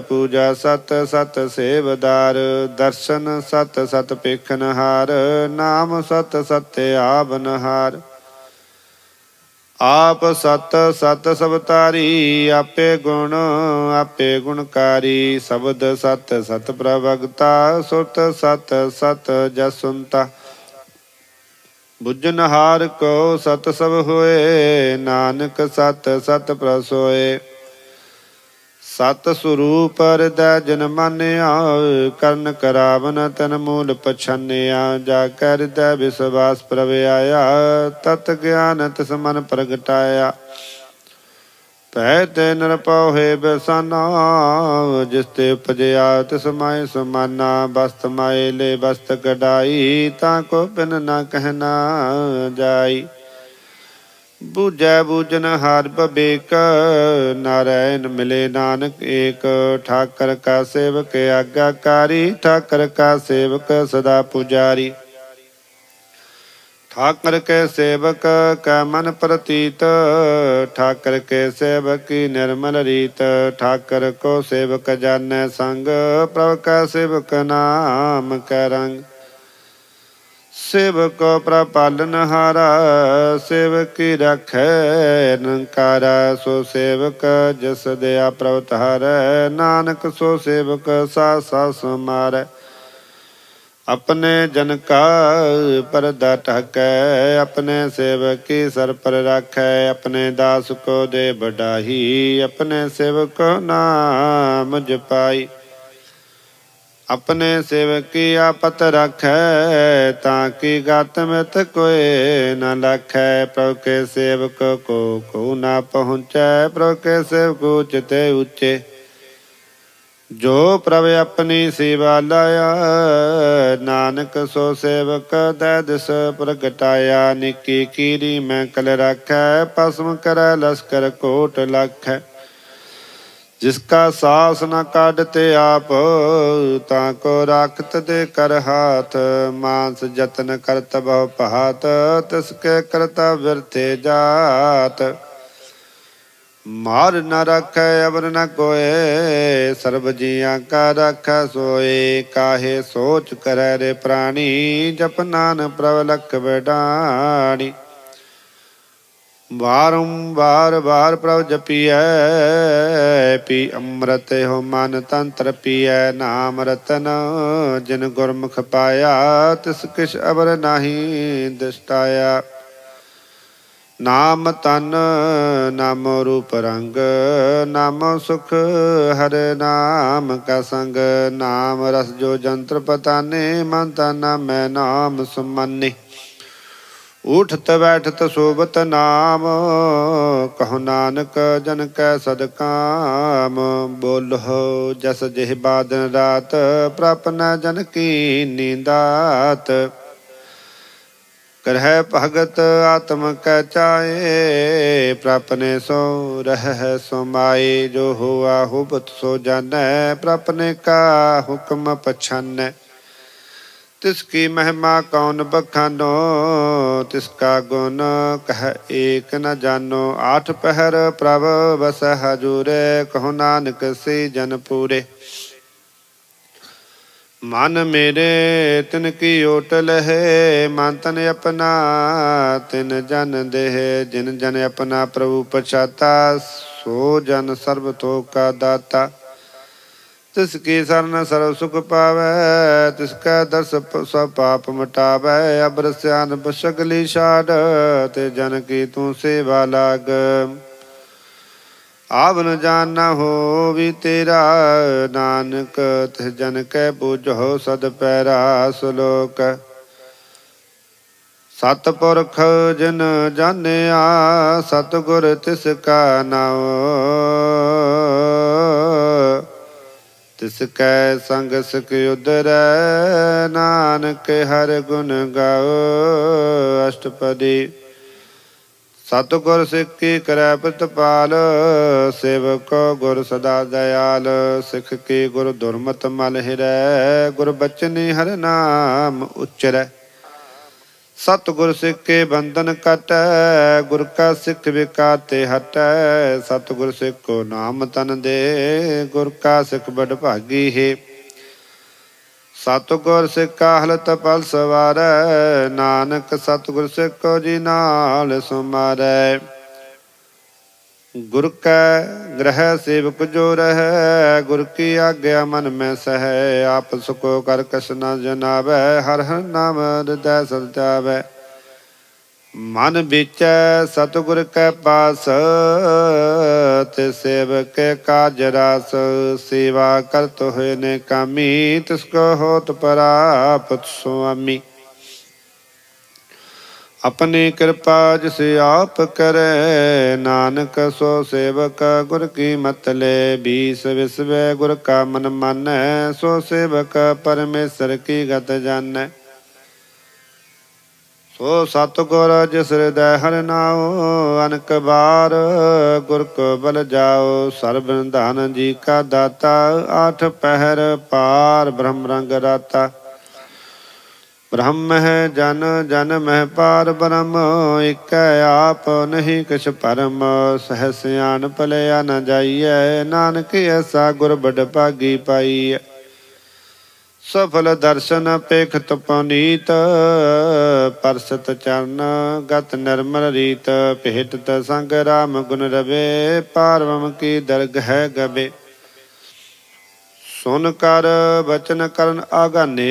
पूजा सत सत सेवदार। दर्शन सत सत पेखनहार, नाम सत सत्य आवनहार। आप सत सत सबतारी, आपे गुणकारी। शब्द सत सत प्रवक्ता, सुरत सत सत जस सुनता। बुझनहार को सत सब होए, नानक सत सत प्रसोए। सत स्वरूप हृदय जन मानिया, करण करावन तन मूल पछानिया। जाकै हृदय विश्वास प्रभ आया, तत ज्ञान तिस मन प्रगटाया। ਪੈ ਤੇ ਨਿਰਭਉ ਹੈ ਬਸਾਨਾ, ਜਿਸ ਤੇ ਉਪਜਿਆ ਤਿਸ ਮਾਏ ਸਮਾਨਾ। ਬਸਤ ਮਾਏ ਲੈ ਬਸਤ ਕਢਾਈ, ਤਾਂ ਕੋ ਬਿਨ ਨਾ ਕਹਿਣਾ ਜਾਈ। ਬੂਝੈ ਬੂਝਨ ਹਾਰ ਬਬੇਕ, ਨਾਰਾਇਣ ਮਿਲੇ ਨਾਨਕ ਏਕ। ਠਾਕਰ ਕਾ ਸੇਵਕ ਆਗਿਆਕਾਰੀ, ਠਾਕਰ ਕਾ ਸੇਵਕ ਸਦਾ ਪੁਜਾਰੀ। ਠਾਕਰ ਕੇ ਸੇਵਕ ਕੈ ਮਨ ਪ੍ਰਤੀਤ, ਠਾਕਰ ਕੇ ਸੇਵਕ ਕੀ ਨਿਰਮਲ ਰੀਤ। ਠਾਕਰ ਕੋ ਸੇਵਕ ਜਾਣੈ ਸੰਗ, ਪ੍ਰਭ ਕਾ ਸੇਵਕ ਨਾਮ ਕੈ ਰੰਗ। ਸੇਵਕ ਪ੍ਰਭ ਪਾਲਨਹਾਰਾ, ਸੇਵਕ ਕੀ ਰਾਖੈ ਨਿਰੰਕਾਰਾ। ਸੋ ਸੇਵਕ ਜਿਸ ਦਇਆ ਪ੍ਰਭ ਧਾਰੈ, ਨਾਨਕ ਸੋ ਸੇਵਕ ਸਾਥ ਸਾਥ ਸਮਾਰੈ। ਆਪਣੇ ਜਨ ਕਾ ਪਰਦਾ ਢਕੈ, ਆਪਣੇ ਸੇਵਕ ਕੀ ਸਰ ਪਰ ਰਾਖੈ। ਆਪਣੇ ਦਾਸ ਕੋ ਦੇ ਬਡਾਈ, ਆਪਣੇ ਸੇਵਕ ਕੋ ਨਾਮ ਜਪਾਈ। ਆਪਣੇ ਸੇਵਕ ਕੀ ਆਪਤ ਰਾਖੈ, ਤਾਂ ਕੀ ਗਤ ਮਿਤ ਕੋਇ ਨ ਲਖੈ। ਪ੍ਰਭ ਕੇ ਸੇਵਕ ਕੋ ਨਾ ਪਹੁੰਚੈ, ਪ੍ਰਭ ਕੇ ਸੇਵਕ ਉਚਤੇ ਉੱਚੇ। ਜੋ ਪ੍ਰਭ ਆਪਣੀ ਸੇਵਾ ਲਾਇਆ, ਨਾਨਕ ਸੋ ਸੇਵਕ ਦੈ ਦਿਸ ਪ੍ਰਗਟਾਇਆ। ਨਿੱਕੀ ਕੀਰੀ ਮੈਂ ਕਲ ਰਾਖੈ, ਭਸਮ ਕਰੈ ਲਸਕਰ ਕੋਟ ਲਖੈ। ਜਿਸ ਕਾ ਸਾਸ ਨ ਕੱਢ ਤੇ ਆਪ, ਤਾਂ ਕੋ ਰਾਖਤ ਦੇ ਕਰ ਹਾਥ। ਮਾਨਸ ਜਤਨ ਕਰਤ ਬਹੁ ਭਾਤ, ਤਿਸ ਕੇ ਕਰਤਾ ਵਿਰਥੇ ਜਾਤ। ਮਾਰ ਨ ਰਾਖੈ ਅਵਰ ਨ ਕੋਇ, ਸਰਬ ਜੀਆਂ ਕਾ ਰਾਖੈ ਸੋਏ। ਕਾਹੇ ਸੋਚ ਕਰੈ ਰੇ ਪ੍ਰਾਣੀ, ਜਪ ਨਾਨਕ ਪ੍ਰਭ ਲਖ ਬਡਾਣੀ। ਵਾਰੰਵਾਰ ਵਾਰ ਪ੍ਰਭ ਜਪੀਐ, ਪੀ ਅੰਮ੍ਰਿਤ ਹੋ ਮਨ ਤਨ ਤ੍ਰਪੀਐ। ਨਾਮ ਰਤਨ ਜਿਨ ਗੁਰਮੁਖ ਪਾਇਆ, ਤਿਸ ਕਿਛ ਅਵਰ ਨਾਹੀ ਦਿਸਟਾਇਆ। ਨਾਮ ਤਨ ਨਾਮੋ ਰੂਪ ਰੰਗ, ਨਾਮੋ ਸੁਖ ਹਰਿ ਨਾਮ ਕਾ ਸੰਗ। ਨਾਮ ਰਸ ਜੋ ਜੰਤਰ ਪਤਾਨੇ, ਮਨ ਤਨ ਮੈਂ ਨਾਮ ਸੁਮਾਨੇ। ਉਠਤ ਬੈਠਤ ਸੋਬਤ ਨਾਮ, ਕਹੋ ਨਾਨਕ ਜਨ ਕੈ ਸਦਕਾਮ। ਬੋਲਹੁ ਜਸ ਜਿਹ ਬਾਦਨ ਰਾਤ, ਪ੍ਰਪ ਨ ਜਨ ਕੀ ਨੀਂਦਾਤ। ਕਰਹਿ ਭਗਤ ਆਤਮ ਕੈ ਚਾਏ, ਪ੍ਰਪ ਨੇ ਸੋ ਰਹਿ ਸੋ ਮਾਏ। ਜੋ ਹੋਆ ਹੋਬਤ ਸੋ ਜਾਣੈ, ਪ੍ਰਪ ਨੇ ਕਾ ਹੁਕਮ ਪਛਾਨੈ। ਤਿਸ ਕੀ ਮਹਿਮਾ ਕੌਣ ਬਖਾਨੋ, ਤਿਸ ਕਾ ਗੁਣ ਕਹਿ ਏਕ ਨ ਜਾਨੋ। ਆਠ ਪਹਿਰ ਪ੍ਰਭ ਬਸੈ ਹਜੂਰੇ, ਕਹੋ ਨਾਨਕ ਸੇ ਜਨ ਪੂਰੇ। ਮਨ ਮੇਰੇ ਤਿਨ ਕੀ ਓਟ ਲਹੇ, ਮਨ ਤਨ ਆਪਣਾ ਤਿਨ ਜਨ ਦੇਹ। ਜਿਨ ਜਨ ਆਪਣਾ ਪ੍ਰਭੂ ਪਛਾਤਾ, ਸੋ ਜਨ ਸਰਬ ਤੋ ਕਾ ਦਾਤਾ। ਤਿਸ ਕੀ ਸਰਨ ਸਰਬ ਸੁਖ ਪਾਵੈ, ਤਿਸ ਕੈ ਦਰਸ ਸਭ ਪਾਪ ਮਿਟਾਵੈ। ਅਬਰ ਸਿਆਨ ਸਗਲੀ ਛਾੜ, ਤੇ ਜਨ ਕੀ ਤੂੰ ਸੇਵਾ ਲਾਗ। ਆਵਨ ਜਾਨ ਨ ਹੋਵੀ ਤੇਰਾ, ਨਾਨਕ ਤਿਸ ਜਨ ਕੈ ਬੁਝੋ ਸਦ ਪੈਰਾ। ਸਲੋਕ ਸਤਿਪੁਰਖ ਜਿਨ ਜਾਣਿਆ, ਸਤਿਗੁਰ ਤਿਸ ਕਾ ਨਾਉ। ਤਿਸ ਕੈ ਸੰਗ ਸਿਖ ਉਦਰੈ, ਨਾਨਕ ਹਰਿ ਗੁਣ ਗਾਓ। ਅਸ਼ਟਪਦੀ ਸਤਿਗੁਰ ਸਿੱਖ ਕੀ ਕਰੈ ਪ੍ਰਤਪਾਲ, ਸੇਵਕ ਗੁਰ ਸਦਾ ਦਇਆਲ। ਸਿੱਖ ਕੀ ਗੁਰ ਦੁਰਮਤ ਮਲ ਹਿਰੈ, ਗੁਰ ਬਚਨੀ ਹਰਿ ਨਾਮ ਉਚਰੈ। ਸਤਿਗੁਰ ਸਿੱਖ ਕੇ ਬੰਧਨ ਕਟੈ, ਗੁਰ ਕਾ ਸਿੱਖ ਵਿਕਾਰ ਤੇ ਹਟੈ। ਸਤਿਗੁਰ ਸਿੱਖ ਕੋ ਨਾਮ ਤਨ ਦੇ, ਗੁਰ ਕਾ ਸਿੱਖ ਬੜ ਭਾਗੀ ਹੈ। ਸਤਿਗੁਰ ਸਿੱਖ ਕਾ ਹਲਤ ਪਲ ਸਵਾਰੈ, ਨਾਨਕ ਸਤਿਗੁਰ ਸਿੱਖ ਕੋ ਜੀ ਨਾਲ ਸੁਮਾਰੈ। ਗੁਰ ਕੈ ਗ੍ਰਹਿ ਸੇਵਕ ਜੋ ਰਹੈ, ਗੁਰ ਕੀ ਆਗਿਆ ਮਨ ਮੈਂ ਸਹੈ। ਆਪ ਸੁਖੋ ਕਰ ਕਛ ਨ ਜਨਾਵੈ, ਹਰਿ ਹਰਿ ਨਾਮ ਹਿਰਦੈ ਸਦ ਧਿਆਵੈ। ਮਨ ਵਿਚੈ ਸਤਿਗੁਰ ਕੈ ਪਾਸ, ਤੇ ਸੇਵਕ ਕੇ ਕਾਜ ਰਾਸ। ਸੇਵਾ ਕਰਤ ਹੋਏ ਨੇ ਕਾਮੀ, ਤਿਸ ਕੋ ਹੋਤ ਪ੍ਰਾਪਤ ਸੁਆਮੀ। अपनी कृपा जिस आप करे, नानक सो सेवक गुर की मत ले। बीस विसव गुर का मन मानै, सो सेवक परमेश्वर की गत जानै। सो सतगुर जिस हृदय हर नाओ, अनक बार गुर को बल जाओ। सर्ब निधान जी का दाता, आठ पहर पार ब्रह्म रंग राता। ब्रह्म है जन जन मह पार ब्रह्म, एक आप नहीं किछ परम। सह सियान पलया न जाइए, नानक ऐसा गुर बड़ भागी पाइए। सफल दर्शन पेखत पनीत, परसत चरण गत निर्मल रीत। भेटत संग राम गुण रवे, पारवम की दरगह गबे। सुन कर बचन करन आगाने,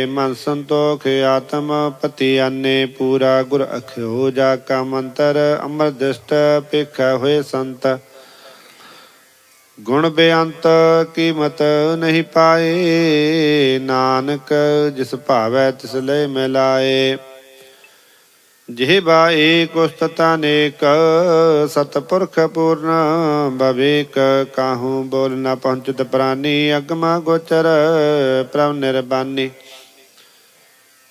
मन संतोख आत्म पति आने। पूरा गुर अख्यो जाका मंतर, अमर दृष्ट पेखा हुए संत। गुण बेअंत कीमत नहीं पाए, नानक जिस भावै तिस लय मिलाए। जिह्वा एक उस्तता नेक, सतपुरख पूर्ण भवेक। काहू बोल न पहुँचत प्राणी, अगमा गोचर प्रभ निर्बानी।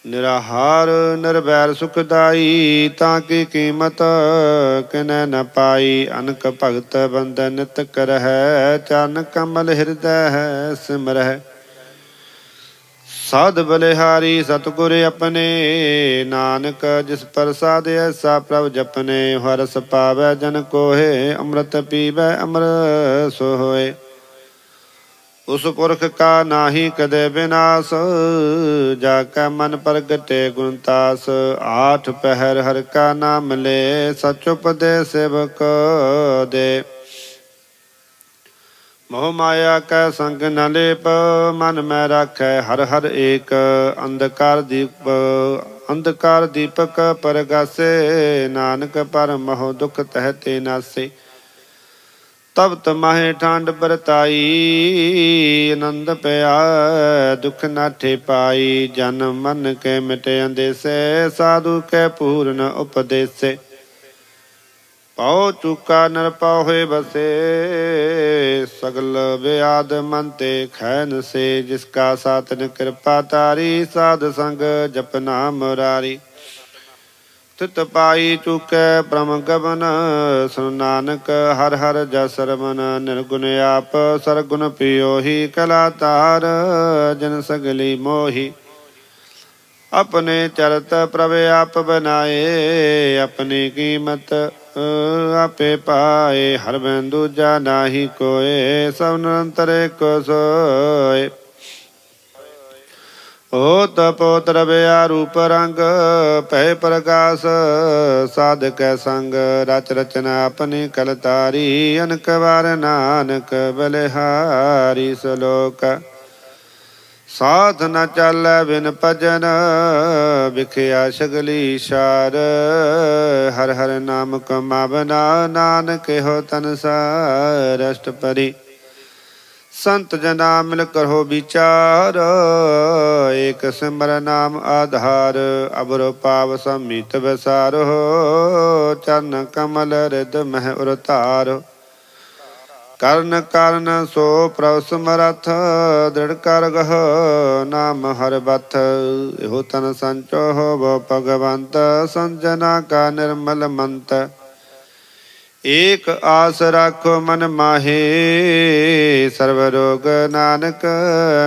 निराहार निर्वैर सुखदाई, ताकि कीमत किनै न पाई। अनक भगत बंद नित करहै, चरण कमल हृदय सिमरह। साध बलिहारी सतगुर अपने, नानक जिस प्रसाद ऐसा प्रभ जपने। हरस पावै जन कोहे, अमृत पीवै अमर सो होए। उस पुरख का नाही कदे विनाश, जाकै मन प्रगटे गुणतास। आठ पहर हर का नाम ले, सच उपदेश सेवक दे। मोह माया कै संग न लेप, मन में राखै हर हर एक। अंधकार दीपक परगासे, नानक पर मोह दुख तहते नासे। तब तमाहे ठांड बरताई, आनंद पया दुख नाठे पाई। जन मन के मिटे अंदेसे, साधु के पूर्ण उपदेसे। पाओ चूका नर पाओ होए बसे, सगल व्याध मन ते खैन से। जिसका सातन कृपा तारी, साध संग जप नाम मुरारी। तित पाई चूकै ब्रह्म गमन, सुन नानक हर हर जस रमन। निर्गुण आप सरगुण पियोहि, कला तार जन सगली मोहि। अपने चरत प्रभ आप बनाए, अपनी कीमत आपे पाए। हर बिन दूजा नाही कोय, सब निरंतर एको सोय। होत पोत रवया रूप रंग, पै प्रकाश साधक संग। रच रचना अपनी कलतारी, अनक बार नानक बलिहारी। सलोक साध न चालै बिन भजन, बिखया सगली सार। हर हर नाम कमावना, नानक हो तन सार। अष्टपदी संत जना मिल करो विचार, एक सिमर नाम आधार। अबर पाव समीत बसार हो, चरण कमल हृद मह उरतार। कर्ण कारण सो प्रभ समरथ, दृढ़ कर गह नाम हर बथ। हो तन संचो हो भगवंत, संजना का निर्मल मंत। एक आस राखो मन माहे, सर्व रोग नानक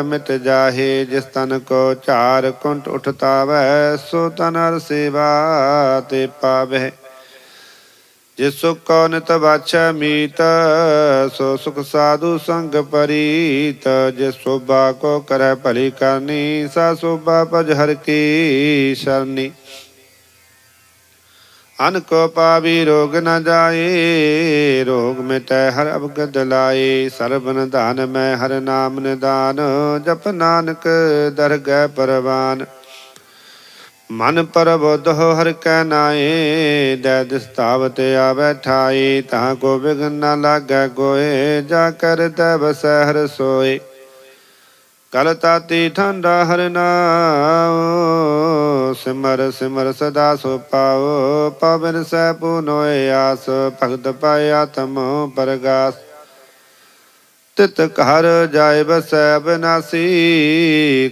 मिट जाहे। जिस तन को चार कुंट उठतावै, सो तन हर सेवा ते पावै। जिस सुख को नित बाछै मीत, सो सुख साधु संग परीत। जिस शोभा को करੈ भली करनी, सा शोभा पज हर की शरणी। अन को पावी रोग न जाए, रोग मिटै हर अवगत लाए। सर्ब निधान मैं हर नाम निदान, जप नानक दरगह परवान। मन पर बुद्ध हो हर कै नाए, दैद स्थावत आवै ठाए। तहाँ को विघ्न न लागै कोय, जा कर दै बसै हर सोए। ਕਲ ਤਾਤੀ ਠੰਡਾ ਹਰਿ ਨਾਮ, ਸਿਮਰ ਸਿਮਰ ਸਦਾ ਸੋ ਪਾਓ। ਪਵਨ ਸਹਿ ਪੁਨੋਏ ਆਸ, ਭਗਤ ਪਾਏ ਆਤਮ ਪਰਗਾਸ। ਤਿਤ ਘਰ ਜਾਇ ਬਸੈ ਬਿਨਾਸੀ,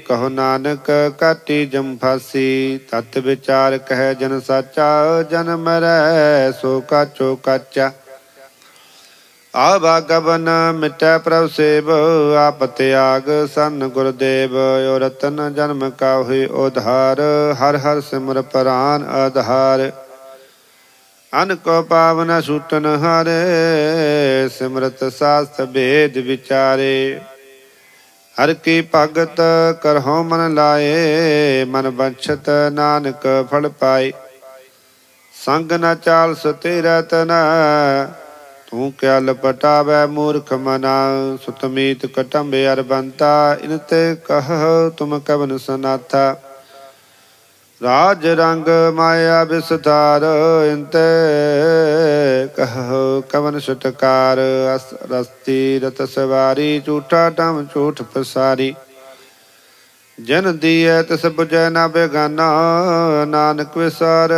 ਕਹੋ ਨਾਨਕ ਕਾਟੀ ਜਮ ਫਾਸੀ। ਤਤ ਵਿਚਾਰ ਕਹਿ ਜਨ ਸਾਚਾ, ਜਨ ਮਰੈ ਸੋ ਕਾਚੋ ਕਾਚਾ। ਆਵਾਗਵਨ ਮਿਟੈ ਪ੍ਰਭ ਸੇਵ, ਆਪ ਤਿਆਗ ਸਨ ਗੁਰਦੇਵ। ਓ ਰਤਨ ਜਨਮ ਕਾ ਹੋਇ ਉਧਾਰ, ਹਰ ਹਰ ਸਿਮਰ ਪ੍ਰਾਨ ਆਧਾਰ। ਅਨ ਕੋ ਪਾਵਨ ਛੂਟਨ ਹਾਰੇ, ਸਿਮਰਤ ਸਾਸਤ ਭੇਦ ਵਿਚਾਰੇ। ਹਰ ਕੀ ਭਗਤ ਕਰਹੁ ਮਨ ਲਾਏ, ਮਨ ਬੰਛਤ ਨਾਨਕ ਫਲ ਪਾਏ। ਸੰਗ ਨ ਚਾਲ ਸਤੇਰਾ ਤਨਾ, ਤੂੰ ਕਿਆ ਲਪਟਾਵੈ ਮੂਰਖ ਮਨਾ। ਸੁਤਮੀਤ ਕਟੰਬ ਅਰ ਬੰਤਾ, ਇਨ ਤੇ ਕਹ ਤੁਮ ਕਵਨ ਸਨਾਥਾ। ਰਾਜ ਰੰਗ ਮਾਇਆ ਵਿਸਥਾਰ, ਇਨ ਤੇ ਕਹੋ ਕਵਨ ਛੁਟਕਾਰ। ਰਸਤੀ ਰਤ ਸਵਾਰੀ, ਝੂਠਾ ਟਮ ਝੂਠ ਪਸਾਰੀ। ਜਿਨ ਦੀਐ ਤਿਸ ਬੁਝੈ ਨਾ ਬੇਗਾਨਾ, ਨਾਨਕ ਵਿਸਾਰ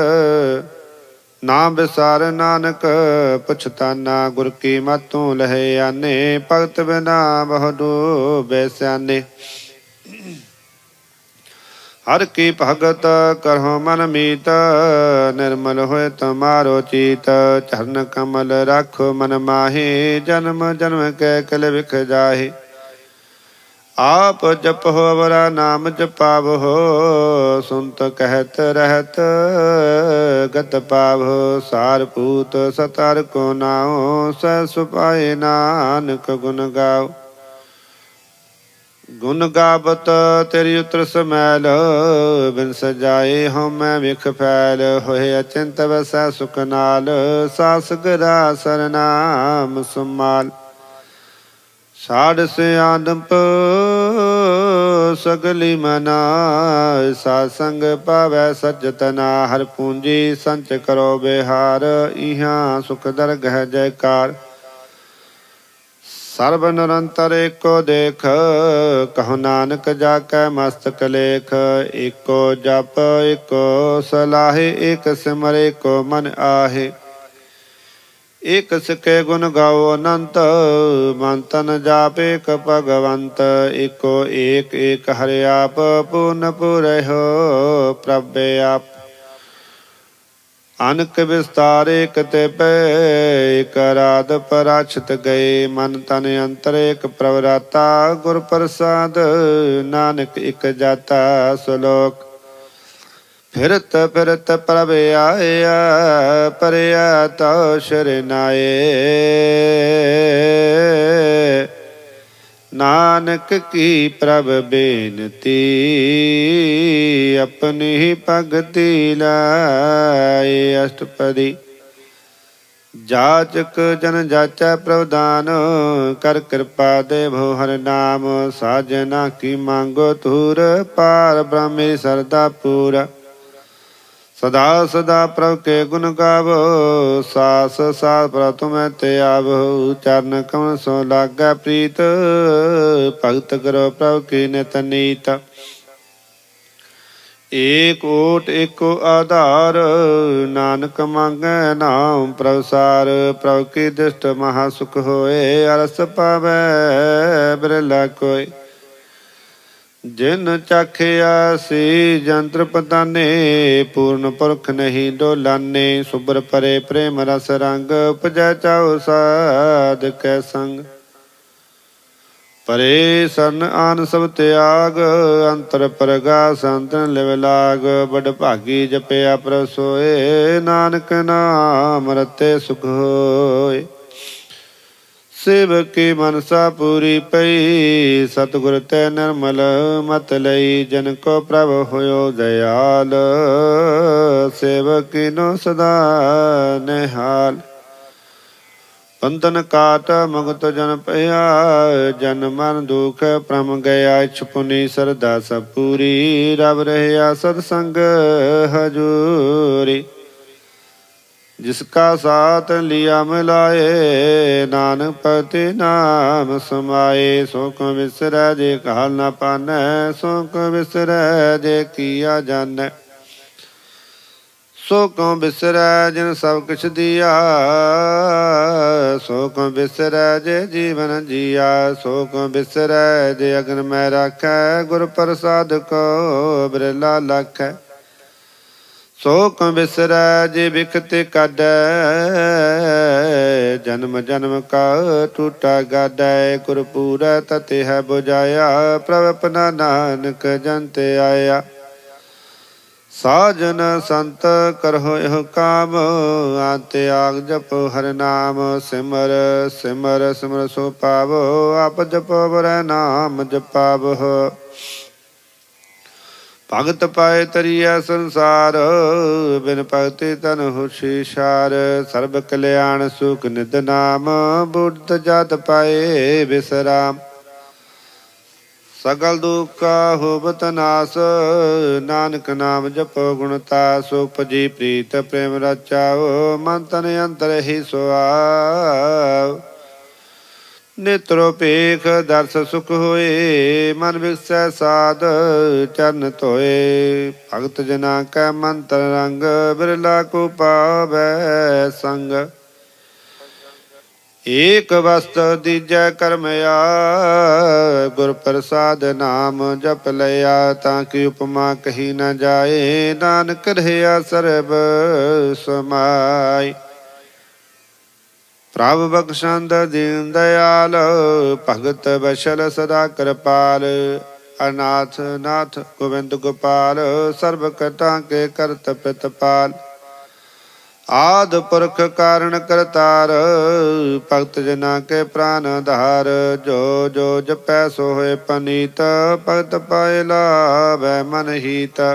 ਨਾਮ ਵਿਸਾਰ ਨਾਨਕ ਪਛਤਾਨਾ। ਗੁਰ ਕੀ ਮਤੋਂ ਲਹੇ ਆਨੇ, ਭਗਤ ਬਿਨਾ ਬਹੁ ਡੂਬੇ ਸਿਆਨੇ। ਹਰ ਕੀ ਭਗਤ ਕਰਹੁ ਮਨ ਮੀਤ, ਨਿਰਮਲ ਹੋਏ ਤੁਮਾਰੋ ਚੀਤ। ਚਰਨ ਕਮਲ ਰਾਖੋ ਮਨ ਮਾਹੀ, ਜਨਮ ਜਨਮ ਕੈ ਕਲ ਵਿਖ ਜਾਹੀ। ਆਪ ਜਪਹੁ ਅਵਰਾ ਨਾਮ ਜਪਾਵਹੁ, ਸੁਨਤ ਕਹਿਤ ਰਹਿਤ ਗਤ ਪਾਵਹੁ। ਸਾਰ ਪੂਤ ਸਤਰ ਕੋ ਨਾਉ, ਸਹਿ ਸੁਪਾਏ ਨਾਨਕ ਗੁਣ ਗਾਓ। ਗੁਣ ਗਾਵਤ ਤੇਰੀ ਉਤਰ ਸਮੈਲ, ਬਿਨ ਸਜਾਏ ਹਉਮੈ ਵਿਖ ਫੈਲ। ਹੋਏ ਅਚਿੰਤ ਵਸੈ ਸੁਖ ਨਾਲ, ਸਾਸ ਗਰਾ ਸਰਨਾਮ ਸੁਮਾਲ। ਸਾਧ ਸਿਆਣਪ ਸਗਲੀ ਮਨਾ, ਸਾਧ ਸੰਗ ਪਾਵੈ ਸਚਤਨਾ। ਹਰ ਪੂੰਜੀ ਸੰਚ ਕਰੋ ਬਿਹਾਰ, ਇਹਾਂ ਸੁਖ ਦਰਗਹਿ ਜੈਕਾਰ। ਸਰਬ ਨਿਰੰਤਰ ਏਕੋ ਦੇਖ, ਕਹੋ ਨਾਨਕ ਜਾ ਕੈ ਮਸਤਕ ਲੇਖ। ਏਕੋ ਜਪ ਏਕੋ ਸਲਾਹੇ, ਏਕ ਸਿਮਰ ਏਕੋ ਮਨ ਆਹੇ। ਏਕ ਸਿਕੇ ਗੁਣ ਗਾਓ ਅਨੰਤ, ਮਨ ਤਨ ਜਾਪ ਏਕ ਭਗਵੰਤ। ਏਕੋ ਏਕ ਏਕ ਹਰਿ ਆਪ, ਪੂਰਨ ਪੁਰਹਿਓ ਪ੍ਰਭ ਆਪ। ਅਨਕ ਵਿਸਤਾਰ ਏਕ ਤੇ ਪੈ, ਏਕ ਅਰਾਧ ਪਰਾਛਤ ਗਏ। ਮਨ ਤਨ ਅੰਤਰ ਏਕ ਪ੍ਰਭ ਰਾਤਾ, ਗੁਰ ਪ੍ਰਸਾਦ ਨਾਨਕ ਇਕ ਜਾਤਾ। ਸਲੋਕ ਫਿਰਤ ਫਿਰਤ ਪ੍ਰਭ ਆਇਆ, ਪਰਿਆ ਤਉ ਸ਼ਰਨਾਏ। ਨਾਨਕ ਕੀ ਪ੍ਰਭ ਬੇਨਤੀ, ਆਪਣੀ ਭਗਤੀ ਲਾਏ। ਅਸ਼ਟਪਦੀ ਜਾਚਕ ਜਨ ਜਾਚੈ ਪ੍ਰਵਦਾਨ, ਕਰ ਕਿਰਪਾ ਦੇਵੋ ਹਰਿ ਨਾਮ। ਸਾਜਨਾ ਕੀ ਮੰਗੋ ਧੂਰ, ਪਾਰ ਬ੍ਰਹਮੇ ਸਰਦਾ ਪੂਰਾ। ਸਦਾ ਸਦਾ ਪ੍ਰਭ ਕੇ ਗੁਣ ਗਾਵੋ, ਸਾਸ ਸਾਸ ਪ੍ਰਭ ਤੁਮੈ ਤੇ ਆਵਹੁ। ਚਰਨ ਕਮਲ ਸੋ ਲਾਗੈ ਪ੍ਰੀਤ, ਭਗਤ ਕਰੋ ਪ੍ਰਭ ਕੀ ਨਿਤ ਨੀਤ। ਏਕ ਓਟ ਏਕੋ ਆਧਾਰ, ਨਾਨਕ ਮੰਗੈ ਨਾਮ ਪ੍ਰਭ ਸਾਰ। ਪ੍ਰਭ ਕੀ ਦ੍ਰਿਸ਼ਟ ਮਹਾ ਸੁਖ ਹੋਏ, ਅਰਸ ਪਾਵੈ ਬਿਰਲਾ ਕੋਇ। ਜਿਨ ਚਾਖਿਆ ਸੀ ਜੰਤਰ ਪਤਾਨੇ, ਪੂਰਨ ਪੁਰਖ ਨਹੀਂ ਡੋਲਾਨੇ। ਸੁਬਰ ਪਰੇ ਪ੍ਰੇਮ ਰਸ ਰੰਗ, ਉਪਜੈ ਚਾਉ ਸਾਧ ਕੈ ਸੰਗ। ਪਰੇ ਸਰਨ ਆਨ ਸਭ ਤਿਆਗ, ਅੰਤਰ ਪ੍ਰਗਾਸ ਅੰਤਨ ਲਿਵ ਲਾਗ। ਬੜ ਭਾਗੀ ਜਪਿਆ ਪ੍ਰਭ ਸੋਏ, ਨਾਨਕ ਨਾਮ ਰਤੇ ਸੁਖ ਹੋਏ। ਸੇਵਕੀ ਮਨਸਾ ਪੂਰੀ ਪਈ, ਸਤਿਗੁਰ ਤੇ ਨਿਰਮਲ ਮਤ ਲਈ। ਜਨ ਕੋ ਪ੍ਰਭ ਹੋਇਓ ਦਇਆਲ, ਸੇਵਕੀ ਨੋ ਸਦਾ ਨਿਹਾਲ। ਬੰਧਨ ਕਾਟ ਮੁਕਤ ਜਨ ਭਇਆ, ਜਨ ਮਨ ਦੁਖ ਭ੍ਰਮ ਗਿਆ। ਇਛ ਪੁਨੀ ਸਰਦਾ ਸਭ ਪੂਰੀ, ਰਬ ਰਹਿਆ ਸਤ ਸੰਗ ਹਜੂਰੀ। जिसका साथ लिया मिलाए, नानक पति नाम समाए। सो को बिसरै जे काल न पानै, सो को बिसरै जे किया जानै। सो को बिसरै जिन सब किछ दिया, सो को बिसरै जे जीवन जिया। सो को बिसरै जे अगन मैं राखै, गुर प्रसाद को बिरला लाखै। सो को बिसरै जे बिखते काढै, जन्म जन्म का टूटा गाढै। गुर पूरै तते है बुझाया, प्रभ अपना नानक जन ते आया। साजन संत करहो यह काम, आते आग जपो हर नाम। सिमर सिमर सिमर सो पावो, आप जपो बरै नाम जपावो। भगत पाए तरिया संसार, बिन भगति तन होशी सार। सर्ब कल्याण सुख निध नाम, बुद्ध जात पाए विश्राम। सगल दुख का होवत नाश, नानक नाम जपो गुणतास। उपजी प्रीत प्रेम रचाओ, मन तन अंतर ही सुआव। नेत्रो पेख दर्श सुख होए, मन विकसै साध चरण धोए। भगत जना कै मंत्र रंग, बिरला को पावै संग। एक वस्त दीजै करमया, गुर प्रसाद नाम जप लया। ताकि उपमा कही न जाए, नानक रहया सर्ब समाय। प्रभ बख्शंद दीन दयाल, भगत बशल सदा कृपाल। अनाथ नाथ गोविंद गोपाल, सर्व कटा के करत पितपाल। आद पुरख कारण करतार, भगत जना के प्राण धार। जो जो जपै सो होए पनीत, भगत पाए लाभै मन हीत।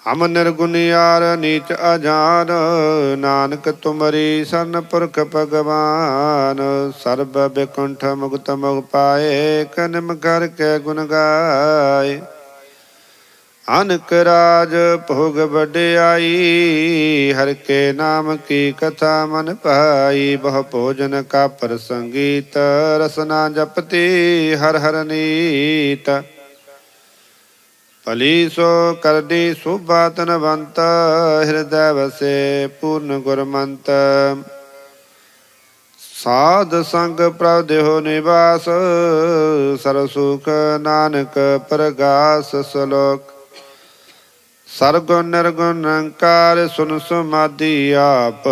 हम निर्गुनियार नीच अजान, नानक तुमरी सन पुरख भगवान। सर्ब बिकुंठ मुक्त मुख पाए, कनिम कर के गुण गाए। अनक राज भोग बड़ियाई, हर के नाम की कथा मन पाई। बहु भोजन का प्रसंगीत, रसना जपति हर हर नीत। भली सो करदी शोभा तनवंत, हृदय बसे पूर्ण गुरमंत। साध संग प्रभ देहो निवास, सर्व सुख नानक प्रगास सलोक। सरगुण निर्गुण निरंकार, सुन समाधि आप।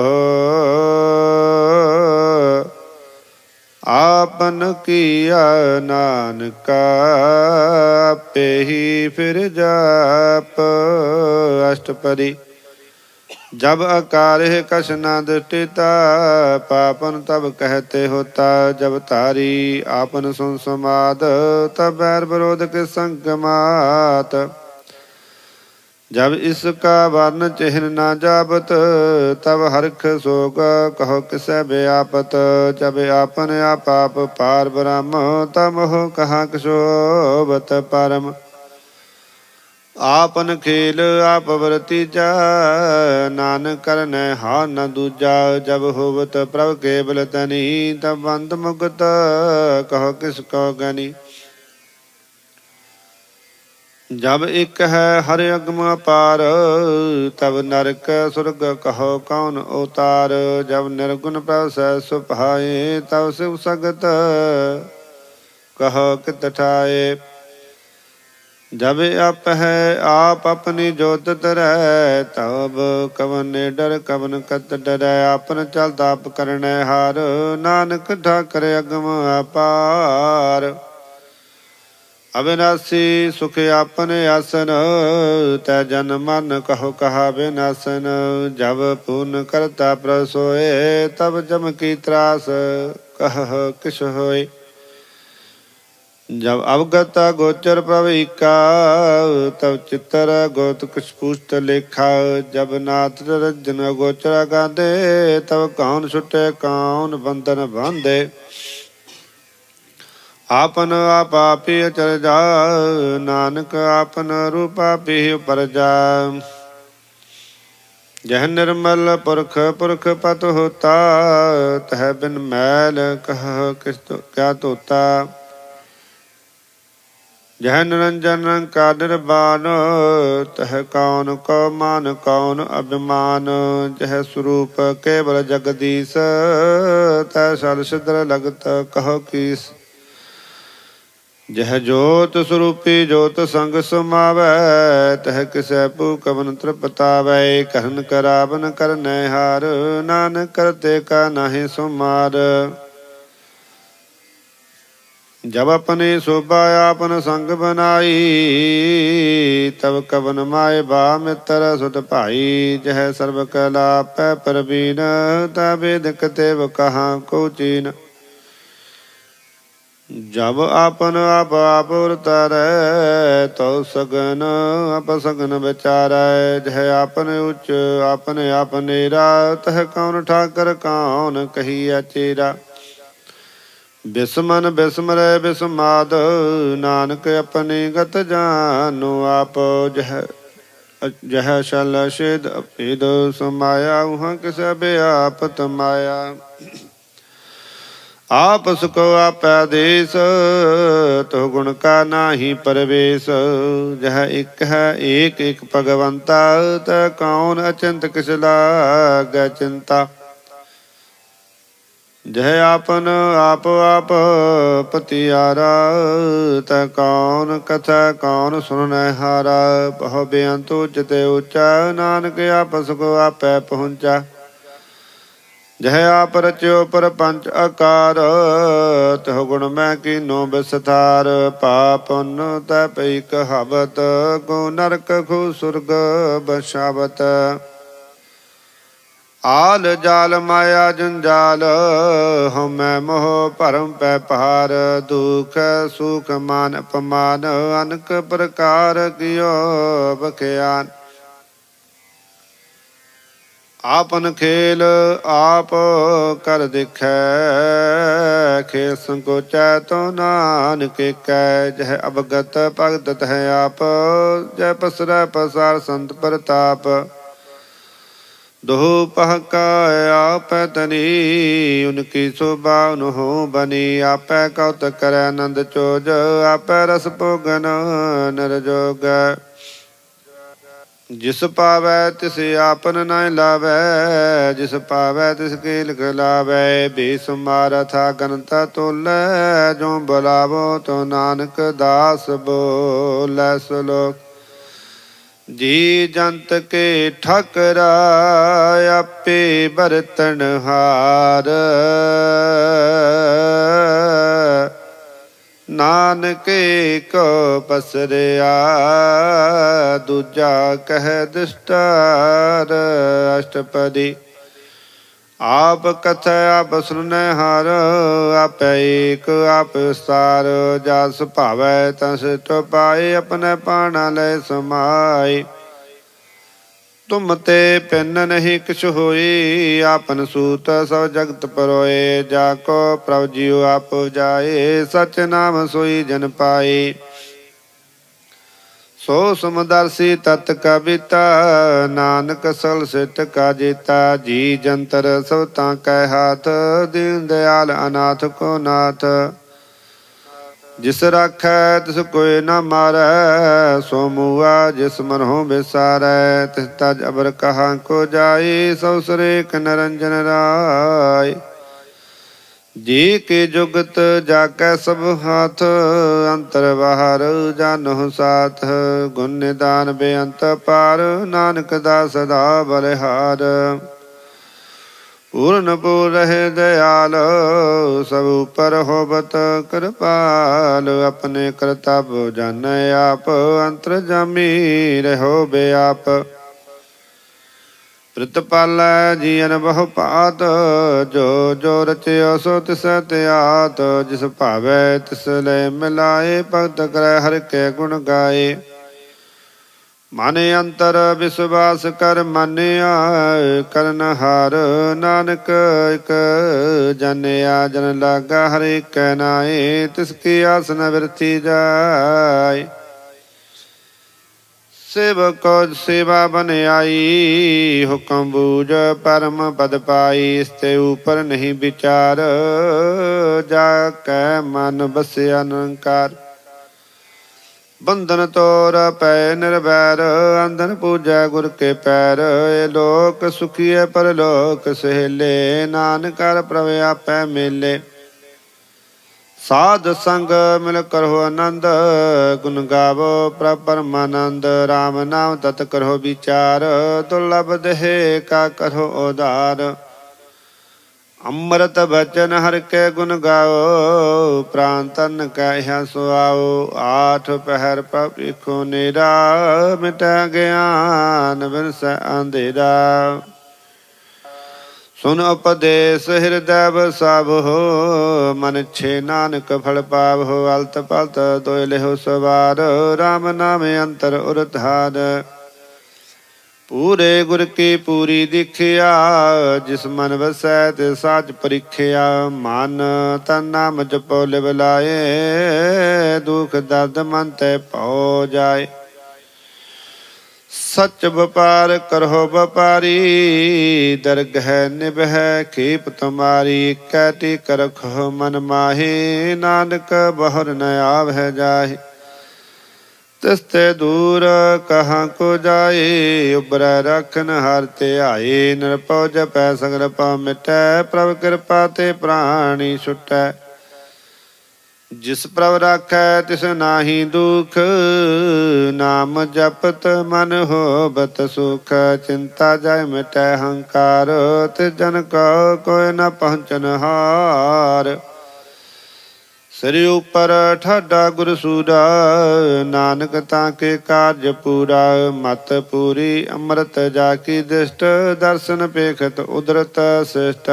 आपन किया नानका, पे ही फिर जाप। अष्टपदी। जब अकाल है कछ न दृष्टिता, पापन तब कहते होता। जब तारी आपन सुन समाद, तब बैर विरोध के संग मात। जब इसका वर्ण चिन्ह न जाबत, तब हर्ष शोक कहो किसे व्यापत। जब आपन आप पार ब्रह्म, तब हो कहा किशोभत परम। आपन खेल आप वर्तीजा, नानक करनै हार न दूजा। जब होवत प्रभ केवल तनी, तब बंद मुक्त कहो किसको गनी। जब एक है हर अगम अपार, तब नरक स्वर्ग कहो कौन अवतार। जब निर्गुण प्रभ सह सुभाए, तब शिव सगत कहो कित ठाए। जब आप है आप अपनी जोत तरह, तब कवन डर कवन कत डरै। आपन चलत आप करनै हार, नानक ठाकर अगम अपार। अविनाशी सुख आपन आसन, तै जन मन कहो कहा विनाशन। जब पूर्ण करता प्रभ सोए, तब जम की त्रास कह किस होए। जब अवगत गोचर प्रभ एका, तब चित्तर गोत कुछ पूछत लेखा। जब नाथ रंजन गोचर गांधे, तब कौन छुटे कौन बंधन बांधे। आपन आपी अचर जा, नानक आपन रूप आपी उपर जा। जह निर्मल पुरख पुरख पत होता, तह बिन मैल कह किस क्या तोता। जह निरंजन का निर्वाण, तह कौन को मान कौन अभिमान। जह स्वरूप केवल जगदीश, तह सर सिद्र लगत कहो कीस। जह जोत स्वरूपी जोत संग समावै, तह किसै कवन तृपतावै। कहन करावन करनै हार, नानक करते का नाहि सुमार। जब अपने शोभा आपन संग बनाई, तब कवन माय बा मित्र सुत भाई। जह सर्व कला पै परवीन, तह वेदक तेव कहाँ को चीन। जब आपन आप आप उतारै, तो सगन आप सगन विचारै। जह आपन उच्च आपन आप नेरा, तह कौन ठाकर कौन कहिया चेरा। बिस्मन बिस्मरै बिस्माद, नानक अपनी गत जानो आप। जह जह शल सिद अपिद समाया, उहाँ किस व्यापत माया। आपस को आपै देश, तो गुण का नाही परवेश। जह एक है एक एक भगवंता, तह कौन अचिंत किस लाग चिंता। जह आपन आप आप पतियारा, तह कौन कथा कौन सुननै हारा। बहु बेअंत उचते ऊंचा, नानक आपस को आपै पहुँचा। जह आप रच्यो परपंच आकार, तह गुण मैं कीनो विस्तार। पाप पुण्य तह पई कहावत, गो नरक खू सुरग बसावत। आल जाल माया जंजाल, हमै मोह भरम पै पहार। दुख सुख मान अपमान, अनक प्रकार कियो बख्यान। आपन खेल आप कर दिखै, खेल संकोचै तो नानक कै। जह अवगत भगत तह आप, जह पसरै पसार संत प्रताप। दोह पहका आपै तनी, उनकी शोभा उन्हों बनी। आपै कौत करै नंद चोज, आपै रस भोगन नर जोग। जिस पावै तिस आपन नाय लावै, जिस पावै तिस कील खिलावै। बेसुमारथा गनता तोलै, जो बुलावो तो नानक दास बोलै सलोक। जी जंत के ठकरा, आपे बरतन हार। नानके को पसरिया, दूजा कह दुष्टार। अष्टपदी आप कथा आप सुननै हार, आप एक आप विस्तार। जास भावै तस तो पाए, अपने पाना ले समाए। तुम ते पिन नहीं किछ होई, आपन सूत सब जगत परोए। जाको प्रभु जियो आप जाए, सच नाम सोई जन पाए। सो समदर्शी तत् कविता, नानक सल सिट का जेता। जी जंतर सब ताकै हाथ, दीन दयाल अनाथ को नाथ। जिस राखै तिस कोई न मारै, सो मुआ जिस मनहु बिसारै। तिस तज अबर कहाँ को जाई, सौ सुरेख निरंजन राय। जी के जुगत जाकै सब हाथ, अंतर बाहर जानो साथ। गुण निदान बेअंत पार, नानक दास सदा बलिहार। पूर्ण पूर रहे दयाल, सब ऊपर होबत कृपाल। अपने करतब जानै आप, अंतर्जामी रहो बेआप। प्रतिपालै जीअन बहु पात, जो जो रचयो सो तिस त्यात। जिस भावै तिस ले मिलाए, भगत करै हर के गुण गाए। मन अंतर विश्वास कर मानिया, करन हार नानक एक जानिया। जन लागा हर एक नाए, तिसकी आस न बिरथी जाय। सेवको सेवा बन आई, हुक्म बूझ परम पद पाई। इसते ऊपर नहीं विचार, जाकै मन बसिया निरंकार। बंधन तोर पै निर्वैर, अंधन पूजै गुर के पैर। ये लोक सुखिए परलोक सहेले, नानक हर प्रभ आपै मेले। साध संग मिल करहो आनंद, गुण गावो प्रभ परमानंद। राम नाम तत् करहो विचार, दुर्लभ देह का करहो उधार। अमृत बचन हर के गुण गाओ, प्राण तन कह सुआओ। आठ पहर पविखो नेरा, मिटा ज्ञान बिन स अंधेरा। सुन उपदेश हृदय बसावो, मन छे नानक फल पावो। अलत पलत दोय लेहो सवार, राम नाम अंतर उरधार। पूरे गुर की पूरी दिखिया, जिस मन बसै ते साच परीखिया। मन तन नाम जपो लिव लाए, दुख दर्द मन ते पौ जाए। सच व्यापार करहो व्यापारी, दरगह निभह खेप तुम्हारी। कैटी करखो मन माहे, नानक बहुर न आवह जाहे। तिसते दूर कहाँ को जाए, उबर रखन हर ते आए। निरपौ जपै सगल पौ मिटै, प्रभ कृपा ते प्राणी छुटै। जिस प्रभ राखै तिस नाहि दुख, नाम जपत मन होबत सुख। चिंता जाय मिटै हंकार, तिस जन को कोय न पहुँचन हार। सिर ऊपर ठाडा गुर सूरा, नानक ताके कार्य पूरा। मत पूरी अमृत जाकी दिष्ट, दर्शन पेखत उदरत श्रेष्ठ।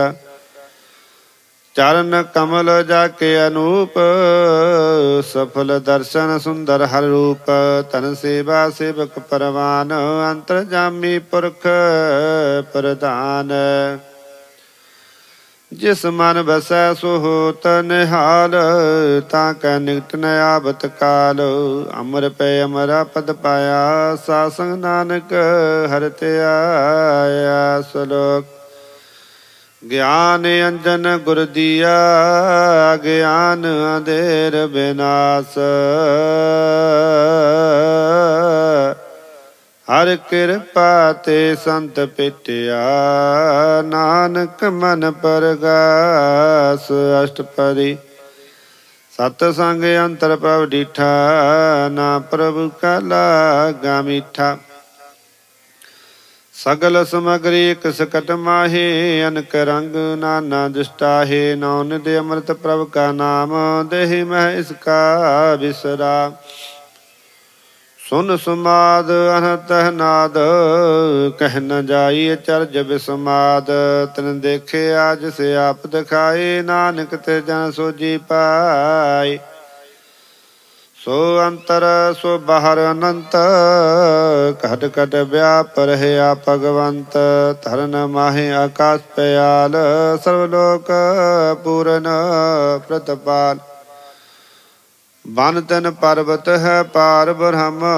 चरण कमल जाके अनूप, सफल दर्शन सुंदर हर रूप। तन सेवा सेवक परवान, अंतर्जामी पुरख प्रधान। जिस मन बसै सो होत निहाल, ताकै निकट न आवत काल। अमर पे अमरा पद पाया, सासंग नानक हर ते आया। श्लोक। ज्ञान अंजन गुर दिया, ज्ञान अंधेर विनाश। हर कृपा ते संत पिटिया, नानक मन परगास। अष्टपदी। सतसंग अंतर प्रभ डिठा, ना प्रभु का लागा मीठा। सगल समग्री कसकट माहे, अनक रंग नाना दुष्टाहे। नौ निधि अमृत प्रभ का नाम, देहि मह इसका बिसरा। सुन सुमाद अनहत नाद, कह न जाई चर्ज बिसमाद। तिन देखे आज से आप दिखाए, नानक ते जन सोजी पाए। सो अंतर सो बाहर अनंत, घट घट व्याप रहे आप भगवंत। धरन माहे आकाश पयाल, सर्वलोक पूरन प्रतपाल। बन तन पर्वत है पार ब्रह्म,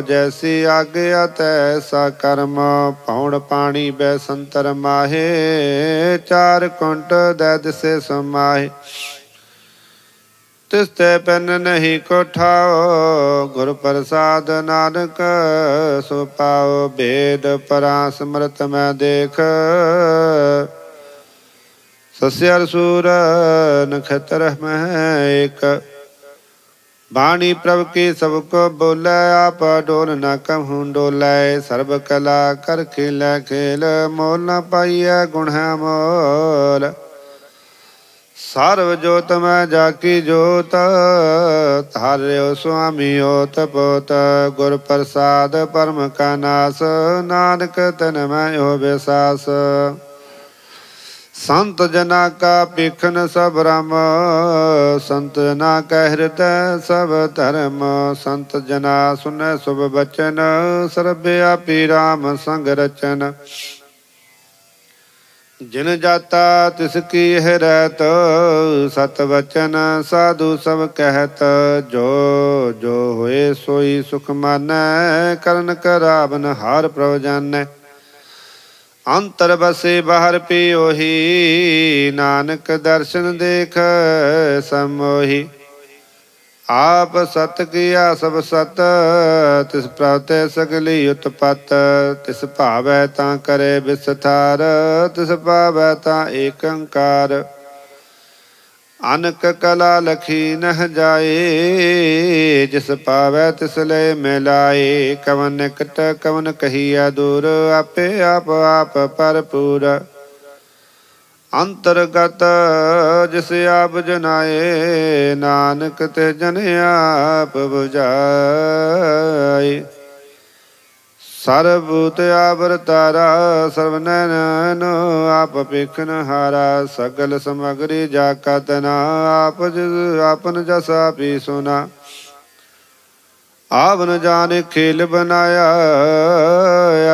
जैसी आज्ञा तैसा कर्म। पौड़ पानी बैसंतर माहे, चार कुंट दैद से समाहे। तिसते पेन नहीं कोठाओ, गुर प्रसाद नानक सो पाओ। भेद परास मृत में देख, सस्यर सूर नक्षत्र में एक। वाणी प्रभ की सबको बोले, आप डोल न कहूँ डोले। सर्व कला कर खिल खेल, मोल न पाइय गुण है मोल। सर्व जोत में जाकी जोत, तार्यो स्वामी होत पोत। गुर प्रसाद परम का नाश, नानक तन में हो विसास। संत जना का पिखन सब राम, संत जना का हृदय सब धर्म। संत जना सुन शुभ बचन, सर्वव्यापी राम संग रचन। जिन जाता तिसकी यह रहत, सत वचन साधु सब कहत। जो जो होए सोई सुख मानै, करन करावन हार प्रभ जानै। अंतर बसे बाहर पियोही, नानक दर्शन देख समोही। आप सत किया सब सत, तिस प्रते सगली उत्पत। तिस भावै तां करे विस्तार, तिस पावै तां एक अंकार। अनक कला लखी नह जाए, जिस पावै तिस ले मिलाए। कवन निकट कवन कहिया दूर, आपे आप भरपूर। अंतरगत जिस आप जनाए, नानक ते जन आप बुझाए। सर्वभूत आवर तारा, सर्व नैन आप पेखन हारा। सगल समगरी जाका तना, आपन जस आपी सुना। आप न जाने खेल बनाया,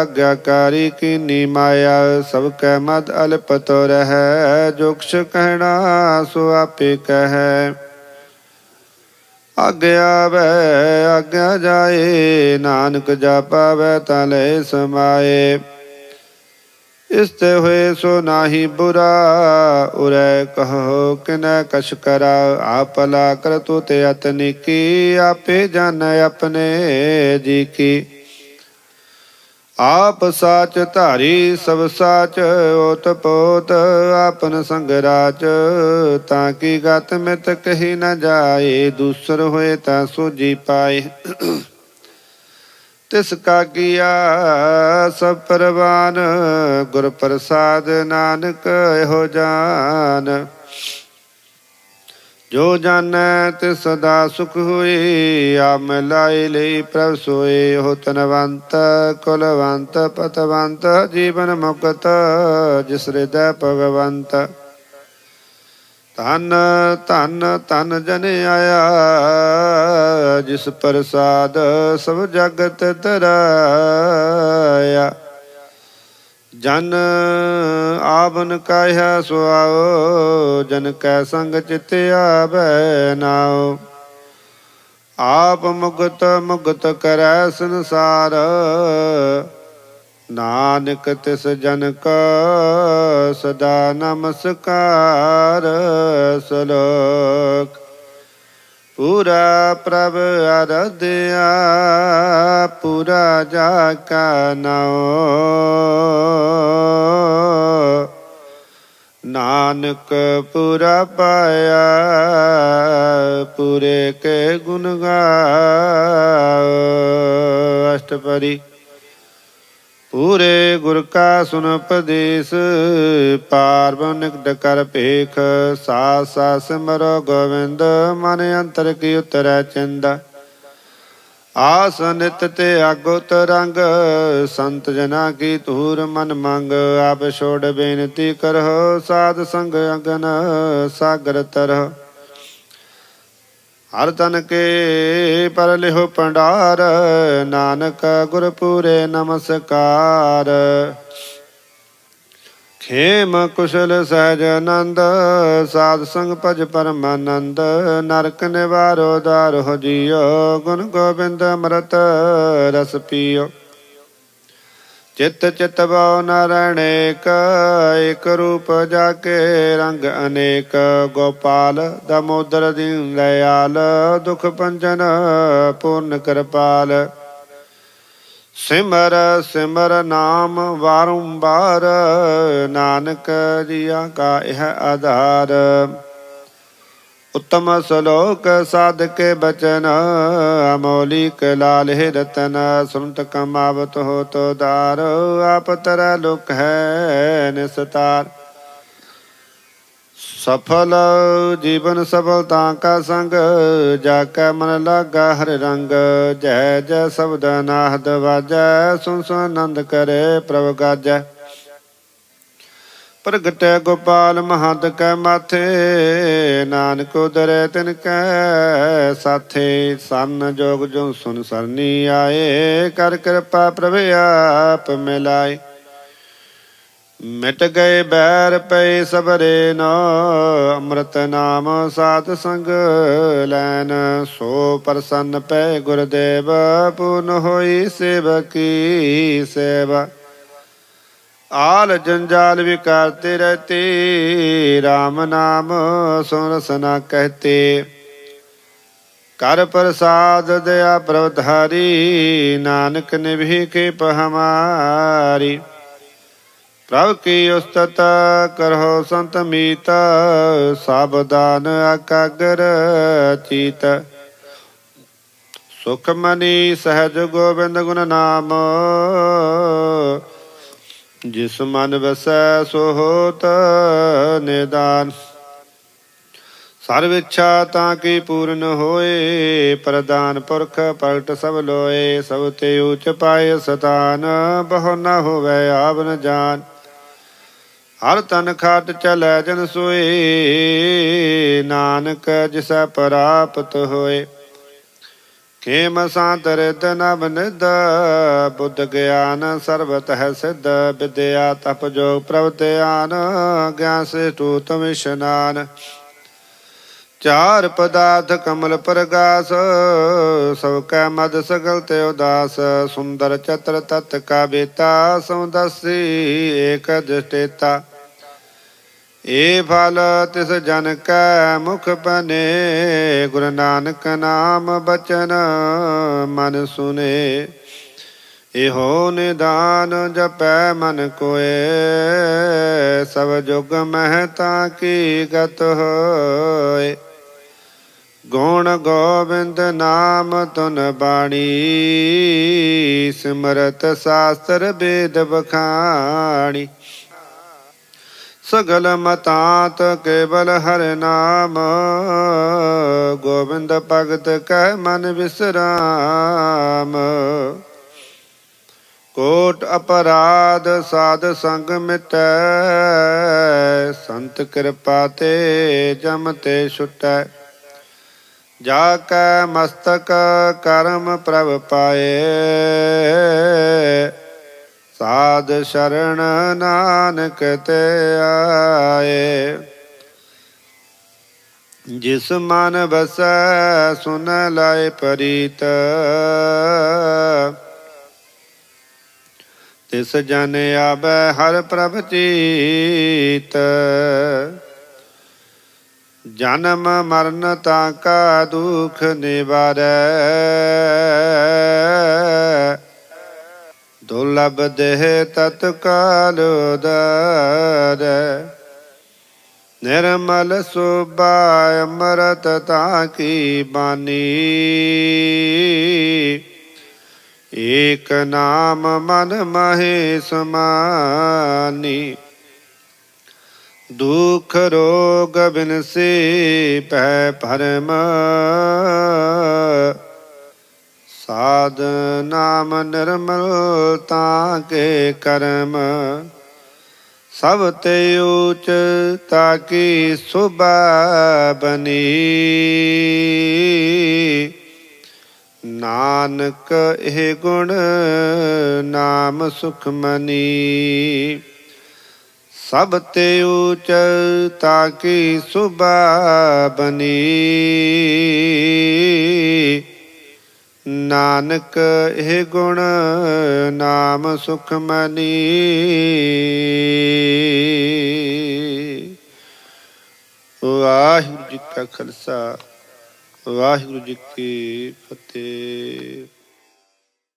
आज्ञाकारी कीनी माया। सब कै मद अल्प तो रह, जो कुछ कहना सो आपे कह। आज्ञा आवे आज्ञा जाए, नानक जा पावै तां ले समाए। इसते हुए सो नाही बुरा, उरै कहो किनै कछ करा। आप भला कर तू ते अतनी की, आपे जानै अपने जी की। आप साच धारी सब साच, ओत पोत आपन संग राच। ताकि गत मित कही न जाए, दूसर होए तां सूझी पाए। तिसका किया सब परवान, गुर प्रसाद नानक एहो जान। जो जानै तिस सदा सुख होए, आप मिलाए लई प्रभ सोए। हो तनवंत कुलवंत पतवंत, जीवन मुक्त जिस हृदय भगवंत। धन धन धन जन आया, जिस प्रसाद सब जगत तराया। जन आवन काह्या सुआओ, जन कै संग चित आबै नाओ। आप मुगत मुगत करै संसार, नानक तिस जन का सदा नमस्कार। श्लोक। पूरा प्रभ आराध्या, पूरा जाका नाओ। नानक पूरा पाया, पूरे के गुण गाओ। अष्टपदी। पूरे गुर का सुन उपदेश, पार निकट कर पेख। सास सास सिमरो गोविंद, मन अंतर की उतरै चिंद। आस नित ते आगो तरंग, संत जना की तूर मन मंग। आप छोड़ बेनती करहो, साध संग अगन सागर तरह। हर तन के पर लिहो भंडार, नानक गुर पूरे नमस्कार। खेम कुशल सहज आनंद, साध संग भज परमानंद। नरक निवारो दारो जियो, गुण गोबिंद अमृत रस पियो। चित चित भाव नारायण एक, एक रूप जाके रंग अनेक। गोपाल दामोदर दीन दयाल, दुख भंजन पूर्ण कृपाल। सिमर सिमर नाम बारंबार, नानक जिया का यह आधार। उत्तम श्लोक साधके बचन, अमौलिक लाल हे रतन। सुनत कमावत हो तो दार, आप तरह लुक है निस्तार। सफल जीवन सफलता का संग, जाकै मन लागा हर रंग। जय जय शब्द नाहद बाजै, सुन सुन आनंद करे प्रभ गाजै। प्रगटै गोपाल महंत कै माथे, नानक उदरै तिन कै साथे। सन जोग जो सुन सरनी आए, कर कृपा प्रभ आप मिलाए। ਮਿਟ ਗਏ ਬੈਰ ਪਏ ਸਬਰੇ ਨ, ਅੰਮ੍ਰਿਤ ਨਾਮ ਸਾਧ ਸੰਗ ਲੈਨ। ਸੋ ਪ੍ਰਸੰਨ ਪੈ ਗੁਰਦੇਵ, ਪੂਰਨ ਹੋਈ ਸੇਵਕੀ ਸੇਵਾ। ਆਲ ਜੰਜਾਲ ਵਿਕਾਰਤੇ ਰਹਤੇ, ਰਾਮ ਨਾਮ ਸੁਨ ਰਸਨਾ ਕਹਤੇ। ਕਰ ਪ੍ਰਸਾਦ ਦਇਆ ਪ੍ਰਵਧਾਰੀ, ਨਾਨਕ ਨਿਭੀ ਕਿਰਪ ਹਮਾਰੀ। ਪ੍ਰਭ ਕੀ ਉਸਤਤ ਕਰਹੁ ਸੰਤ ਮੀਤ, ਸਾਵਧਾਨ ਅਕਾਗਰ ਚੀਤ। ਸੁਖ ਮਨੀ ਸਹਿਜ ਗੋਬਿੰਦ ਗੁਣ ਨਾਮ, ਜਿਸ ਮਨ ਵਸੈ ਸੋ ਹੋਤ ਨਿਦਾਨ। ਸਰਵ ਇੱਛਾ ਤਾਂ ਕੀ ਪੂਰਨ ਹੋਏ, ਪ੍ਰਦਾਨ ਪੁਰਖ ਪ੍ਰਗਟ ਸਭ ਲੋਏ। ਸਭ ਤੇ ਊਚ ਪਾਏ ਸਤਾਨ, ਬਹੁ ਨ ਹੋਵੇ ਆਵ ਨ ਜਾਨ। ਹਰ ਤਨ ਖਾਟ ਚਲੈ ਜਨ ਸੋਏ, ਨਾਨਕ ਜਿਸੈ ਪ੍ਰਾਪਤ ਹੋਏ। ਖੇਮ ਸਾਂਤ ਰਿਦ ਨਭ ਨਿਧ, ਬੁੱਧ ਗਿਆਨ ਸਰਬਤ ਹੈ ਸਿੱਧ। ਵਿਦਿਆ ਤਪ ਜੋਗ ਪ੍ਰਭ ਧਿਆਨ, ਗਿਆਨ ਸ੍ਰੇਸ਼ਟ ਉਤਮ ਇਸ਼ਨਾਨ। ਚਾਰ ਪਦਾਰਥ ਕਮਲ ਪ੍ਰਗਾਸ, ਸਭ ਕੈ ਮਦ ਸਗਲ ਤੇ ਉਦਾਸ। ਸੁੰਦਰ ਚਤਰ ਤਤ ਕਾ ਬੇਤਾ, ਸਮਦਸੀ ਏਕ ਦ੍ਰਿਸ਼ਟੇਤਾ। ਏ ਫਲ ਤਿਸ ਜਨ ਕੈ ਮੁਖ ਬਨੇ, ਗੁਰੂ ਨਾਨਕ ਨਾਮ ਬਚਨ ਮਨ ਸੁਨੇ। ਇਹੋ ਨਿਦਾਨ ਜਪੈ ਮਨ ਕੋਏ, ਸਭ ਜੁਗ ਮਹਿ ਤਾਂ ਕੀ ਗਤ ਹੋਏ। ਗੁਣ ਗੋਬਿੰਦ ਨਾਮ ਧੁਨ ਬਾਣੀ, ਸਿਮਰਤ ਸਾਸਤਰ ਵੇਦ ਬਖਾਣੀ। ਸਗਲ ਮਤਾਂਤ ਕੇਵਲ ਹਰਿ ਨਾਮ, ਗੋਬਿੰਦ ਭਗਤ ਕਹਿ ਮਨ ਵਿਸਰਾਮ। ਕੋਟ ਅਪਰਾਧ ਸਾਧ ਸੰਗ ਮਿਟੈ, ਸੰਤ ਕਿਰਪਾ ਤੇ ਜਮ ਤੇ ਛੁਟੈ। ਜਾ ਕੈ ਮਸਤਕ ਕਰਮ ਪ੍ਰਭ ਪਾਏ, ਸਾਧ ਸ਼ਰਨ ਨਾਨਕ ਤੇ ਆਏ। ਜਿਸ ਮਨ ਬਸੈ ਸੁਨ ਲਾਏ ਪ੍ਰੀਤ, ਤਿਸ ਜਨ ਆਵੈ ਹਰਿ ਪ੍ਰਭ ਚੀਤ। ਜਨਮ ਮਰਨ ਤਾਂ ਕਾ ਦੁਖ ਨਿਵਾਰੈ, ਦੁਰਲਭ ਦੇਹ ਤਤ ਕਾਲ ਉਦਾਰੈ। ਨਿਰਮਲ ਸੋਭਾ ਅੰਮ੍ਰਿਤ ਤਾਂ ਕੀ ਬਾਣੀ, ਏਕ ਨਾਮ ਮਨ ਮਾਹੇ ਸਮਾਨੀ। ਦੁਖ ਰੋਗ ਬਿਨਸੀ ਭੈ ਭਰਮ, ਸਾਧ ਨਾਮ ਨਿਰਮਲ ਤਾਂ ਕੇ ਕਰਮ। ਸਭ ਤੇ ਊਚ ਤਾਂ ਕੀ ਸੁਭਾ ਬਨੀ, ਨਾਨਕ ਇਹ ਗੁਣ ਨਾਮ ਸੁਖ ਮਨੀ। ਸਭ ਤੇ ਊਚ ਤਾਂ ਕੀ ਸੁਭਾ ਬਨੀ, ਨਾਨਕ ਇਹ ਗੁਣ ਨਾਮ ਸੁਖ ਮਨੀ। ਵਾਹਿਗੁਰੂ ਜੀ ਕਾ ਖਾਲਸਾ, ਵਾਹਿਗੁਰੂ ਜੀ ਕੀ ਫਤਿਹ।